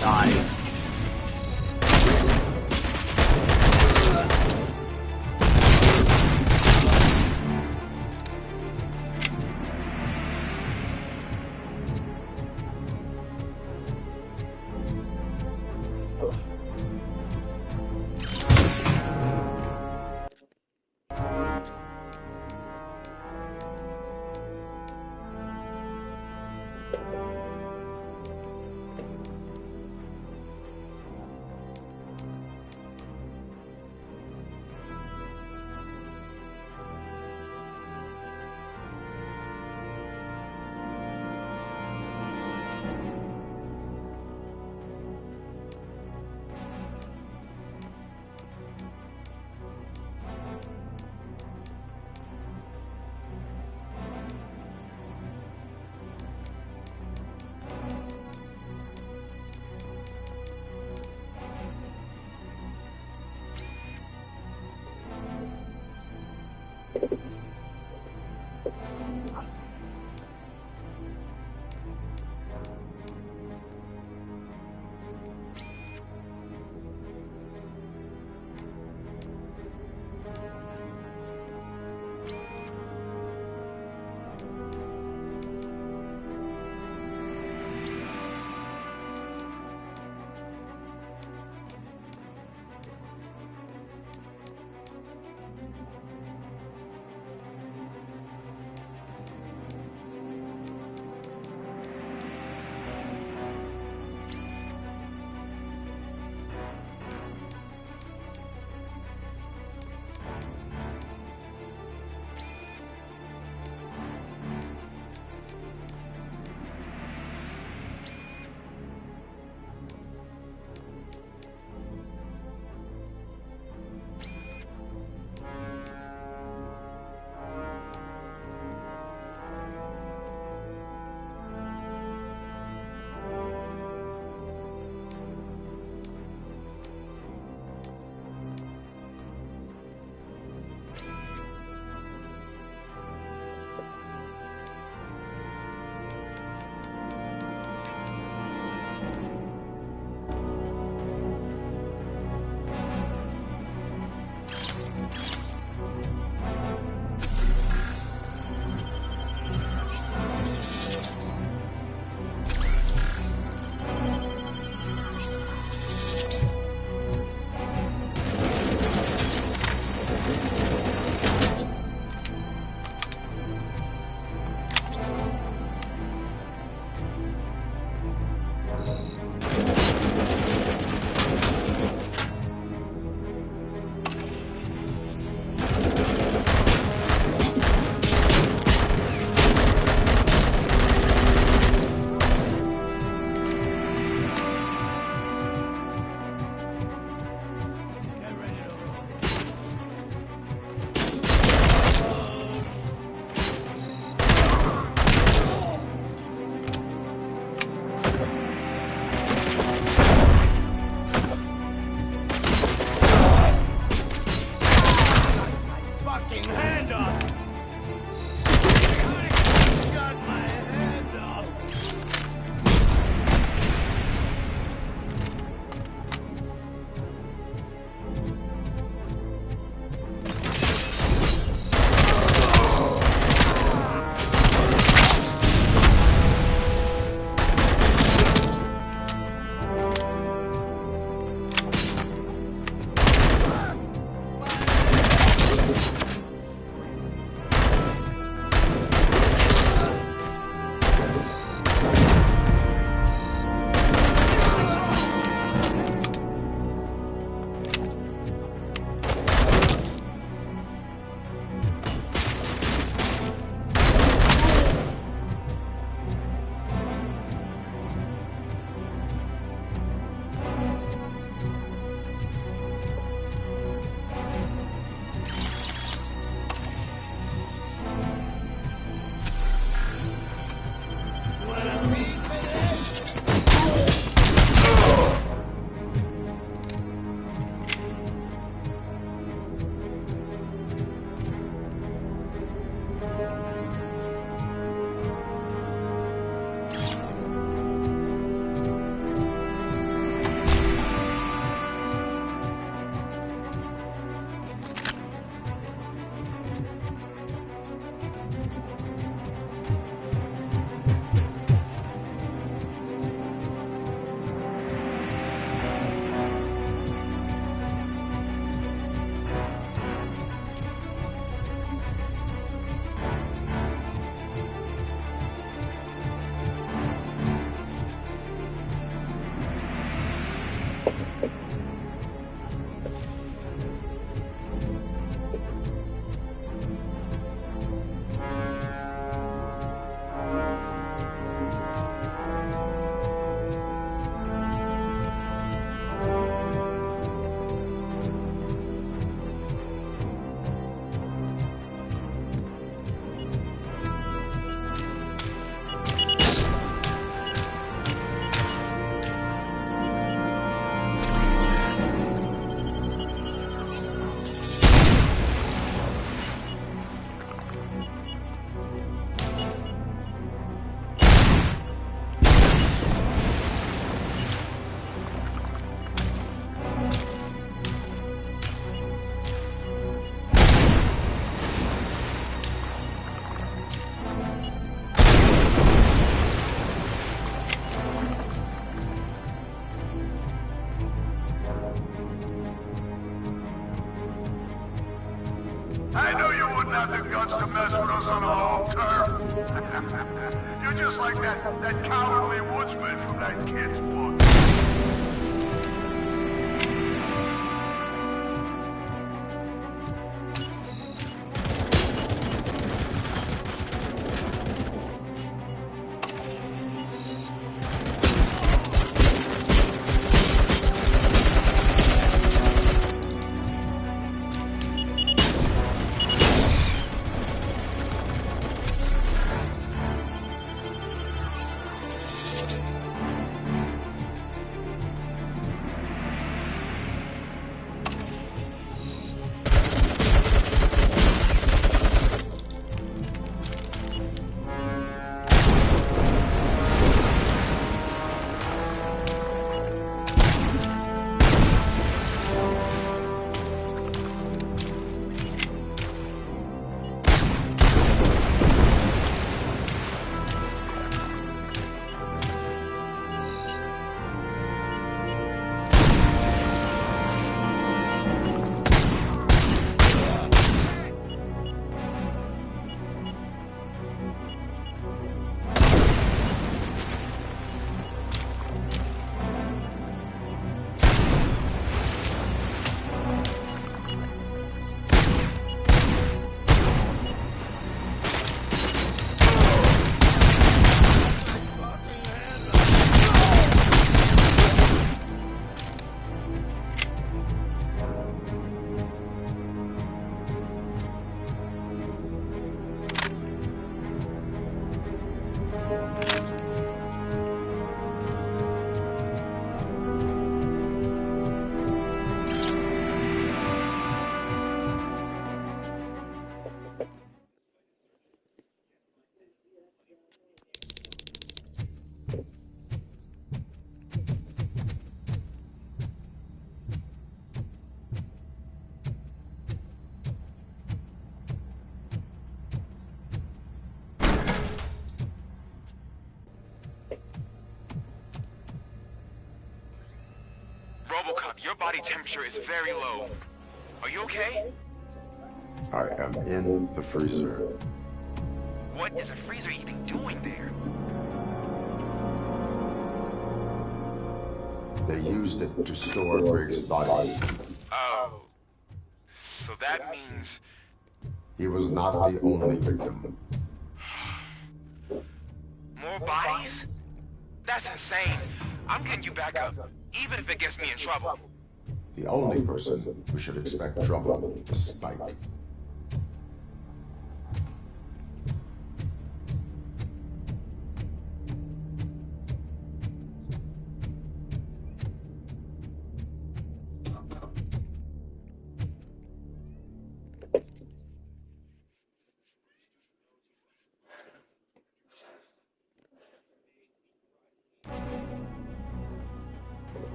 Speaker 10: Nice. I knew you wouldn't have the guts to mess with us on our home turf. You're just like that cowardly woodsman from that kid's book.
Speaker 11: Robocop, your body temperature is very low. Are you okay?
Speaker 5: I am in the freezer.
Speaker 11: What is the freezer even doing there?
Speaker 5: They used it to store Briggs' body.
Speaker 11: Oh. So that means...
Speaker 5: He was not the only victim.
Speaker 11: More bodies? That's insane. I'm getting you back up, even if it gets me in trouble.
Speaker 5: The only person who should expect trouble is Spike.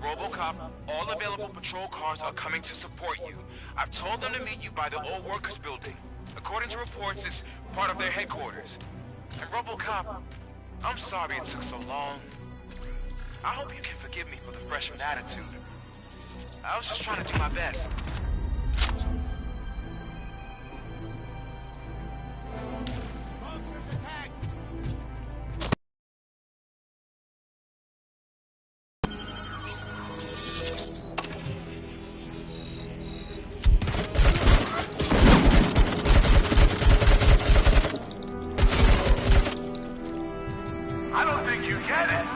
Speaker 11: Robocop, all available patrol cars are coming to support you. I've told them to meet you by the old workers building. According to reports, it's part of their headquarters. And Robocop, I'm sorry it took so long. I hope you can forgive me for the freshman attitude. I was just trying to do my best.
Speaker 10: I don't think you get it.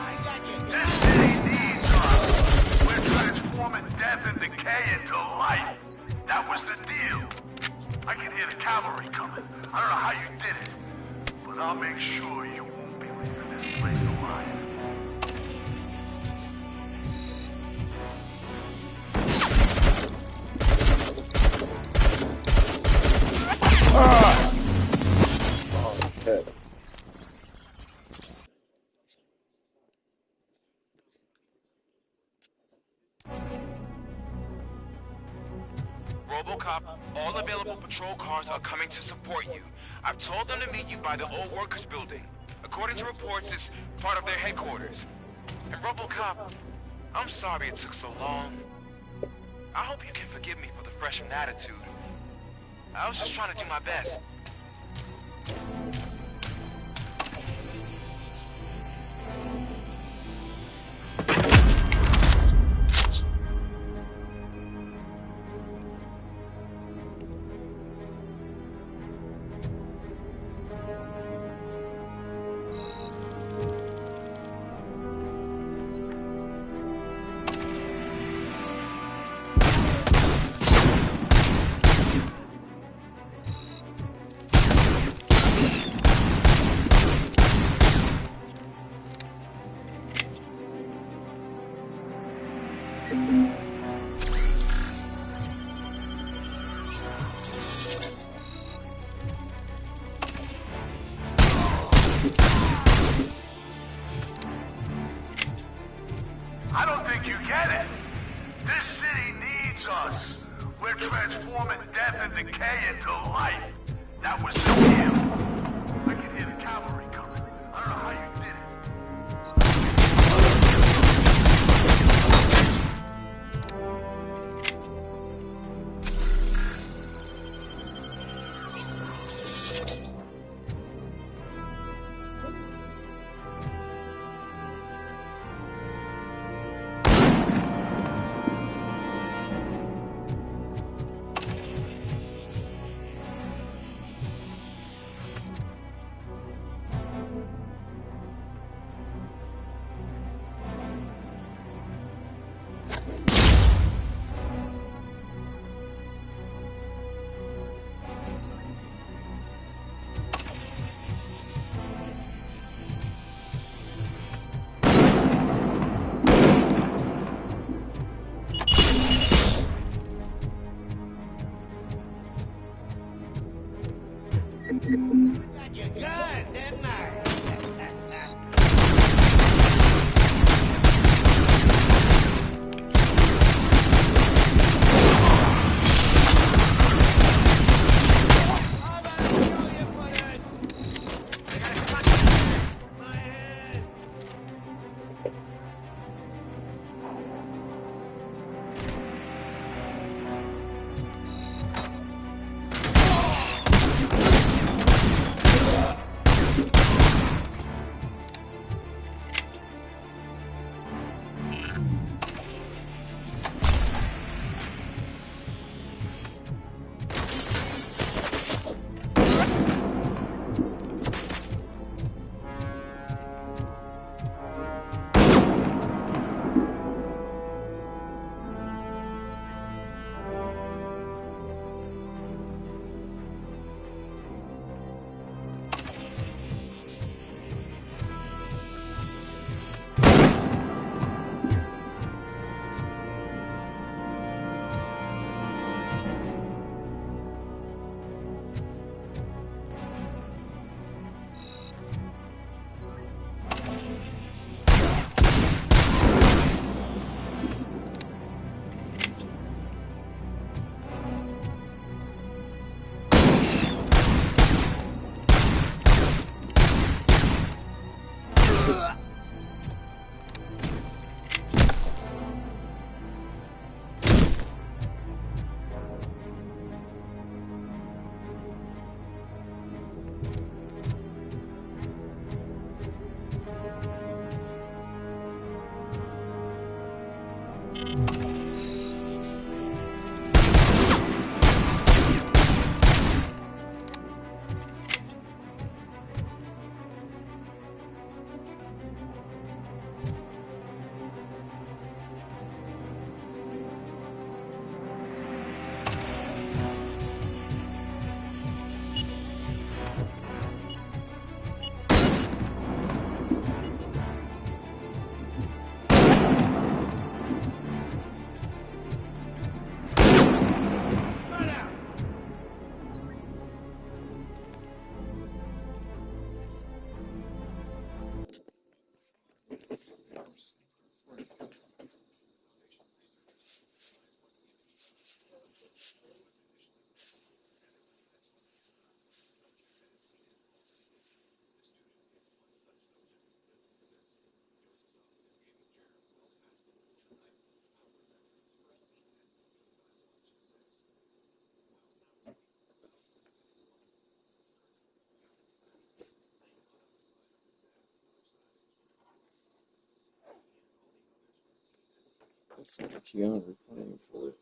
Speaker 10: This city needs us. We're transforming death and decay into life. That was the deal. I can hear the cavalry coming. I don't know how you did it, but I'll make sure you won't be leaving this place alive.
Speaker 8: Okay.
Speaker 11: Robocop, all available patrol cars are coming to support you. I've told them to meet you by the old workers building. According to reports, it's part of their headquarters. And Robocop, I'm sorry it took so long. I hope you can forgive me for the freshman attitude. I was just trying to do my best.
Speaker 10: I don't think you get it. This city needs us. We're transforming death and decay into life. That was the deal. I can hear the cavalry coming. I don't know how you did it.
Speaker 19: Got you good, didn't I?
Speaker 8: That's Keanu playing for it.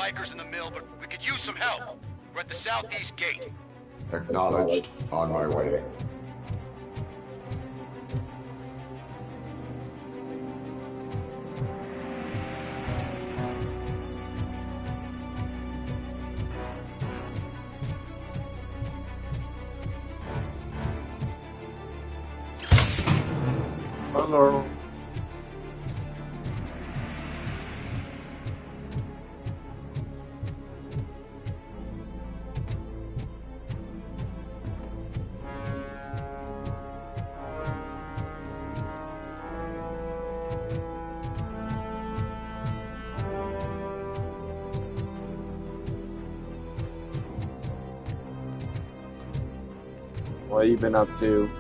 Speaker 1: bikers in the mill, but we could use some help. We're at the southeast gate.
Speaker 5: Acknowledged. On my way.
Speaker 8: Hello. What you been up to?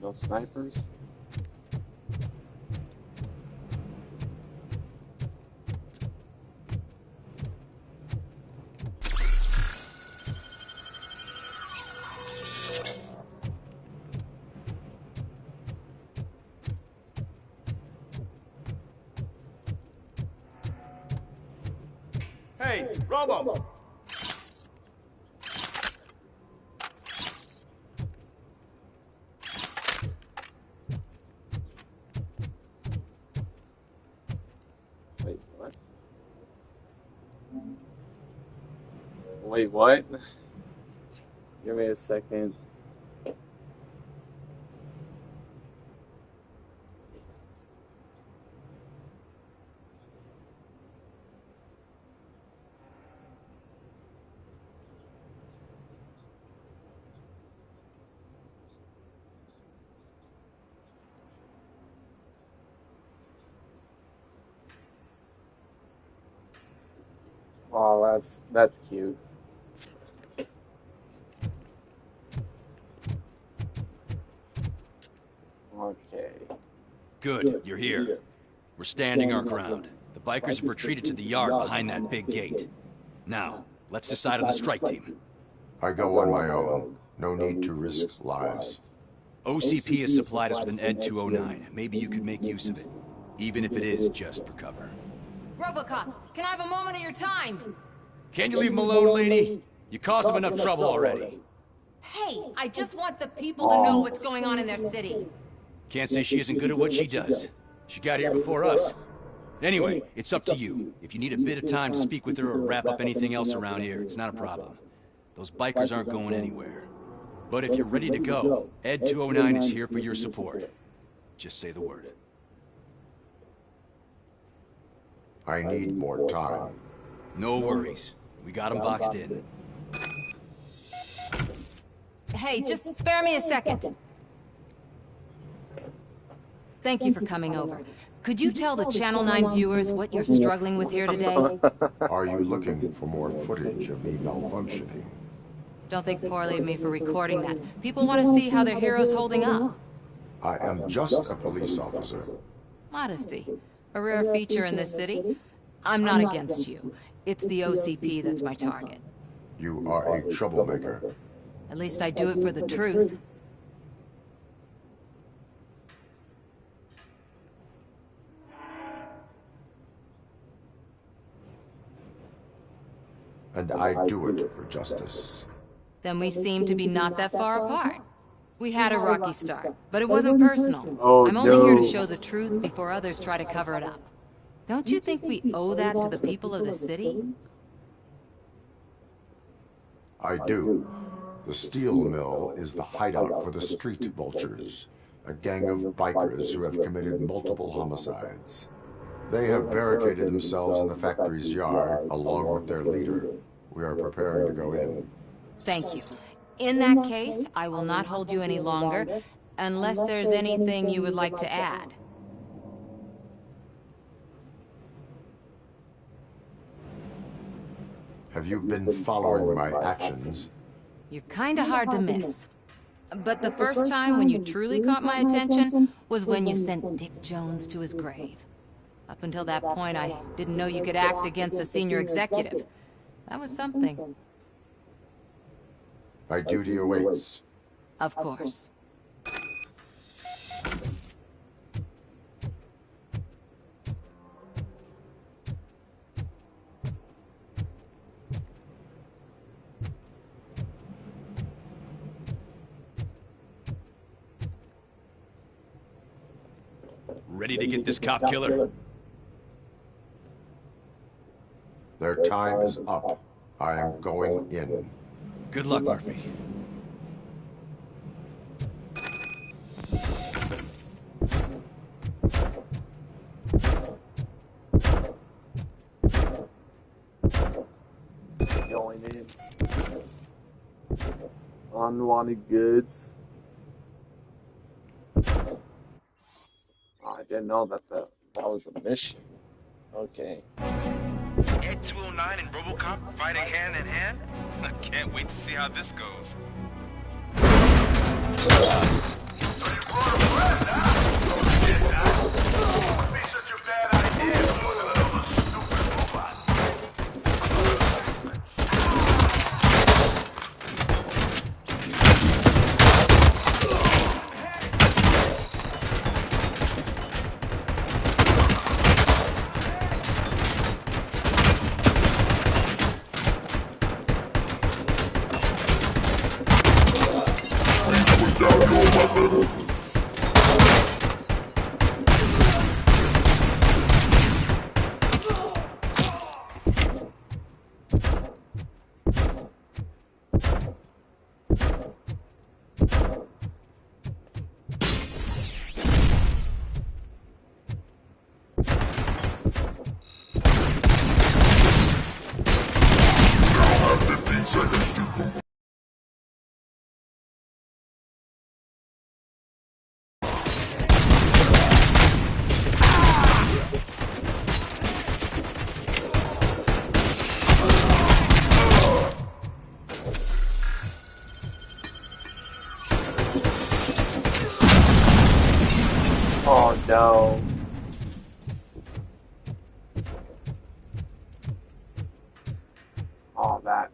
Speaker 8: No snipers?
Speaker 6: Hey, Robo!
Speaker 8: Wait, what? Wait, what? Give me a second. Oh, that's cute. Okay.
Speaker 4: Good, you're here. We're standing our ground. The bikers have retreated to the yard behind that big gate. Now, let's decide on the strike team.
Speaker 5: I go on my own. No need to risk lives.
Speaker 4: OCP has supplied us with an ED 209. Maybe you could make use of it, even if it is just for cover.
Speaker 13: Robocop, can I have a moment of your time?
Speaker 4: Can you leave him alone, lady? You caused him enough trouble already.
Speaker 13: Hey, I just want the people to know what's going on in their city.
Speaker 4: Can't say she isn't good at what she does. She got here before us. Anyway, it's up to you. If you need a bit of time to speak with her or wrap up anything else around here, it's not a problem. Those bikers aren't going anywhere. But if you're ready to go, ED 209 is here for your support. Just say the word.
Speaker 5: I need more time.
Speaker 4: No worries. We got them boxed in.
Speaker 13: Hey, just spare me a second. Thank you for coming over. Could you tell the Channel 9 viewers what you're struggling with here today?
Speaker 5: Are you looking for more footage of me malfunctioning?
Speaker 13: Don't think poorly of me for recording that. People want to see how their hero's holding up.
Speaker 5: I am just a police officer.
Speaker 13: Modesty. A rare feature in this city. I'm not against you. It's the OCP that's my target.
Speaker 5: You are a troublemaker.
Speaker 13: At least I do it for the truth.
Speaker 5: And I do it for justice.
Speaker 13: Then we seem to be not that far apart. We had a rocky start, but it wasn't personal. I'm only here to show the truth before others try to cover it up. Don't you think we owe that to the people of the city?
Speaker 5: I do. The steel mill is the hideout for the street vultures, a gang of bikers who have committed multiple homicides. They have barricaded themselves in the factory's yard, along with their leader. We are preparing to go in.
Speaker 13: Thank you. In that case, I will not hold you any longer, unless there's anything you would like to add.
Speaker 5: Have you been following my actions?
Speaker 13: You're kinda hard to miss. But the first time when you truly caught my attention was when you sent Dick Jones to his grave.
Speaker 16: Up until that point, I didn't know you could act against a senior executive. That was something.
Speaker 5: My duty awaits.
Speaker 16: Of course.
Speaker 4: Ready to get this cop killer?
Speaker 5: Their time is up. I am going in.
Speaker 4: Good luck, Murphy.
Speaker 8: Going in. Unwanted goods. I didn't know that was a mission. Okay.
Speaker 11: Ed 209 and Robocop fighting hand in hand? I can't wait to see how this goes.
Speaker 10: Must be such a bad idea if losing another stupid robot.
Speaker 8: Oh no. Oh, that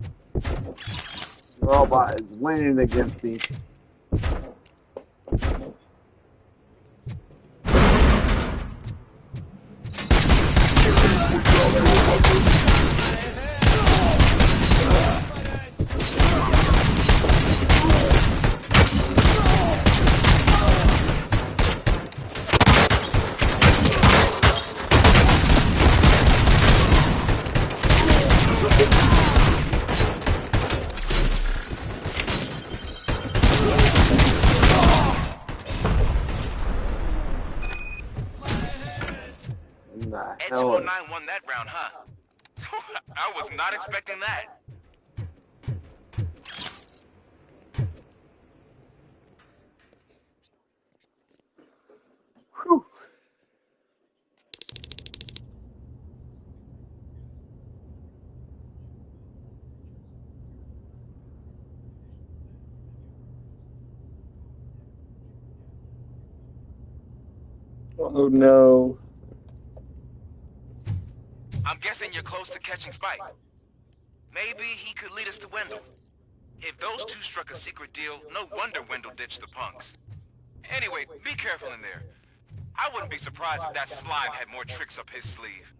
Speaker 8: robot is winning against me.
Speaker 11: Ed 209 won that round, huh? I was not expecting that.
Speaker 8: Whew. Oh no.
Speaker 11: I'm guessing you're close to catching Spike. Maybe he could lead us to Wendell. If those two struck a secret deal, no wonder Wendell ditched the punks. Anyway, be careful in there. I wouldn't be surprised if that slime had more tricks up his sleeve.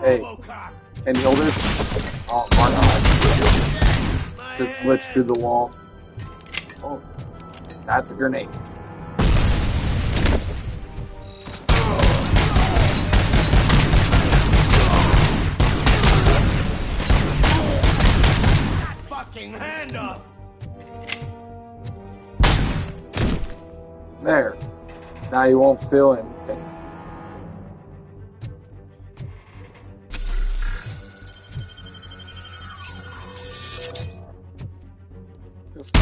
Speaker 8: Hey, and heal this? Oh, why not? Just glitch through the wall. Oh, that's a grenade.
Speaker 14: Fucking hand up!
Speaker 8: There. Now you won't feel anything. Just...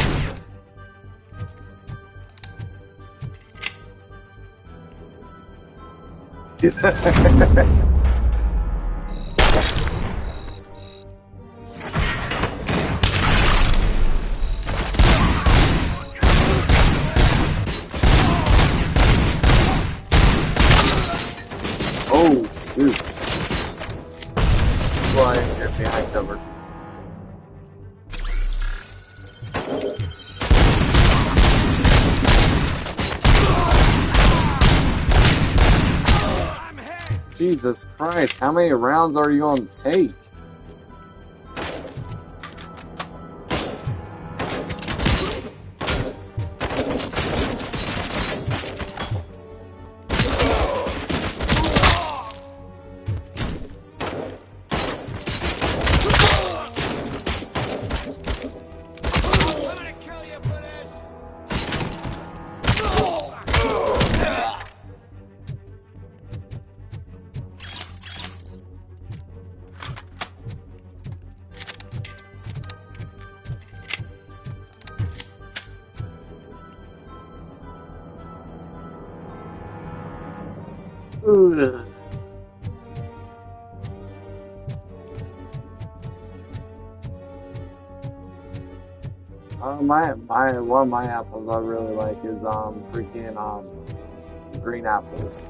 Speaker 8: Oh, shoot. Flying here behind cover. Jesus Christ, how many rounds are you going to take? Ugh. One of my apples I really like is freaking green apples.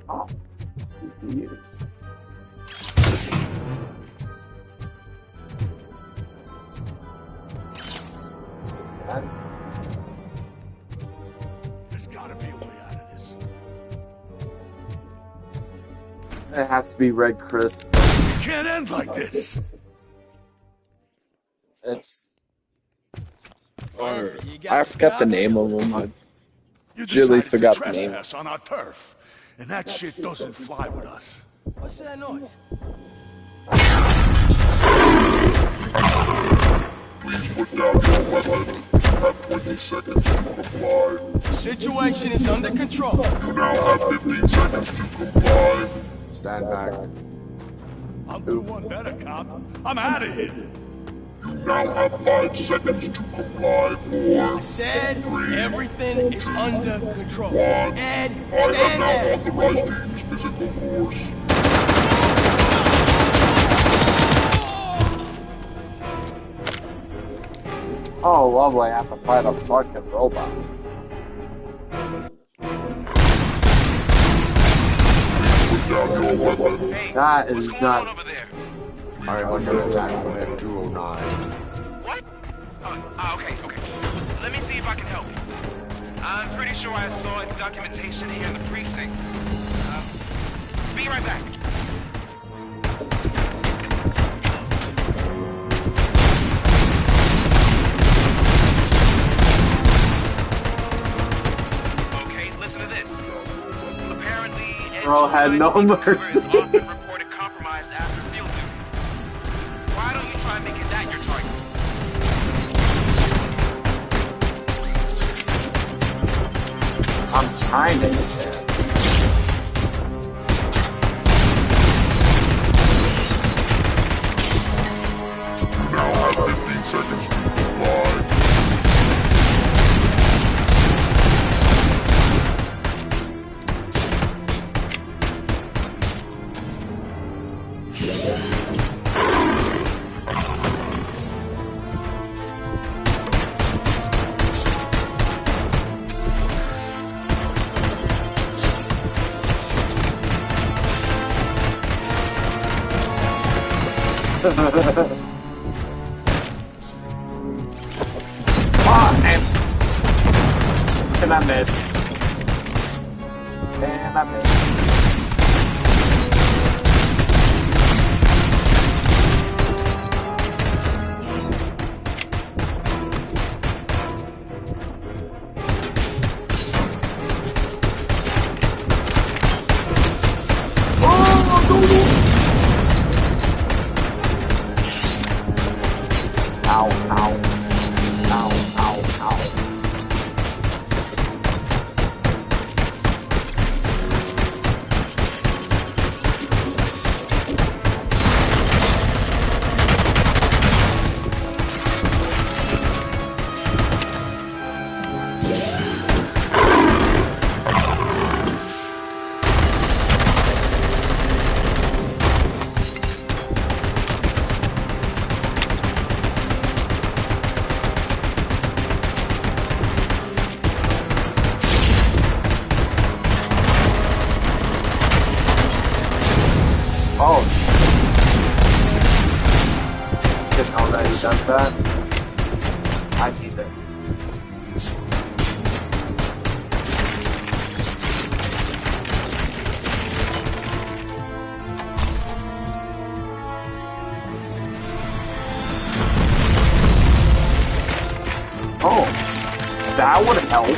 Speaker 8: Oh, CPUs.
Speaker 7: There's gotta be a way out of this.
Speaker 8: It has to be Red Crisp.
Speaker 7: It can't end like this.
Speaker 8: It's... I forgot the name of them. I
Speaker 7: You
Speaker 8: really
Speaker 7: decided
Speaker 8: forgot
Speaker 7: to
Speaker 8: the name.
Speaker 7: trespass on our turf, and that shit doesn't fly with us.
Speaker 14: What's that noise?
Speaker 10: Please put down your weapon. You have 20 seconds to comply.
Speaker 14: The situation is under control.
Speaker 10: You now have 15 seconds to comply.
Speaker 5: Stand back.
Speaker 7: I'll do one better, cop. I'm out of here.
Speaker 10: You now have 5 seconds to comply. 4,
Speaker 14: I said
Speaker 10: 3,
Speaker 14: everything is under control.
Speaker 10: 1.
Speaker 14: Ed,
Speaker 10: I have
Speaker 14: stand
Speaker 10: now
Speaker 14: there.
Speaker 10: authorized to use physical force.
Speaker 8: Oh, lovely. I have to fight a fucking robot.
Speaker 10: Put down your weapon.
Speaker 8: That is not...
Speaker 5: I am under attack from Ed 209.
Speaker 11: What? Okay. Let me see if I can help. I'm pretty sure I saw its documentation here in the precinct. Be right back. Okay, listen to this. Apparently,
Speaker 8: Bro had no mercy.
Speaker 11: reported compromised after field duty. Why don't you try making that your target?
Speaker 8: I'm trying to get there.
Speaker 10: You now have 15 seconds to comply.
Speaker 8: And I miss. And I miss. Ow, ow. Ow, ow, ow. Oh, didn't know that he does that. I need it. Oh, that would help.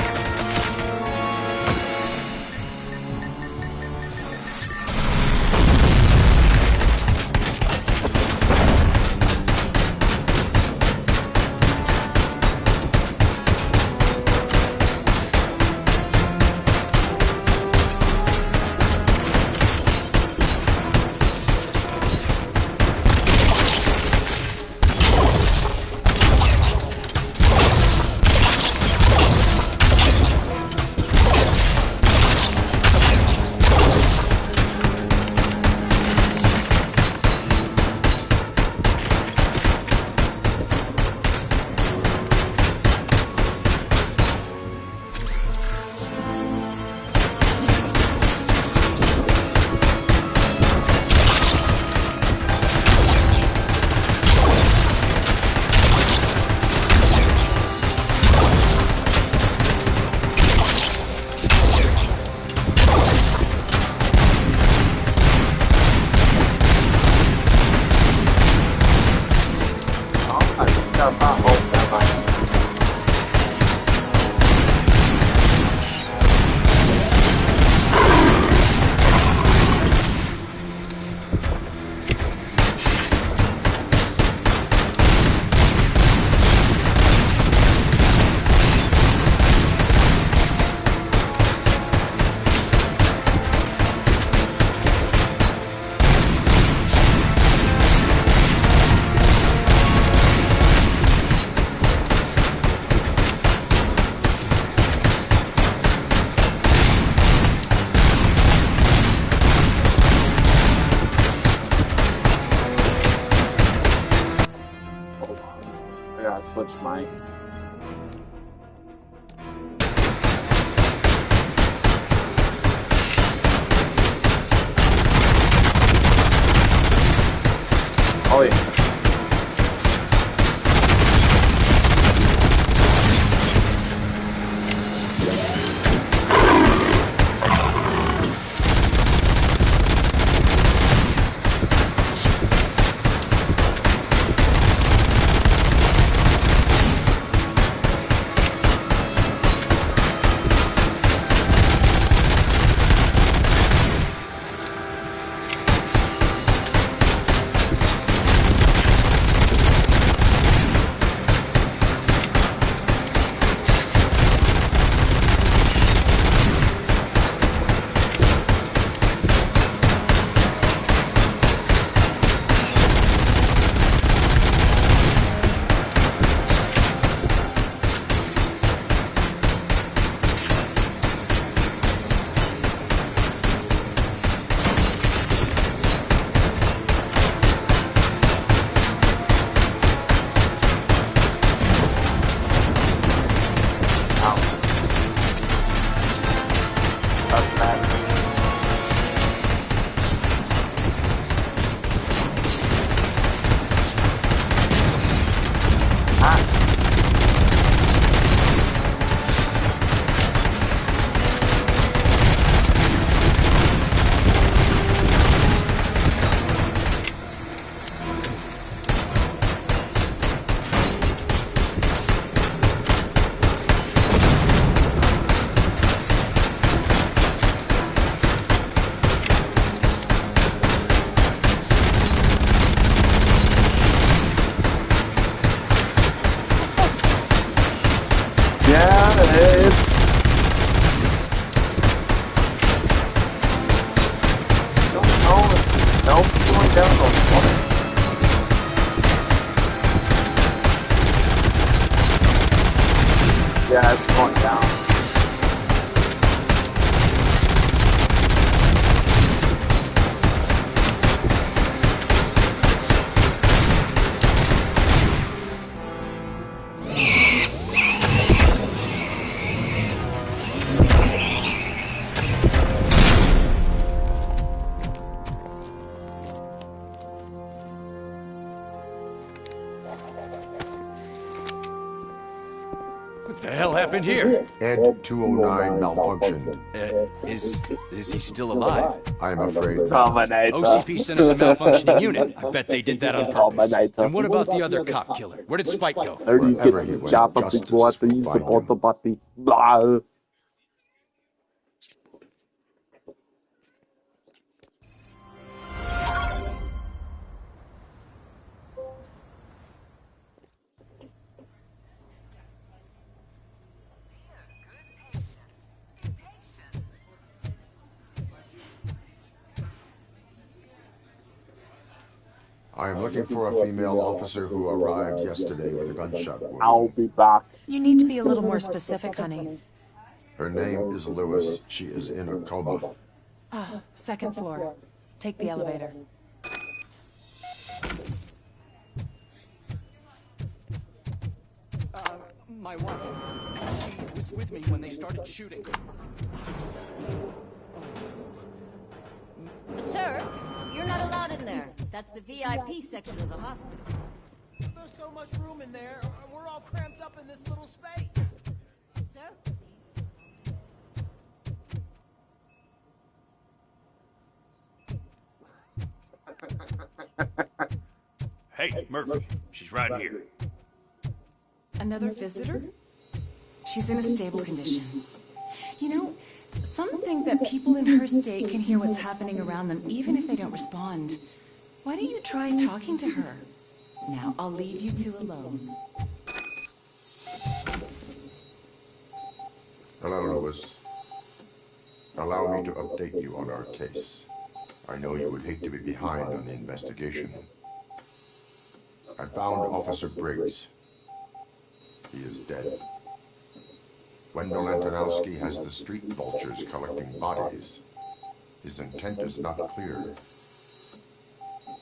Speaker 8: Switch my oh yeah.
Speaker 4: happened here?
Speaker 5: Ed 209 malfunctioned.
Speaker 4: Is he still alive?
Speaker 5: I'm afraid
Speaker 4: OCP sent us a malfunctioning unit. I bet they did that on purpose. And what about the other cop killer? Where did Spike go?
Speaker 5: Wherever he went, justice will find him.
Speaker 8: Blah.
Speaker 5: I am looking for a female officer who arrived yesterday with a gunshot wound.
Speaker 8: I'll be back.
Speaker 2: You need to be a little more specific, honey.
Speaker 5: Her name is Lewis. She is in a coma.
Speaker 2: Ah, second floor. Take the elevator.
Speaker 18: My wife. She was with me when they started shooting.
Speaker 13: Sir, you're not allowed in there. That's the VIP section of the hospital.
Speaker 14: There's so much room in there, and we're all cramped up in this little space.
Speaker 13: Sir,
Speaker 4: Hey, Murphy. She's right here.
Speaker 2: Another visitor? She's in a stable condition. You know, some think that people in her state can hear what's happening around them even if they don't respond. Why don't you try talking to her? Now, I'll leave you two alone.
Speaker 5: Hello, Lewis. Allow me to update you on our case. I know you would hate to be behind on the investigation. I found Officer Briggs. He is dead. Wendell Antonowski has the street vultures collecting bodies. His intent is not clear.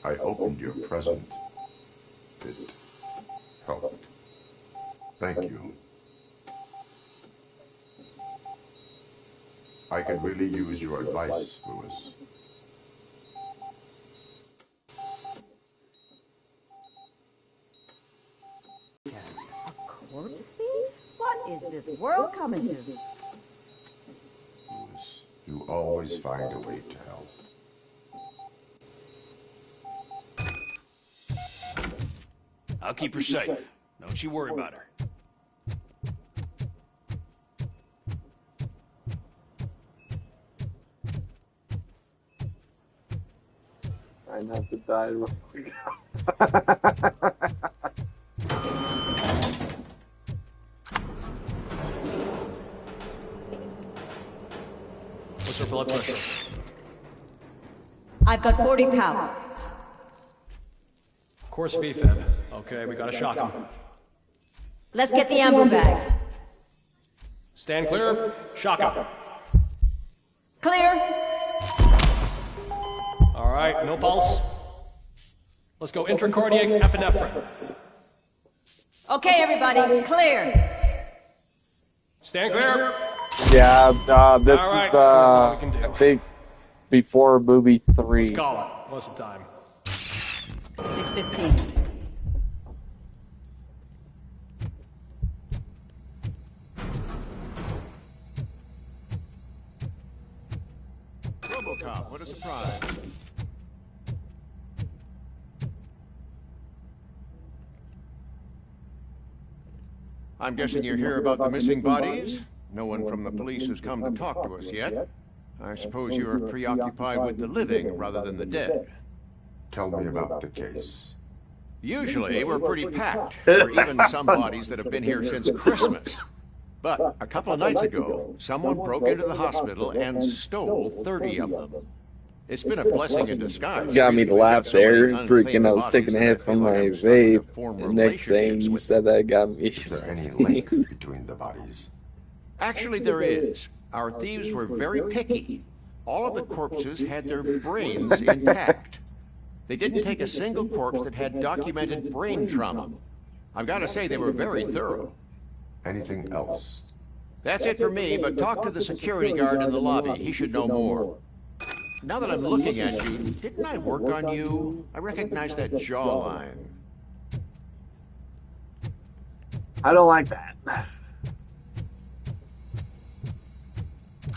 Speaker 5: I opened your present. It helped. Thank you. I could really use your advice, Lewis.
Speaker 13: corpse thief? What is this world coming to?
Speaker 5: Lewis, you always find a way to help.
Speaker 4: I'll keep her safe. Don't you worry about her.
Speaker 8: Trying not to die.
Speaker 18: What's her blood pressure?
Speaker 13: I've got 40 power.
Speaker 18: Course VFib. Okay, we gotta shock him.
Speaker 13: Let's get the ammo bag.
Speaker 18: Stand clear. Shock him.
Speaker 13: Clear.
Speaker 18: All right, no pulse. Let's go intracardiac epinephrine.
Speaker 13: Okay, everybody, clear.
Speaker 18: Stand clear.
Speaker 8: Yeah, this
Speaker 18: All right,
Speaker 8: is
Speaker 18: that's all we can do.
Speaker 8: I think, before movie 3.
Speaker 18: Let's call it. What's the time?
Speaker 13: 6:15.
Speaker 15: Robocop, what a surprise. I'm guessing you're here about the missing bodies? No one from the police has come to talk to us yet. I suppose you are preoccupied with the living rather than the dead.
Speaker 5: Tell me about the case.
Speaker 15: Usually, we're pretty packed. There are even some bodies that have been here since Christmas. But a couple of nights ago, someone broke into the hospital and stole 30 of them. It's been a blessing in disguise.
Speaker 8: Got me to laugh there. Freaking, I was
Speaker 15: bodies
Speaker 8: taking a hit from my vape. The next thing you said that got me.
Speaker 5: Is there any link between the bodies?
Speaker 15: Actually, there is. Our thieves were very picky. All of the corpses had their brains intact. They didn't take a single corpse that had documented brain trauma. I've got to say, they were very thorough.
Speaker 5: Anything else?
Speaker 15: That's it for me, but talk to the security guard in the lobby. He should know more. Now that I'm looking at you, didn't I work on you? I recognize that jawline.
Speaker 8: I don't like that.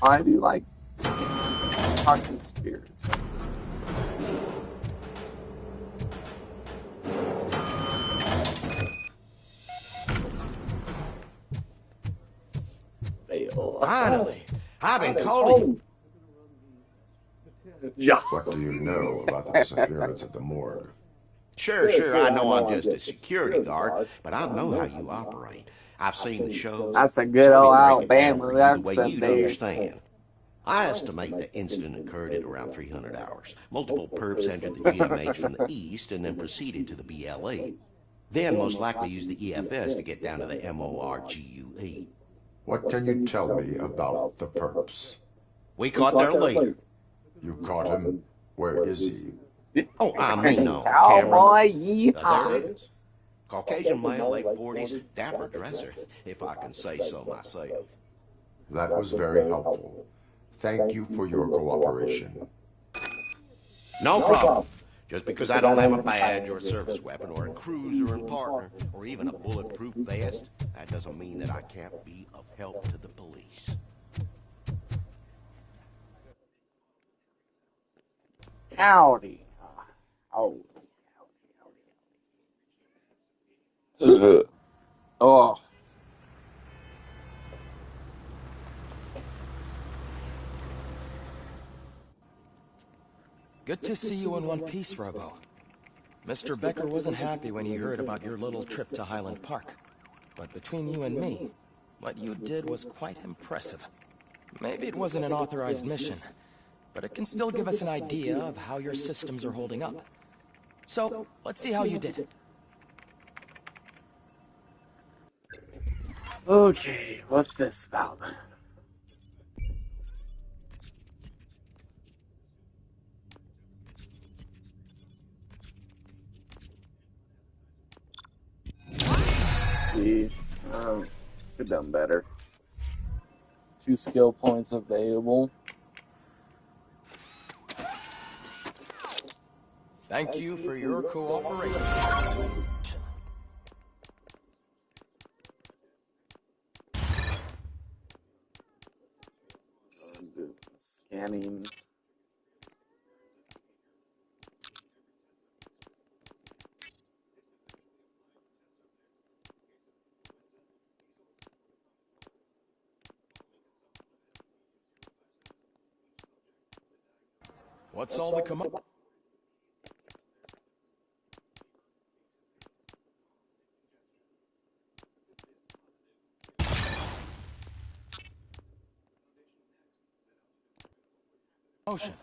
Speaker 8: I do like talking spirits sometimes.
Speaker 15: Finally, I've been calling.
Speaker 5: Yeah. What do you know about the disappearance at the morgue?
Speaker 15: Sure, I know I'm just a security guard, but I know how you operate. I've seen the shows.
Speaker 8: That's a good
Speaker 15: so
Speaker 8: old
Speaker 15: let me break it down
Speaker 8: Alabama
Speaker 15: for you the way
Speaker 8: accent
Speaker 15: you'd
Speaker 8: there.
Speaker 15: understand. I estimate the incident occurred at around 300 hours. Multiple perps entered the GMH from the east and then proceeded to the BLE. Then most likely used the EFS to get down to the MORGUE.
Speaker 5: What can you tell me about the perps?
Speaker 15: We caught their leader.
Speaker 5: You caught him? Where is he?
Speaker 15: Oh, I mean on
Speaker 8: Cowboy,
Speaker 15: camera. There
Speaker 8: yeehaw.
Speaker 15: it is. Caucasian male, late 40s, dapper dresser, if I can say so myself.
Speaker 5: That was very helpful. Thank you for your cooperation.
Speaker 15: No problem. Just because I don't have a badge or a service weapon or a cruiser and partner or even a bulletproof vest, that doesn't mean that I can't be of help to the police.
Speaker 8: Howdy. Oh. Oh.
Speaker 12: Good to see you in one piece, Robo. Mr. Becker wasn't happy when he heard about your little trip to Highland Park. But between you and me, what you did was quite impressive. Maybe it wasn't an authorized mission, but it can still give us an idea of how your systems are holding up. So, let's see how you did.
Speaker 8: Okay, what's this about? Let's see. Could have done better. 2 skill points available.
Speaker 12: Thank you for your cooperation.
Speaker 8: Scanning.
Speaker 12: What's all the command? Motion.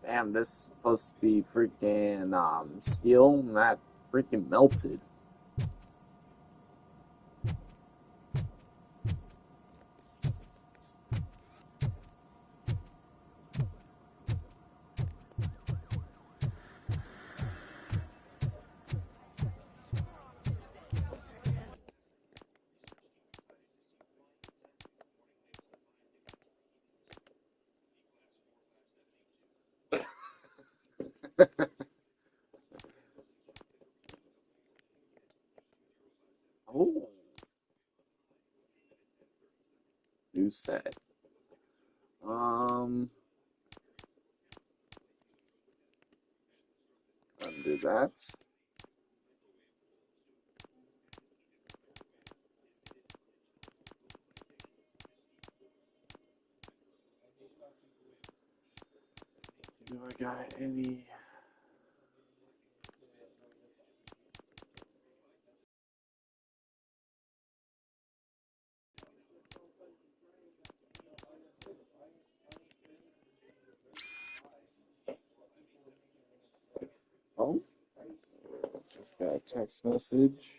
Speaker 8: Damn, this is supposed to be freaking steel, and that freaking melted. Oh. New set. Undo that. Do I got any? Oh, just got a text message.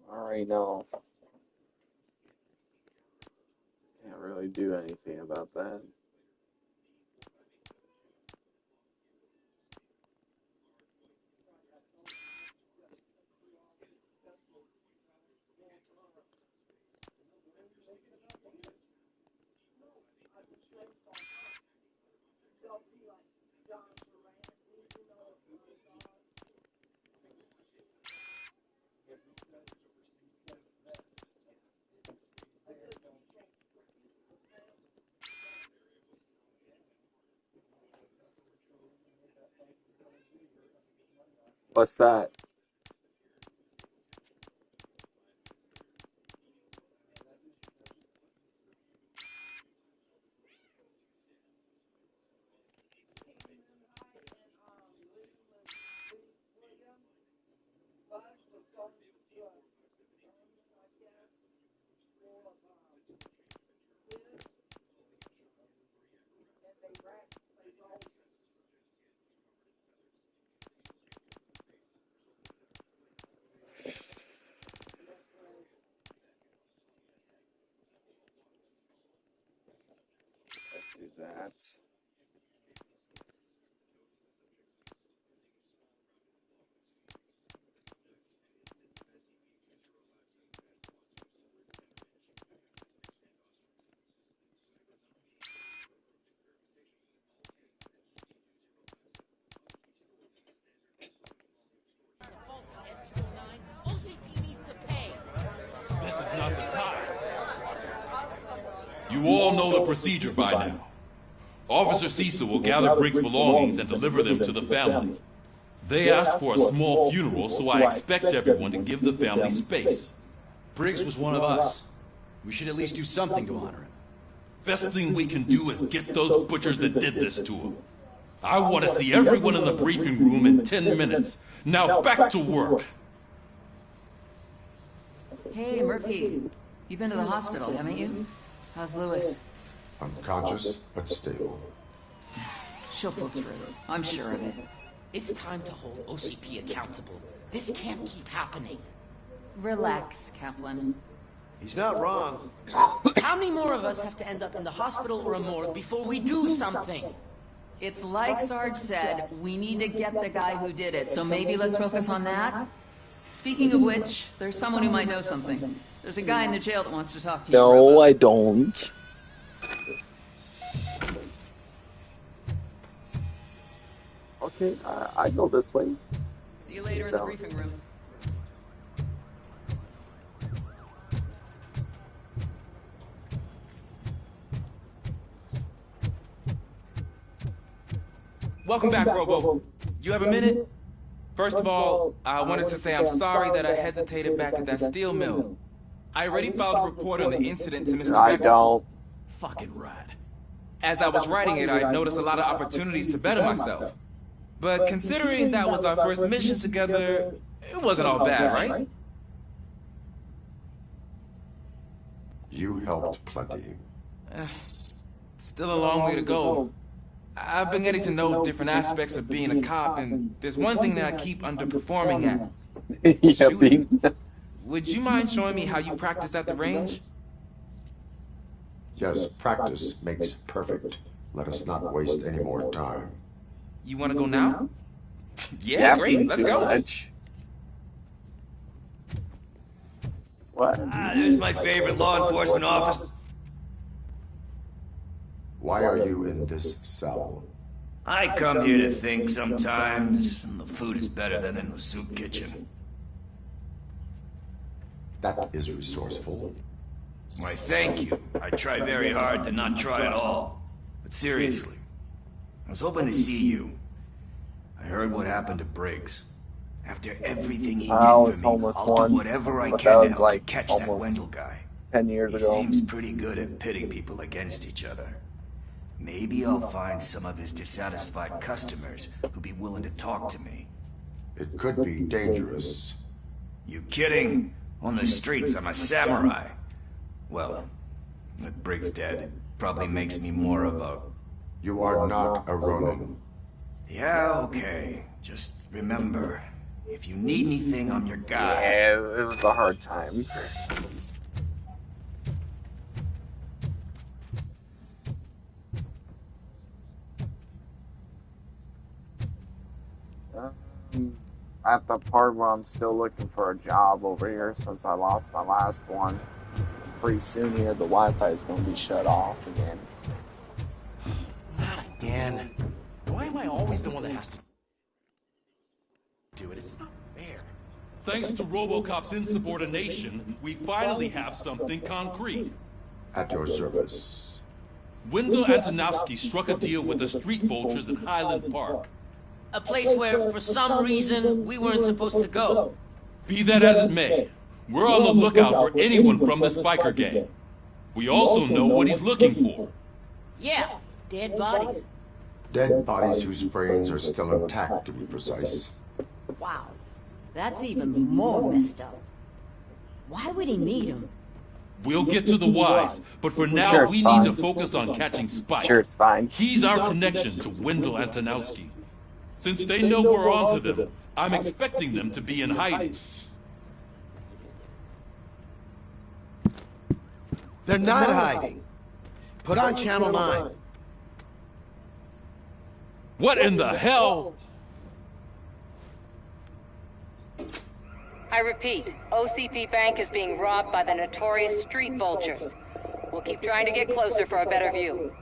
Speaker 8: already know. Can't really do anything about that. What's that? Let's do that.
Speaker 1: This is not the time. You all know the procedure by now. Officer Cecil will gather Briggs' belongings and deliver them to the family. They asked for a small funeral, so I expect everyone to give the family space.
Speaker 4: Briggs was one of us. We should at least do something to honor him.
Speaker 1: Best thing we can do is get those butchers that did this to him. I want to see everyone in the briefing room in 10 minutes. Now back to work.
Speaker 16: Hey, Murphy. You've been to the hospital, haven't you? How's Lewis?
Speaker 5: Unconscious, but stable.
Speaker 16: She'll pull through. I'm sure of it.
Speaker 19: It's time to hold OCP accountable. This can't keep happening.
Speaker 16: Relax, Kaplan.
Speaker 4: He's not wrong.
Speaker 19: How many more of us have to end up in the hospital or a morgue before we do something?
Speaker 16: It's like Sarge said, we need to get the guy who did it, so maybe let's focus on that? Speaking of which, there's someone who might know something. There's a guy in the jail that wants to talk to you.
Speaker 8: No, I don't. Okay, I go this way.
Speaker 16: See you later in the briefing room.
Speaker 9: Welcome back, Robo. You have a minute? First of all, I wanted to say I'm sorry that I hesitated back at that steel mill. I already filed a report on the incident to Mr.
Speaker 8: I
Speaker 9: Becker.
Speaker 8: don't.
Speaker 9: Fucking rat. As I was writing it, I noticed a lot of opportunities to better myself. But considering that was our first mission together, it wasn't all bad, right?
Speaker 5: You helped plenty.
Speaker 9: Still a long way to go. I've been getting to know different aspects of being a cop, and there's one thing that I keep underperforming at. Shooting. Would you mind showing me how you practice at the range?
Speaker 5: Yes, practice makes perfect. Let us not waste any more time.
Speaker 9: You want to go now? Yeah, great, let's go.
Speaker 8: What?
Speaker 6: This is my favorite law enforcement officer.
Speaker 5: Why are you in this cell?
Speaker 6: I come here to think sometimes, and the food is better than in the soup kitchen.
Speaker 5: That is resourceful.
Speaker 6: Why, thank you. I try very hard to not try at all. But seriously, I was hoping to see you. I heard what happened to Briggs. After everything he did
Speaker 8: I was
Speaker 6: for me,
Speaker 8: homeless
Speaker 6: I'll do
Speaker 8: once,
Speaker 6: whatever I
Speaker 8: but
Speaker 6: can
Speaker 8: that
Speaker 6: to
Speaker 8: was
Speaker 6: help
Speaker 8: like
Speaker 6: you catch that
Speaker 8: almost
Speaker 6: Wendell guy.
Speaker 8: 10 years
Speaker 6: He
Speaker 8: ago.
Speaker 6: seems pretty good at pitting people against each other. Maybe I'll find some of his dissatisfied customers who'll be willing to talk to me.
Speaker 5: It could be dangerous.
Speaker 6: You kidding? On the streets, I'm a samurai. Well, with Briggs dead, it probably makes me more of a...
Speaker 5: You are not a Ronin.
Speaker 6: Yeah, okay. Just remember, If you need anything, I'm your guy.
Speaker 8: Yeah, it was a hard time. At the part where I'm still looking for a job over here since I lost my last one. Pretty soon here, the Wi-Fi is going to be shut off again.
Speaker 18: Not again. Why am I always the one that has to do it? It's not fair.
Speaker 1: Thanks to Robocop's insubordination, we finally have something concrete.
Speaker 5: At your service.
Speaker 1: Wendell Antonowski struck a deal with the street vultures in Highland Park.
Speaker 21: A place where, for some reason, we weren't supposed to go.
Speaker 1: Be that as it may, we're on the lookout for anyone from this biker gang. We also know what he's looking for.
Speaker 13: Yeah, dead bodies.
Speaker 5: Dead bodies whose brains are still intact, to be precise.
Speaker 13: Wow, that's even more messed up. Why would he need them?
Speaker 1: We'll get to the whys, but for now we need to focus on catching Spike.
Speaker 8: Sure, it's fine.
Speaker 1: He's our connection to Wendell Antonowski. Since they know we're onto them, I'm expecting them to be in hiding.
Speaker 22: They're not hiding. Put on Channel 9.
Speaker 1: What in the hell?
Speaker 23: I repeat, OCP Bank is being robbed by the notorious street vultures. We'll keep trying to get closer for a better view.